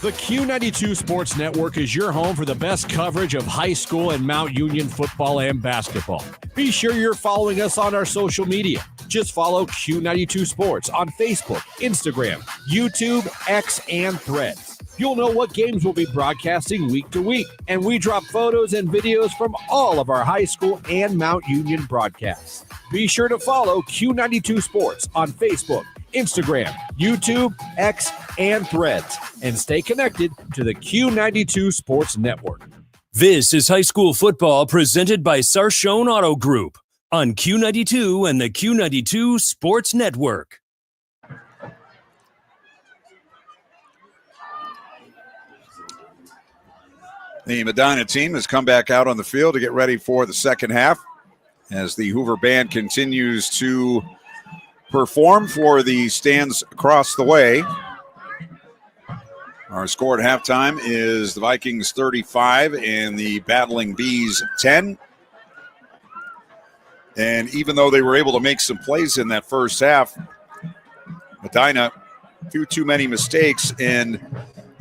The Q92 Sports Network is your home for the best coverage of high school and Mount Union football and basketball. Be sure you're following us on our social media. Just follow Q92 Sports on Facebook, Instagram, YouTube, X, and Threads. You'll know what games we'll be broadcasting week to week, and we drop photos and videos from all of our high school and Mount Union broadcasts. Be sure to follow Q92 Sports on Facebook, Instagram, YouTube, X, and Threads, and stay connected to the Q92 Sports Network. This is high school football presented by Sarshone Auto Group. on Q92 and the Q92 Sports Network. The Medina team has come back out on the field to get ready for the second half as the Hoover band continues to perform for the stands across the way. Our score at halftime is the Vikings 35 and the Battling Bees 10. And even though they were able to make some plays in that first half, Medina, too many mistakes and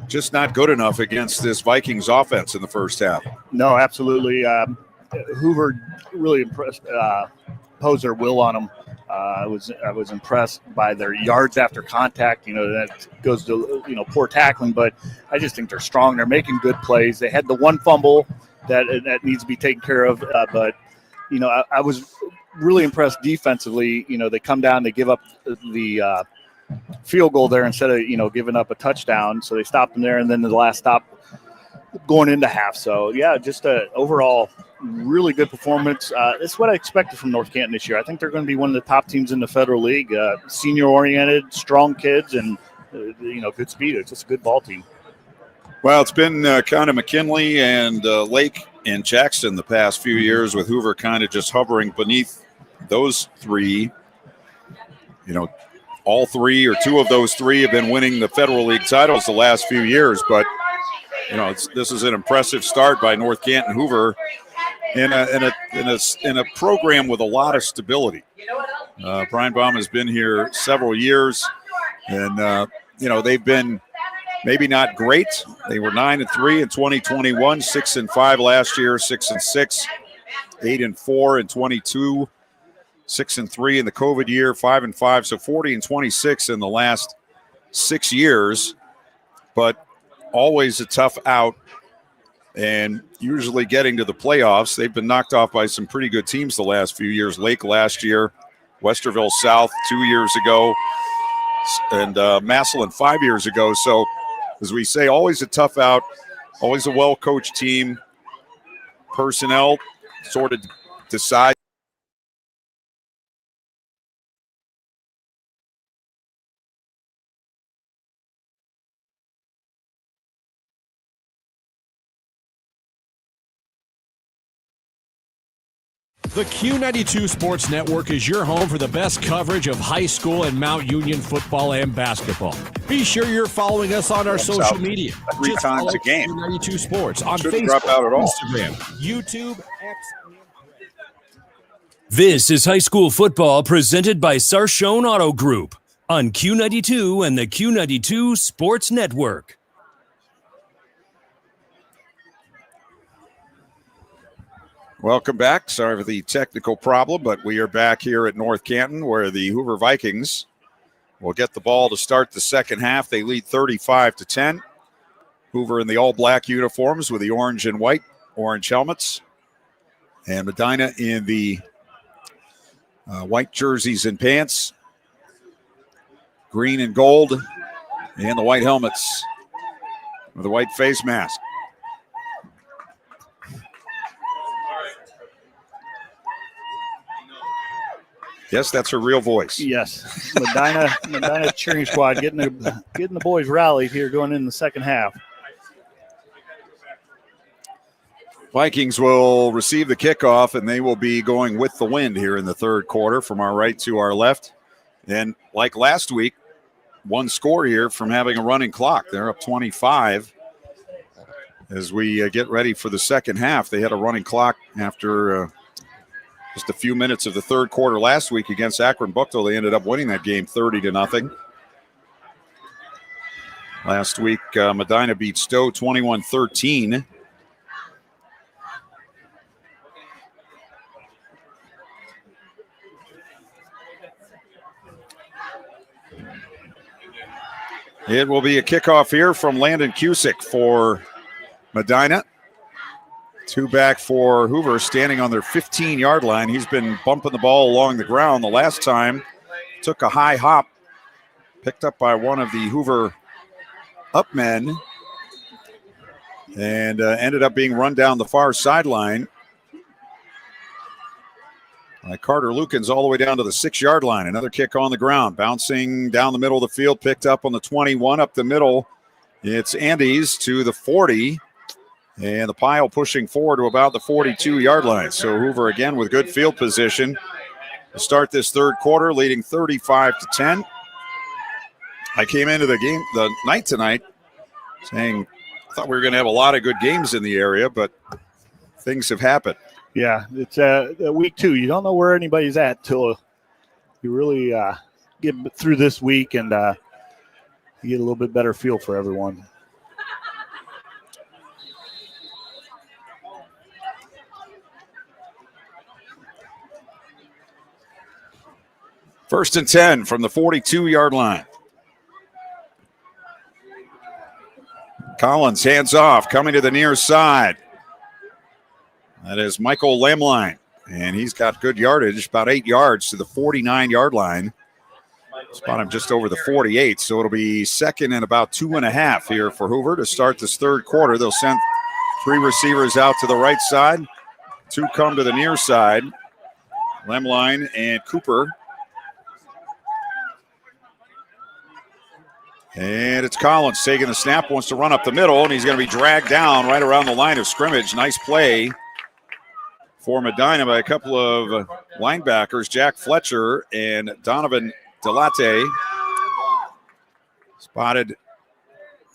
just not good enough against this Vikings offense in the first half. No, absolutely. Hoover really impressed, posed their will on them. I was impressed by their yards after contact. That goes to poor tackling, but I just think they're strong. They're making good plays. They had the one fumble that needs to be taken care of, but I was really impressed defensively. They come down, they give up the field goal there instead of giving up a touchdown. So they stopped them there, and then the last stop going into half. So yeah, just a overall really good performance. It's what I expected from North Canton this year. I think they're going to be one of the top teams in the Federal League. Senior oriented, strong kids, and good speed. It's just a good ball team. Well, it's been kind of McKinley and Lake and Jackson the past few years, with Hoover kind of just hovering beneath those three. All three or two of those three have been winning the Federal League titles the last few years, but this is an impressive start by North Canton Hoover in a program with a lot of stability. Brian Baum has been here several years, and they've been maybe not great. They were 9-3 in 2021, 6-5 last year, 6-6, 8-4 in 22. 6-3 in the COVID year, 5-5, so 40-26 in the last 6 years, but always a tough out and usually getting to the playoffs. They've been knocked off by some pretty good teams the last few years. Lake last year, Westerville South 2 years ago, and Massillon 5 years ago. So, as we say, always a tough out, always a well-coached team. Personnel sort of decide. The Q92 Sports Network is your home for the best coverage of high school and Mount Union football and basketball. Be sure you're following us on our social media. Three times a game. Q92 Sports on Shouldn't Facebook, drop out at all. Instagram, YouTube, X. This is high school football presented by Sarshone Auto Group on Q92 and the Q92 Sports Network. Welcome back. Sorry for the technical problem, but we are back here at North Canton where the Hoover Vikings will get the ball to start the second half. They lead 35-10. Hoover in the all-black uniforms with the orange and white, orange helmets. And Medina in the white jerseys and pants, green and gold, and the white helmets with a white face mask. Yes, that's her real voice. Yes, Medina cheering squad getting the boys rallied here going in the second half. Vikings will receive the kickoff, and they will be going with the wind here in the third quarter from our right to our left. And like last week, one score here from having a running clock. They're up 25 as we get ready for the second half. They had a running clock after just a few minutes of the third quarter last week against Akron Bucktown. They ended up winning that game 30-0. Last week, Medina beat Stowe 21-13. It will be a kickoff here from Landon Cusick for Medina. Two back for Hoover, standing on their 15-yard line. He's been bumping the ball along the ground. The last time took a high hop, picked up by one of the Hoover up men, and ended up being run down the far sideline. Carter Lukens all the way down to the 6-yard line. Another kick on the ground, bouncing down the middle of the field, picked up on the 21, up the middle. It's Andes to the 40, and the pile pushing forward to about the 42-yard line. So Hoover again with good field position to start this third quarter, leading 35-10. I came into the night tonight saying I thought we were going to have a lot of good games in the area, but things have happened. Yeah, it's week 2. You don't know where anybody's at till you really get through this week and you get a little bit better feel for everyone. First and 10 from the 42-yard line. Collins hands off, coming to the near side. That is Michael Lamline, and he's got good yardage, about 8 yards to the 49-yard line. Spot him just over the 48, so it'll be second and about 2.5 here for Hoover to start this third quarter. They'll send 3 receivers out to the right side. 2 come to the near side, Lamline and Cooper. And it's Collins taking the snap, wants to run up the middle, and he's going to be dragged down right around the line of scrimmage. Nice play for Medina by a couple of linebackers, Jack Fletcher and Donovan Delate. Spotted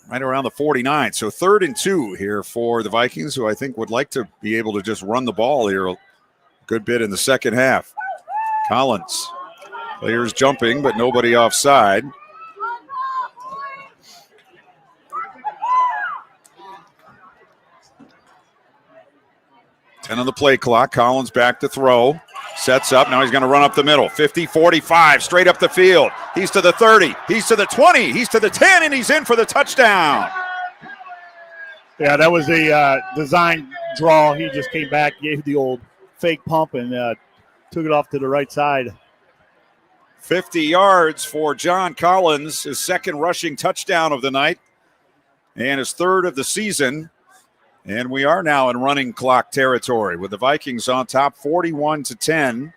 right around the 49. So 3rd and 2 here for the Vikings, who I think would like to be able to just run the ball here a good bit in the second half. Collins, players jumping, but nobody offside. And on the play clock, Collins back to throw. Sets up. Now he's going to run up the middle. 50, 45, straight up the field. He's to the 30. He's to the 20. He's to the 10, and he's in for the touchdown. Yeah, that was a design draw. He just came back, gave the old fake pump, and took it off to the right side. 50 yards for John Collins, his second rushing touchdown of the night, and his 3rd of the season. And we are now in running clock territory with the Vikings on top 41-10.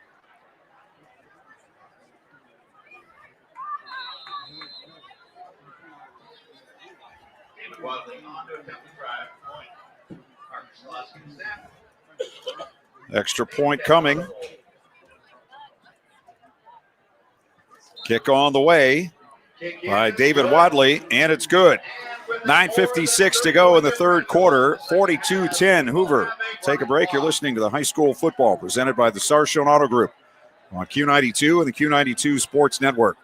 Extra point coming. Kick on the way by David Wadley, and it's good. 9:56 to go in the third quarter, 42-10 Hoover. Take a break. You're listening to the high school football presented by the Sarshone Auto Group on Q92 and the Q92 Sports Network.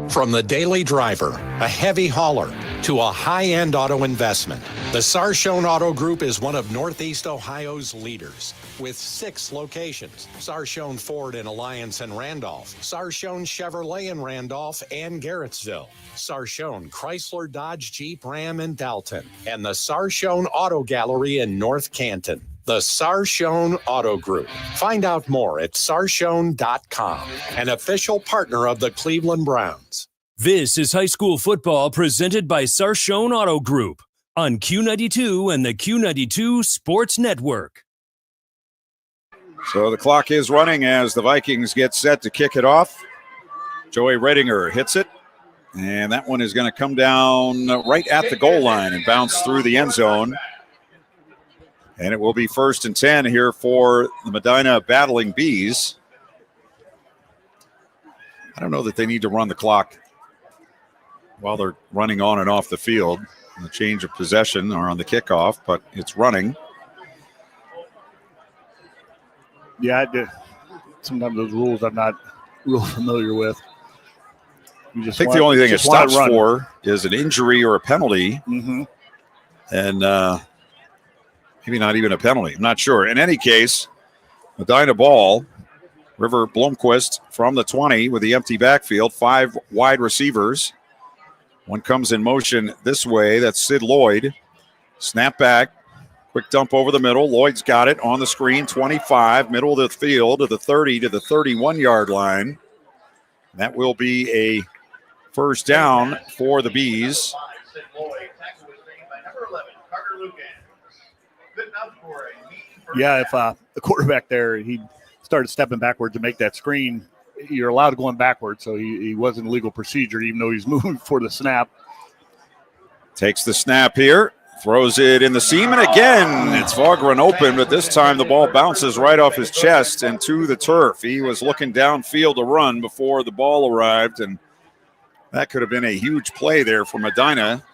From the daily driver, a heavy hauler, to a high-end auto investment, the Sarshone Auto Group is one of Northeast Ohio's leaders. With 6 locations, Sarshone Ford in Alliance and Randolph, Sarshone Chevrolet in Randolph and Garrettsville, Sarshone Chrysler Dodge Jeep Ram in Dalton, and the Sarshone Auto Gallery in North Canton. The Sarshone Auto Group. Find out more at sarshone.com, an official partner of the Cleveland Browns. This is high school football presented by Sarshone Auto Group on Q92 and the Q92 Sports Network. So the clock is running as the Vikings get set to kick it off. Joey Redinger hits it, and that one is going to come down right at the goal line and bounce through the end zone. And it will be 1st and 10 here for the Medina Battling Bees. I don't know that they need to run the clock while they're running on and off the field. The change of possession or on the kickoff, but it's running. Yeah, sometimes those rules I'm not real familiar with. I think the only thing it stops for is an injury or a penalty. Mm-hmm. And maybe not even a penalty. I'm not sure. In any case, Medina ball. River Blomquist from the 20 with the empty backfield. 5 wide receivers. One comes in motion this way. That's Sid Lloyd. Snap back. Quick dump over the middle. Lloyd's got it on the screen. 25, middle of the field to the 30 to the 31-yard line. That will be a first down for the Bees. Sid Lloyd. Tackle was made by number 11, Carter Lukens. Good enough Yeah, if the quarterback there, he started stepping backward to make that screen, you're allowed to go backwards, so he wasn't a legal procedure, even though he's moving for the snap. Takes the snap here, throws it in the seam, and again, it's Vogren open, but this time the ball bounces right off his chest and to the turf. He was looking downfield to run before the ball arrived, and that could have been a huge play there for Medina.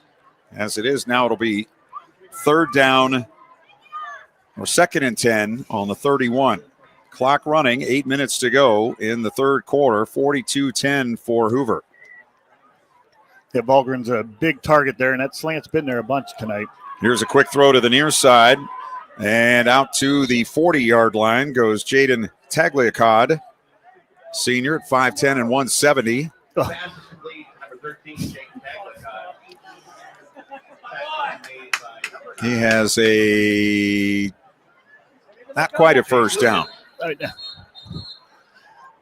As it is now, it'll be third down or second and 10 on the 31. Clock running, 8 minutes to go in the third quarter, 42-10 for Hoover. Yeah, Valgren's a big target there, and that slant's been there a bunch tonight. Here's a quick throw to the near side, and out to the 40-yard line goes Jaden Tagliacod, senior at 5'10 and 170. Oh. He has not quite a first down.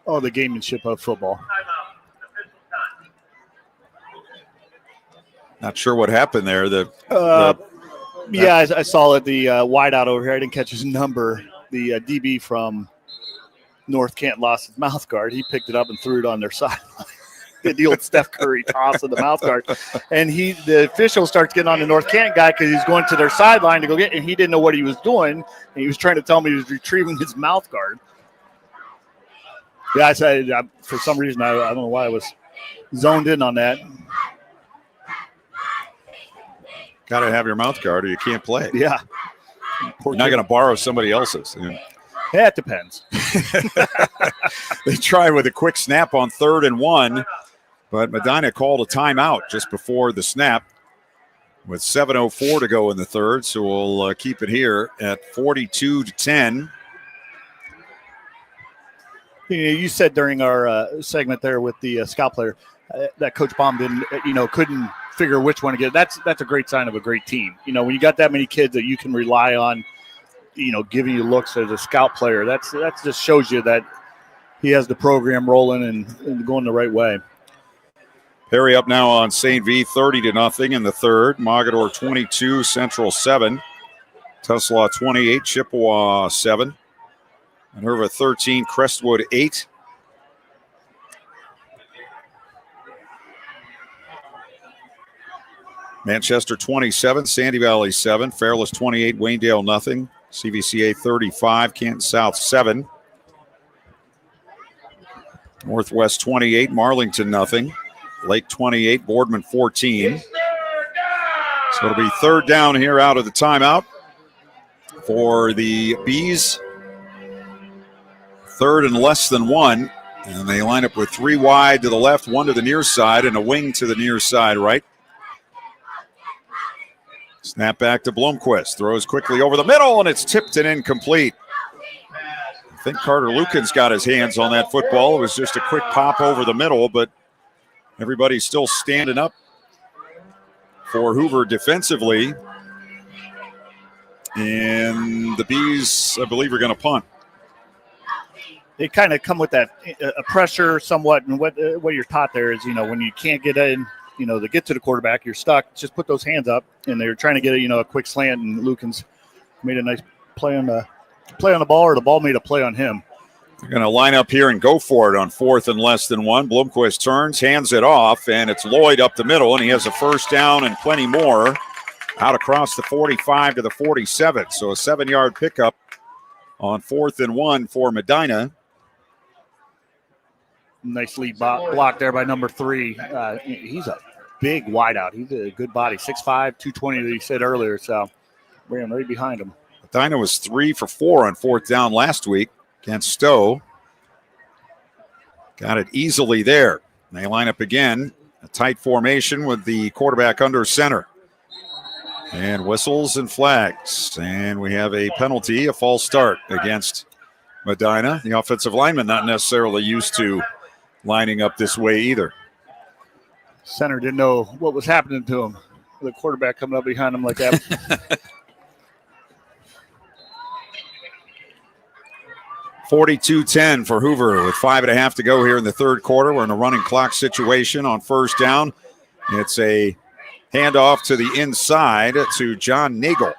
Oh, the gamemanship of football. Not sure what happened there. Yeah, I saw it. The wideout over here. I didn't catch his number. The DB from North Canton lost his mouth guard. He picked it up and threw it on their sideline. The old Steph Curry toss of the mouth guard. And the official starts getting on the North Canton guy because he's going to their sideline to go get, and he didn't know what he was doing. And he was trying to tell me he was retrieving his mouth guard. Yeah, I said, for some reason, I don't know why I was zoned in on that. Got to have your mouth guard or you can't play. Yeah. You're not going to borrow somebody else's. Yeah, it depends. They try with a quick snap on 3rd and 1, but Medina called a timeout just before the snap with 7:04 to go in the third, so we'll keep it here at 42-10. You said during our segment there with the scout player that Coach Baum couldn't figure which one to get. That's a great sign of a great team. When you got that many kids that you can rely on, giving you looks as a scout player, that just shows you that he has the program rolling and going the right way. Perry up now on St. V, 30-0 in the third. Mogador 22, Central 7. Tuslaw 28, Chippewa 7. And Hoover 13, Crestwood 8. Manchester 27, Sandy Valley 7. Fairless 28, Waynedale nothing. CVCA 35, Canton South 7. Northwest 28, Marlington nothing. Lake 28, Boardman 14. So it'll be third down here out of the timeout for the Bees. Third and less than 1. And they line up with 3 wide to the left, 1 to the near side, and a wing to the near side right. Snap back to Blomquist. Throws quickly over the middle, and it's tipped and incomplete. I think Carter Lukens got his hands on that football. It was just a quick pop over the middle, but everybody's still standing up for Hoover defensively. And the Bees, I believe, are going to punt. They kind of come with that pressure somewhat, and what you're taught there is, when you can't get in, to get to the quarterback, you're stuck. Just put those hands up, and they're trying to get a quick slant, and Lukens made a nice play on the ball, or the ball made a play on him. They're going to line up here and go for it on 4th and less than 1. Blomquist turns, hands it off, and it's Lloyd up the middle, and he has a first down and plenty more out across the 45 to the 47. So a 7-yard pickup on 4th and 1 for Medina. Nice lead block there by number 3. He's a big wideout. He's a good body, 6'5", 220 that he said earlier, so ran right behind him. Medina was 3 for 4 on 4th down last week against Stowe. Got it easily there. They line up again, a tight formation with the quarterback under center. And whistles and flags. And we have a penalty, a false start against Medina. The offensive lineman not necessarily used to lining up this way either. Center didn't know what was happening to him. The quarterback coming up behind him like that. 42-10 for Hoover with 5.5 to go here in the third quarter. We're in a running clock situation on first down. It's a handoff to the inside to John Nagel.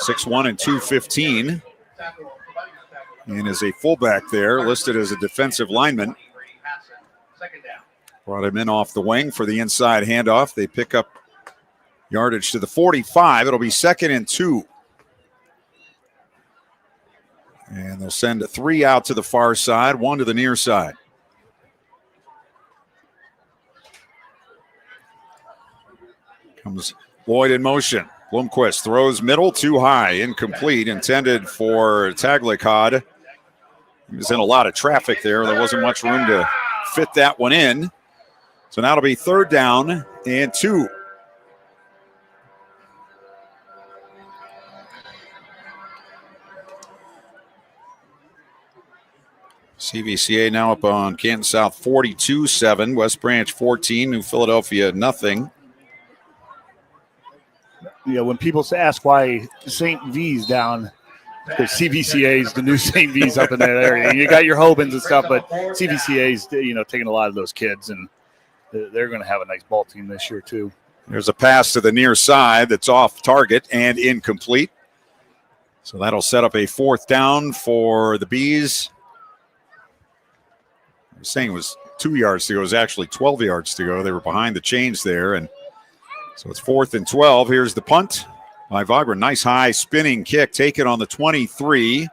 6'1" and 215. and is a fullback there, listed as a defensive lineman. Brought him in off the wing for the inside handoff. They pick up yardage to the 45. It'll be 2nd and 2. And they'll send 3 out to the far side, 1 to the near side. Comes Lloyd in motion. Blomquist throws middle, too high, incomplete, intended for Taglicod. He was in a lot of traffic there. There wasn't much room to fit that one in. So now it'll be 3rd down and 2. CVCA now up on Canton South 42-7, West Branch 14, New Philadelphia nothing. You know, when people ask why St. V's down, because CVCA is the new St. V's up in that area. You got your Hobans and stuff, but CVCA is, taking a lot of those kids, and they're going to have a nice ball team this year too. There's a pass to the near side that's off target and incomplete. So that'll set up a 4th down for the Bees. I was saying it was 2 yards to go. It was actually 12 yards to go. They were behind the chains there. And so it's 4th and 12. Here's the punt by Vagra. Nice high spinning kick taken on the 23.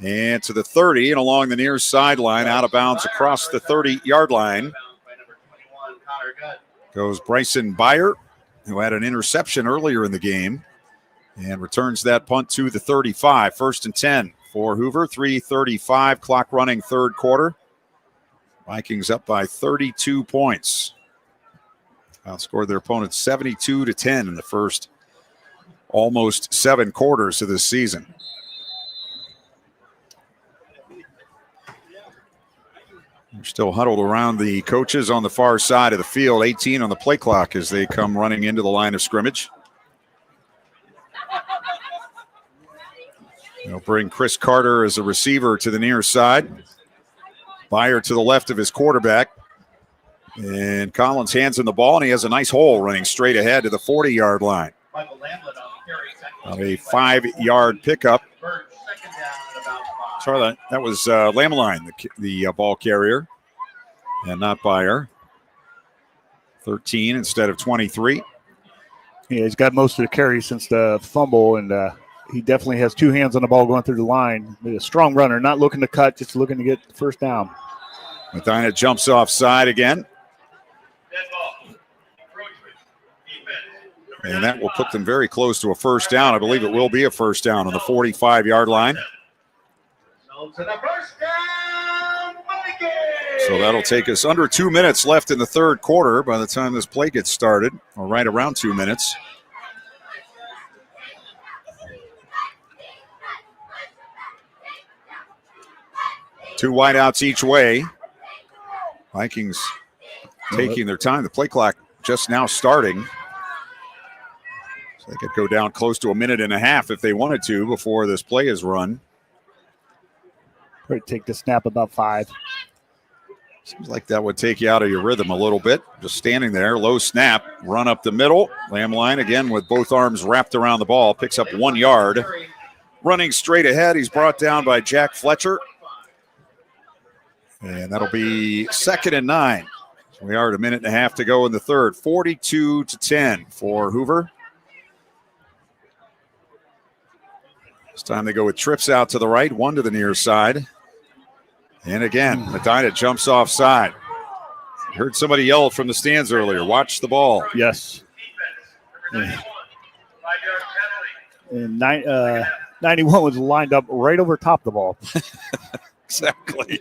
And to the 30 and along the near sideline, out of bounds across the 30-yard line. Goes Bryson Byer, who had an interception earlier in the game, and returns that punt to the 35. 1st and 10 for Hoover. 3:35, clock running, 3rd quarter. Vikings up by 32 points. Outscored their opponents 72-10 in the first almost 7 quarters of this season. They're still huddled around the coaches on the far side of the field. 18 on the play clock as they come running into the line of scrimmage. They'll bring Chris Carter as a receiver to the near side. Byer to the left of his quarterback. And Collins hands him the ball, and he has a nice hole running straight ahead to the 40-yard line. A 5-yard pickup. Sorry, that was Lameline, the ball carrier, and not Byer. 13 instead of 23. Yeah, he's got most of the carries since the fumble, and he definitely has 2 hands on the ball going through the line. He's a strong runner, not looking to cut, just looking to get the 1st down. Medina jumps offside again. And that will put them very close to a 1st down. I believe it will be a 1st down on the 45-yard line. So that'll take us under 2 minutes left in the 3rd quarter by the time this play gets started, or right around 2 minutes. Two wideouts each way. Vikings taking their time. The play clock just now starting. So they could go down close to a minute and a half if they wanted to before this play is run. Probably take the snap about 5. Seems like that would take you out of your rhythm a little bit. Just standing there, low snap, run up the middle. Lameline again with both arms wrapped around the ball, picks up 1 yard. Running straight ahead, he's brought down by Jack Fletcher. And that'll be 2nd and 9. So we are at a minute and a half to go in the 3rd. 42-10 for Hoover. This time they go with trips out to the right, 1 to the near side. And again, Medina jumps offside. I heard somebody yell from the stands earlier, watch the ball. Yes. And 91 was lined up right over top of the ball. Exactly.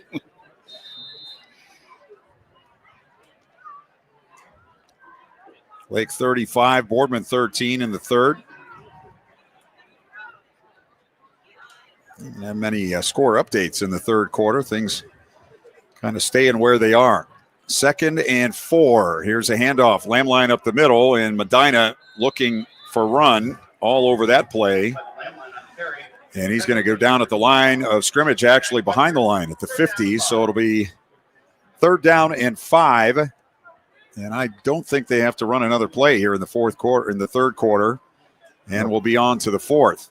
Lake 35, Boardman 13 in the 3rd. Not many score updates in the 3rd quarter. Things kind of staying where they are. 2nd and 4. Here's a handoff. Lameline up the middle, and Medina looking for run all over that play. And he's going to go down at the line of scrimmage, actually behind the line at the 50. So it'll be 3rd down and 5. And I don't think they have to run another play here in the 4th quarter, in the 3rd quarter. And we'll be on to the 4th.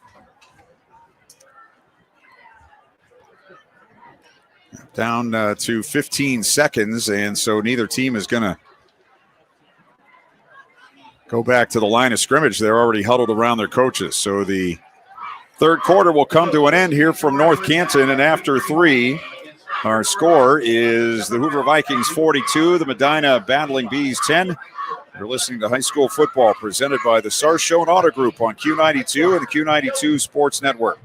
down to 15 seconds, and so neither team is going to go back to the line of scrimmage. They're already huddled around their coaches. So the third quarter will come to an end here from North Canton, and after 3, our score is the Hoover Vikings 42, the Medina Battling Bees 10. You're listening to High School Football presented by the Sarshone Auto Group on Q92 and the Q92 Sports Network.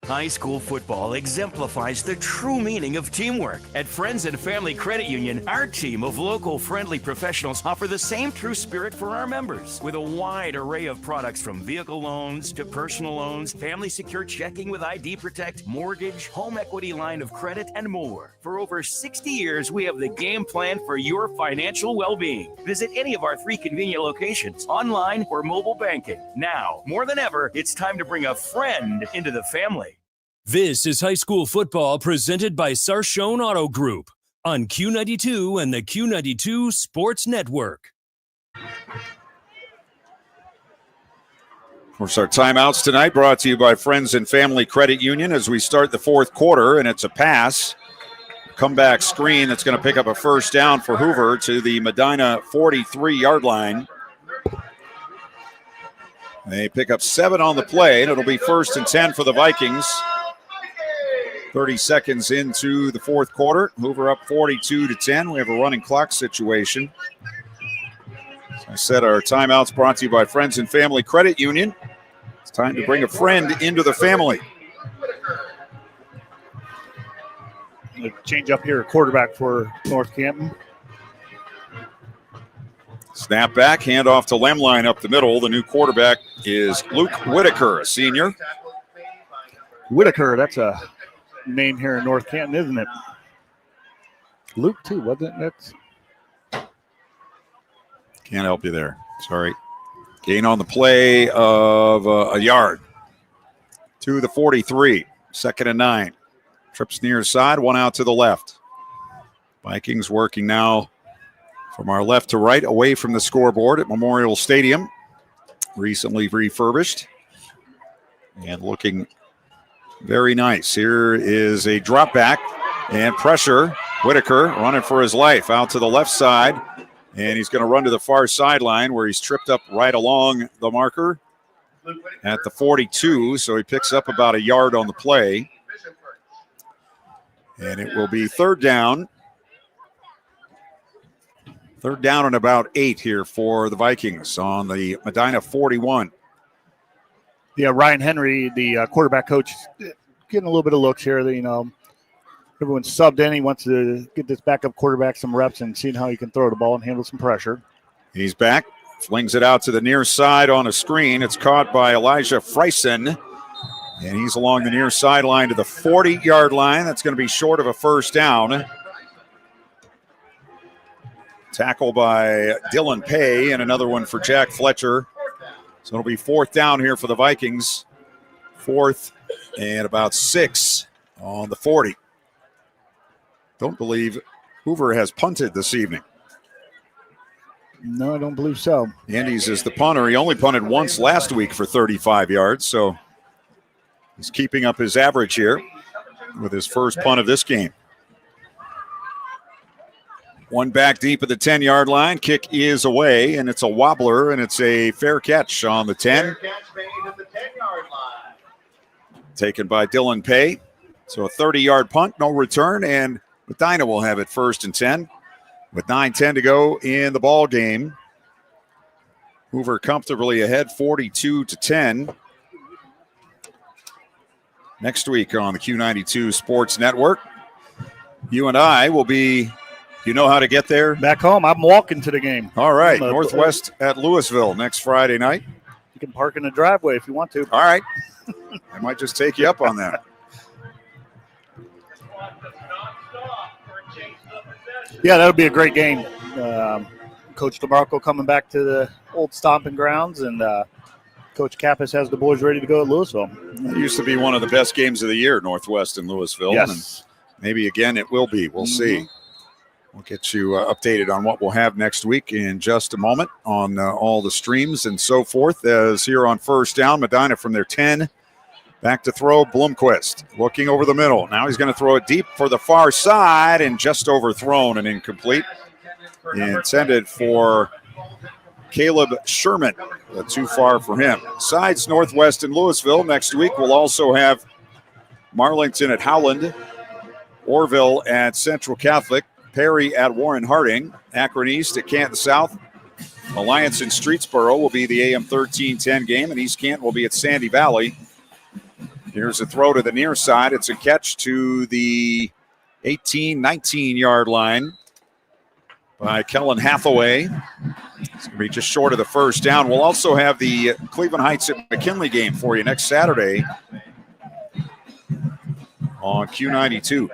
High school football exemplifies the true meaning of teamwork. At Friends and Family Credit Union, our team of local friendly professionals offer the same true spirit for our members. With a wide array of products from vehicle loans to personal loans, family secure checking with ID Protect, mortgage, home equity line of credit, and more. For over 60 years, we have the game plan for your financial well-being. Visit any of our 3 convenient locations, online or mobile banking. Now, more than ever, it's time to bring a friend into the family. This is High School Football presented by Sarshone Auto Group on Q92 and the Q92 Sports Network. Of course, our timeouts tonight brought to you by Friends and Family Credit Union as we start the fourth quarter, and it's a pass. Comeback screen that's going to pick up a first down for Hoover to the Medina 43-yard line. They pick up 7 on the play, and it'll be 1st and 10 for the Vikings. 30 seconds into the fourth quarter. Hoover up 42-10. We have a running clock situation. As I said, our timeouts brought to you by Friends and Family Credit Union. It's time to bring a friend into the family. Change up here, quarterback for North Canton. Snap back, handoff to Lemline up the middle. The new quarterback is Luke Whitaker, a senior. Whitaker, that's a name here in North Canton, isn't it? Luke, too, wasn't it? That's... Can't help you there. Sorry. Gain on the play of a yard to the 43. 2nd and 9. Trips near side, 1 out to the left. Vikings working now from our left to right, away from the scoreboard at Memorial Stadium. Recently refurbished and looking very nice. Here is a drop back and pressure. Whitaker running for his life out to the left side, and he's going to run to the far sideline where he's tripped up right along the marker at the 42, so he picks up about a yard on the play. And it will be 3rd down. 3rd down and about 8 here for the Vikings on the Medina 41. Yeah, Ryan Henry, the quarterback coach, getting a little bit of looks here. You know, everyone's subbed in. He wants to get this backup quarterback some reps and seeing how he can throw the ball and handle some pressure. He's back, flings it out to the near side on a screen. It's caught by Elijah Freisen, and he's along the near sideline to the 40-yard line. That's going to be short of a first down. Tackle by Dylan Pay, and another one for Jack Fletcher. So it'll be 4th down here for the Vikings. 4th and about 6 on the 40. Don't believe Hoover has punted this evening. No, I don't believe so. Andes is the punter. He only punted once last week for 35 yards, so he's keeping up his average here with his first punt of this game. 1 back deep at the 10-yard line. Kick is away, and it's a wobbler, and it's a fair catch on the 10. Taken by Dylan Pay. So a 30-yard punt, no return, and Medina will have it 1st and 10. With 9:10 to go in the ball game. Hoover comfortably ahead, 42-10. Next week on the Q92 Sports Network, you and I will be... You know how to get there? Back home. I'm walking to the game. All right. Northwest at Louisville next Friday night. You can park in the driveway if you want to. All right. I might just take you up on that. Yeah, that'll be a great game. Coach DeMarco coming back to the old stomping grounds, and Coach Kappas has the boys ready to go at Louisville. It used to be one of the best games of the year, Northwest and Louisville. Yes. And maybe again it will be. We'll see. We'll get you updated on what we'll have next week in just a moment on all the streams and so forth. As here on 1st down, Medina from their 10, Back to throw, Blomquist looking over the middle. Now he's going to throw it deep for the far side and just overthrown and incomplete. Intended for Caleb Sherman, but too far for him. Sides Northwest and Louisville. Next week we'll also have Marlington at Howland, Orville at Central Catholic, Perry at Warren Harding, Akron East at Canton South. Alliance in Streetsboro will be the AM 1310 game, and East Canton will be at Sandy Valley. Here's a throw to the near side. It's a catch to the 19-yard line by Kellen Hathaway. It's going to be just short of the first down. We'll also have the Cleveland Heights at McKinley game for you next Saturday on Q92.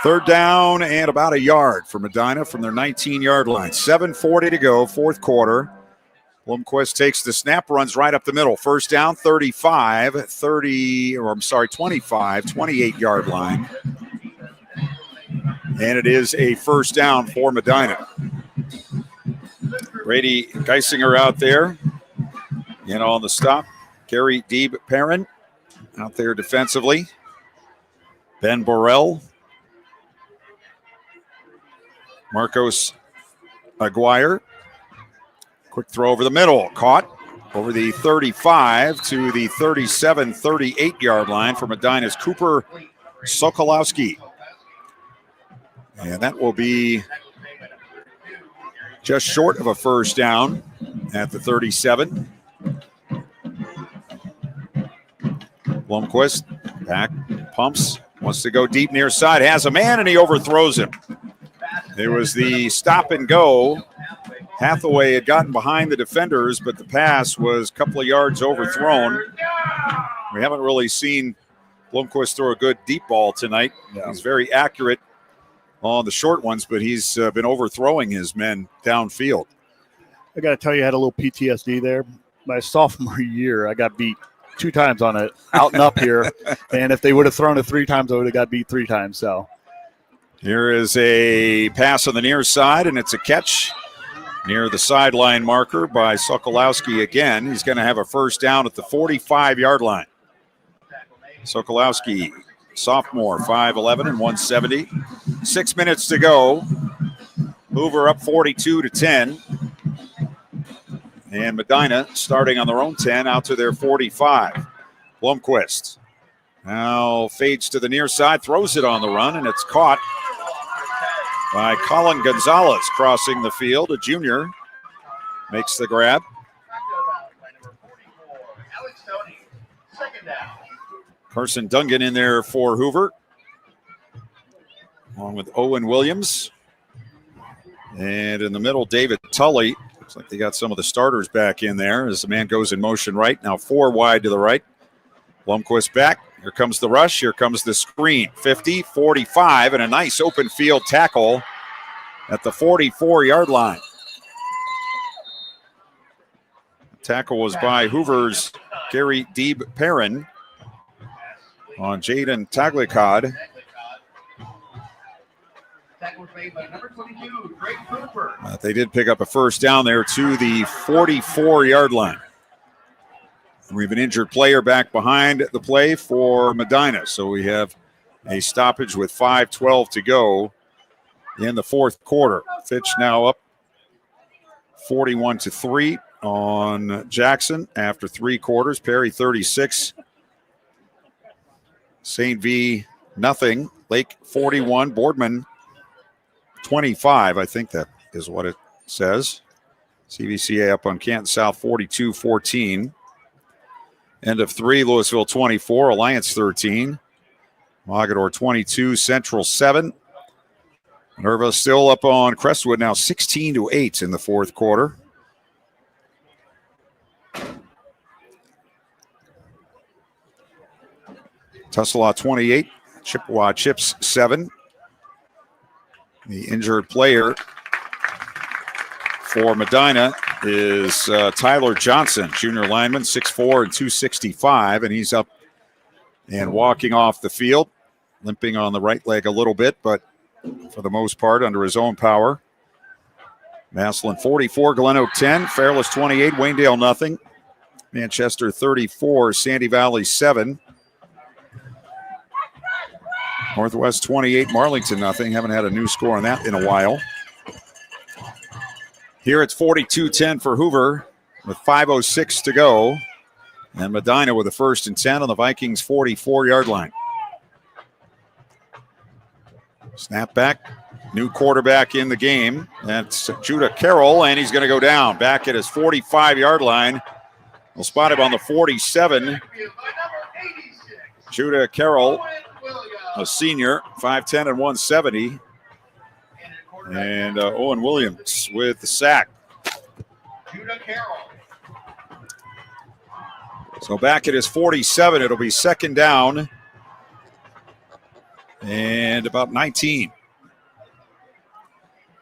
Third down and about a yard for Medina from their 19-yard line. 7:40 to go, fourth quarter. Blomquist takes the snap, runs right up the middle. First down, 28-yard line. And it is a first down for Medina. Brady Geisinger out there. And on the stop, Gary Deeb Perrin out there defensively. Ben Borrell. Marcos Aguirre. Quick throw over the middle. Caught over the 35 to the 38-yard line for Medina's Cooper Sokolowski. And that will be just short of a first down at the 37. Blomquist back, pumps, wants to go deep near side, has a man, and he overthrows him. It was the stop and go. Hathaway had gotten behind the defenders, but the pass was a couple of yards overthrown. We haven't really seen Blomquist throw a good deep ball tonight. He's very accurate on the short ones, but he's been overthrowing his men downfield. I got to tell you, I had a little PTSD there. My sophomore year, I got beat 2 times on it, out and up here. And if they would have thrown it 3 times, I would have got beat 3 times. So here is a pass on the near side, and it's a catch near the sideline marker by Sokolowski again. He's going to have a first down at the 45-yard line. Sokolowski, sophomore, 5'11" and 170. 6 minutes to go. Hoover up 42-10. And Medina starting on their own 10 out to their 45. Blomquist now fades to the near side, throws it on the run, and it's caught by Colin Gonzalez crossing the field. A junior makes the grab. Carson Dungan in there for Hoover, along with Owen Williams. And in the middle, David Tully. Looks like they got some of the starters back in there as the man goes in motion right. Now 4 wide to the right. Blomquist back. Here comes the rush. Here comes the screen. 50, 45, and a nice open field tackle at the 44-yard line. The tackle was by Hoover's Gary Deeb Perrin on Jaden Taglicod. They did pick up a first down there to the 44-yard line. We have an injured player back behind the play for Medina. So we have a stoppage with 5:12 to go in the fourth quarter. Fitch now up 41-3 on Jackson after 3 quarters. Perry 36. St. V nothing. Lake 41. Boardman 25. I think that is what it says. CVCA up on Canton South 42-14. End of 3, Louisville 24, Alliance 13. Mogador 22, Central 7. Minerva still up on Crestwood now 16-8 in the fourth quarter. Tusselaw 28, Chippewa Chips 7. The injured player for Medina is Tyler Johnson, junior lineman, 6'4" and 265, and he's up and walking off the field, limping on the right leg a little bit, but for the most part under his own power. Massillon 44, Glen Oak 10, Fairless 28, Waynedale nothing. Manchester 34, Sandy Valley 7. Northwest 28, Marlington nothing. Haven't had a new score on that in a while. Here it's 42-10 for Hoover with 5:06 to go. And Medina with the 1st and 10 on the Vikings 44-yard line. Snap back. New quarterback in the game. That's Judah Carroll, and he's going to go down. Back at his 45-yard line. We'll spot him on the 47. Judah Carroll, a senior, 5'10 and 170. And Owen Williams with the sack. Judah Carroll. So back at his 47, it'll be 2nd down and about 19.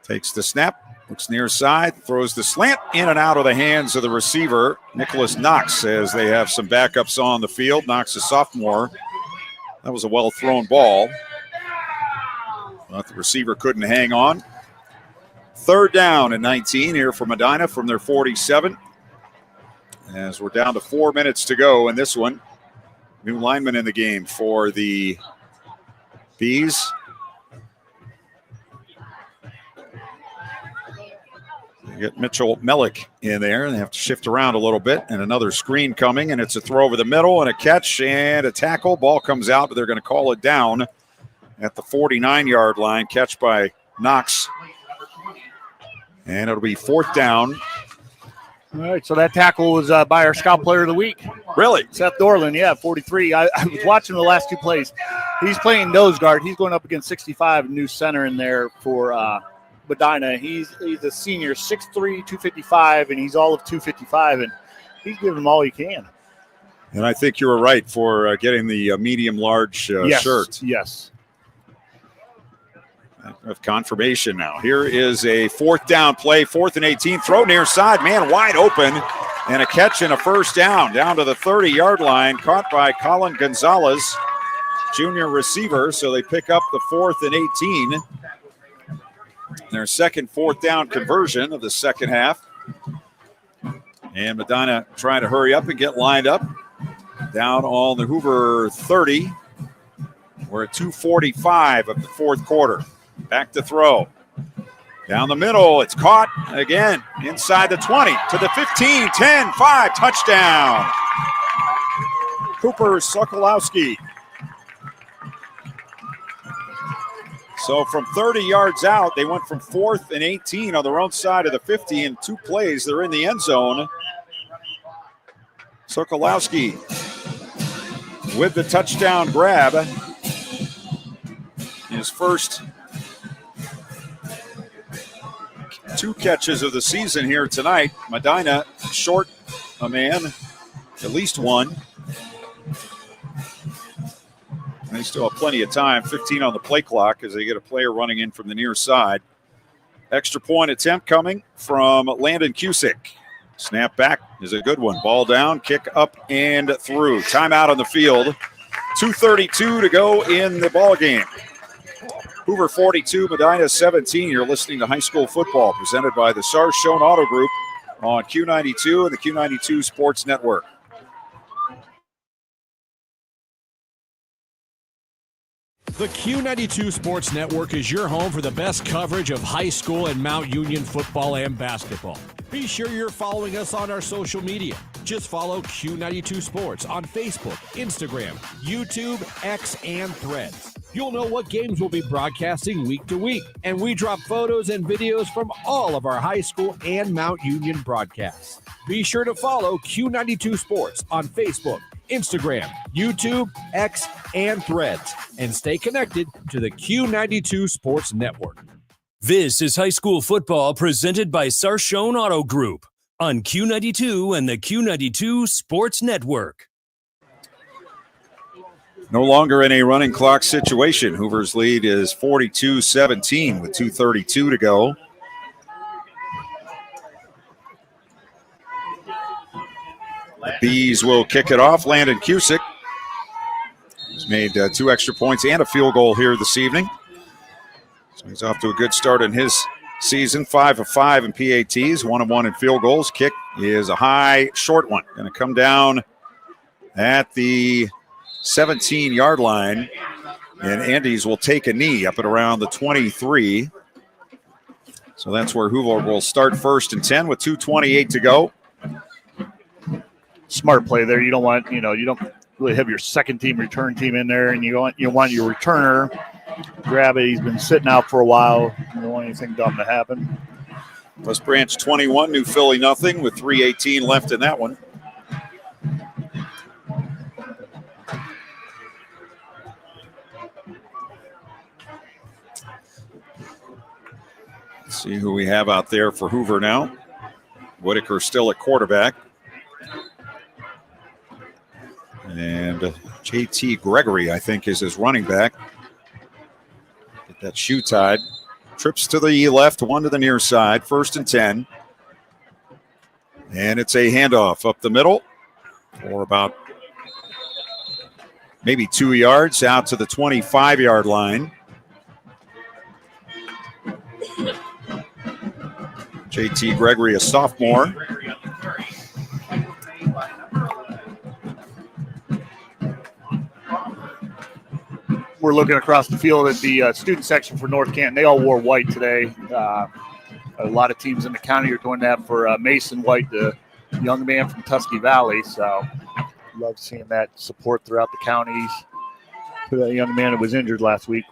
Takes the snap, looks near side, throws the slant in and out of the hands of the receiver, Nicholas Knox, as they have some backups on the field. Knox, a sophomore. That was a well-thrown ball, but the receiver couldn't hang on. 3rd down and 19 here for Medina from their 47. As we're down to 4 minutes to go in this one. New lineman in the game for the Bees. You get Mitchell Mellick in there, and they have to shift around a little bit. And another screen coming, and it's a throw over the middle and a catch and a tackle. Ball comes out, but they're going to call it down at the 49-yard line. Catch by Knox. And it'll be 4th down. All right, so that tackle was by our Scout Player of the Week. Really? Seth Dorland, 43. I was watching the last 2 plays. He's playing nose guard. He's going up against 65, new center in there for Medina. He's a senior, 6'3", 255, and he's all of 255, and he's giving them all he can. And I think you were right for getting the medium-large shirt. Yes. Of confirmation now. Here is a 4th down play, 4th and 18. Throw near side, man wide open, and a catch and a 1st down. Down to the 30-yard line, caught by Colin Gonzalez, junior receiver. So they pick up the 4th and 18. Their second 4th down conversion of the second half. And Medina trying to hurry up and get lined up. Down on the Hoover 30. We're at 2:45 of the 4th quarter. Back to throw. Down the middle, it's caught again inside the 20 to the 15, 10, 5, touchdown. Cooper Sokolowski. So from 30 yards out, they went from 4th and 18 on their own side of the 50 in 2 plays. They're in the end zone. Sokolowski with the touchdown grab. His first 2 catches of the season here tonight. Medina short a man, at least one. And they still have plenty of time, 15 on the play clock as they get a player running in from the near side. Extra point attempt coming from Landon Cusick. Snap back is a good one. Ball down, kick up and through. Timeout on the field. 2:32 to go in the ball game. Hoover 42, Medina 17. You're listening to High School Football presented by the Sarshone Auto Group on Q92 and the Q92 Sports Network. The Q92 Sports Network is your home for the best coverage of high school and Mount Union football and basketball. Be sure you're following us on our social media. Just follow Q92 Sports on Facebook, Instagram, YouTube, X, and Threads. You'll know what games we'll be broadcasting week to week, and we drop photos and videos from all of our high school and Mount Union broadcasts. Be sure to follow Q92 Sports on Facebook, Instagram, YouTube, X, and Threads, and stay connected to the Q92 Sports Network. This is high school football presented by Sarshone Auto Group on Q92 and the Q92 Sports Network. No longer in a running clock situation. Hoover's lead is 42-17 with 2:32 to go. The Bees will kick it off. Landon Cusick has made 2 extra points and a field goal here this evening. So he's off to a good start in his season, 5 of 5 in PATs, 1 of 1 in field goals. Kick is a high, short one. Going to come down at the 17-yard line, and Andes will take a knee up at around the 23. So that's where Hoover will start 1st and 10 with 2:28 to go. Smart play there. You don't want, you don't really have your second team return team in there, and you want your returner grab it. He's been sitting out for a while. You don't want anything dumb to happen. West Branch 21, New Philly nothing with 3:18 left in that one. Let's see who we have out there for Hoover now. Whitaker still at quarterback. And JT Gregory, I think, is his running back. Get that shoe tied. Trips to the left, 1 to the near side, 1st and 10. And it's a handoff up the middle for about maybe 2 yards out to the 25-yard line. JT Gregory, a sophomore. We're looking across the field at the student section for North Canton. They all wore white today. A lot of teams in the county are doing that for Mason White, the young man from Tusky Valley. So love seeing that support throughout the counties for that young man who was injured last week.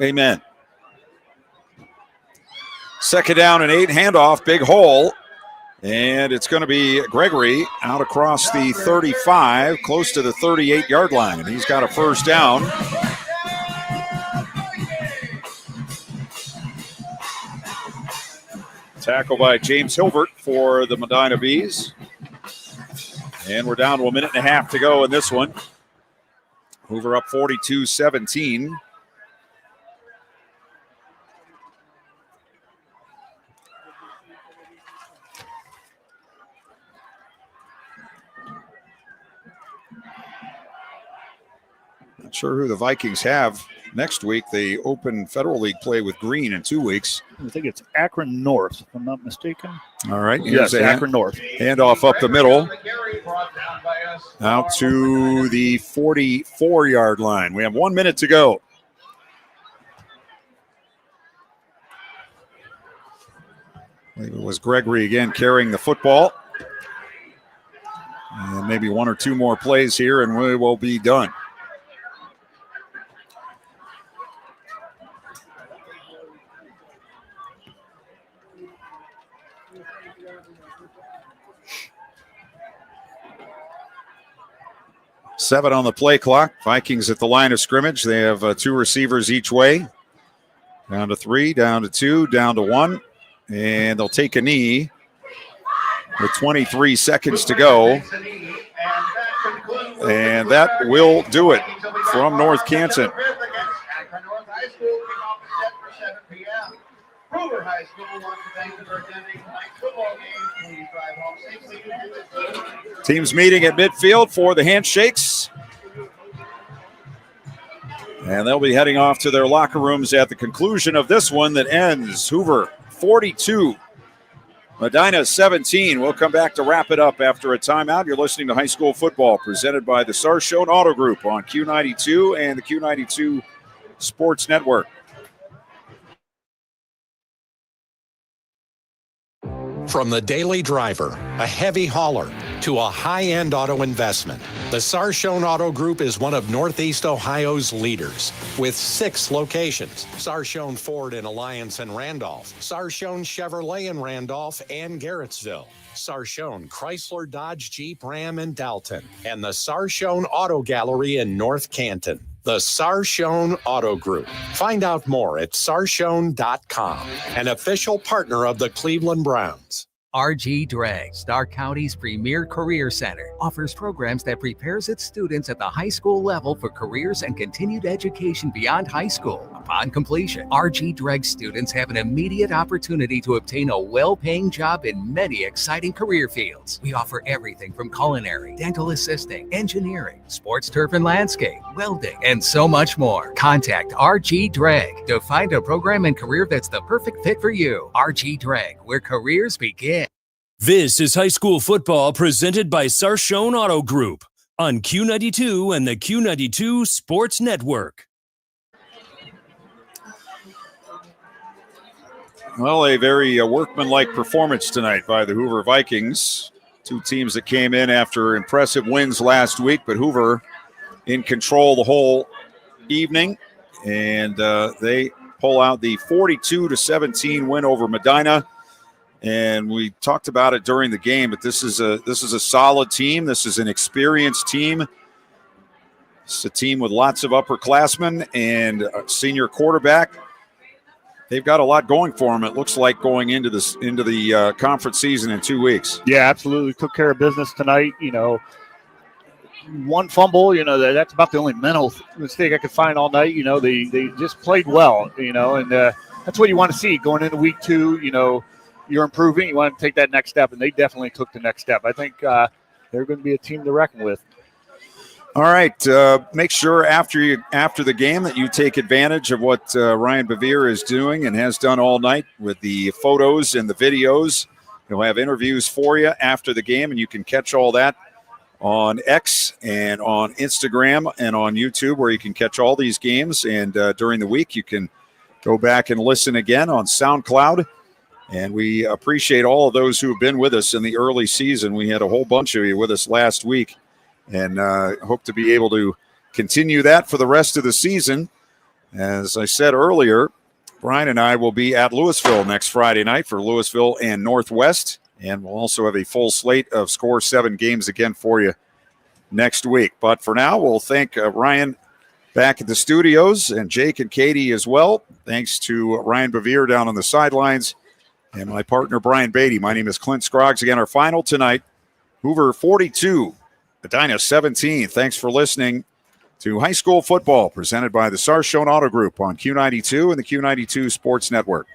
Amen. 2nd down and 8, handoff, big hole. And it's going to be Gregory out across the 35, close to the 38-yard line. And he's got a 1st down. Tackle by James Hilbert for the Medina Bees. And we're down to 1.5 minutes to go in this one. Hoover up 42-17. Not sure who the Vikings have next week. They open Federal League play with Green in 2 weeks. I think it's Akron North, if I'm not mistaken. All right. Yes, Akron North. Handoff up the middle. Out to the 44-yard line. We have 1 minute to go. I believe it was Gregory again carrying the football. And maybe 1 or 2 more plays here, and we will be done. Seven on the play clock. Vikings at the line of scrimmage. They have 2 receivers each way. Down to 3, down to 2, down to 1. And they'll take a knee with 23 seconds to go. And that will do it from North Canton. Hoover High School wants to thank you for attending tonight's football game. Please drive home safely. Teams meeting at midfield for the handshakes. And they'll be heading off to their locker rooms at the conclusion of this one that ends Hoover 42, Medina 17. We'll come back to wrap it up after a timeout. You're listening to High School Football presented by the Sarshone Auto Group on Q92 and the Q92 Sports Network. From the daily driver, a heavy hauler, to a high-end auto investment, the Sarshone Auto Group is one of Northeast Ohio's leaders with 6 locations. Sarshone Ford in Alliance and Randolph, Sarshone Chevrolet in Randolph and Garrettsville, Sarshone Chrysler Dodge Jeep Ram in Dalton, and the Sarshone Auto Gallery in North Canton. The Sarshone Auto Group. Find out more at sarshone.com, an official partner of the Cleveland Browns. RG Drag, Stark County's premier career center, offers programs that prepares its students at the high school level for careers and continued education beyond high school. Upon completion, RG Dreg students have an immediate opportunity to obtain a well-paying job in many exciting career fields. We offer everything from culinary, dental assisting, engineering, sports turf and landscape, welding, and so much more. Contact RG Dreg to find a program and career that's the perfect fit for you. RG Dreg, where careers begin. This is high school football presented by Sarshone Auto Group on Q92 and the Q92 Sports Network. Well, a very workmanlike performance tonight by the Hoover Vikings. Two teams that came in after impressive wins last week, but Hoover in control the whole evening, and they pull out the 42-17 win over Medina. And we talked about it during the game, but this is a solid team. This is an experienced team. It's a team with lots of upperclassmen and a senior quarterback. They've got a lot going for them, it looks like, going into the conference season in 2 weeks. Yeah, absolutely. Took care of business tonight. One fumble, that's about the only mental mistake I could find all night. They just played well, and that's what you want to see going into week 2. You're improving. You want to take that next step, and they definitely took the next step. I think they're going to be a team to reckon with. All right. Make sure after the game that you take advantage of what Ryan Bevere is doing and has done all night with the photos and the videos. He'll have interviews for you after the game, and you can catch all that on X and on Instagram and on YouTube, where you can catch all these games. And during the week, you can go back and listen again on SoundCloud. And we appreciate all of those who have been with us in the early season. We had a whole bunch of you with us last week. And hope to be able to continue that for the rest of the season. As I said earlier, Brian and I will be at Louisville next Friday night for Louisville and Northwest. And we'll also have a full slate of Score 7 games again for you next week. But for now, we'll thank Ryan back at the studios and Jake and Katie as well. Thanks to Ryan Bevere down on the sidelines and my partner, Brian Beatty. My name is Clint Scroggs. Again, our final tonight, Hoover 42. Medina 17. Thanks for listening to High School Football presented by the Sarshone Auto Group on Q92 and the Q92 Sports Network.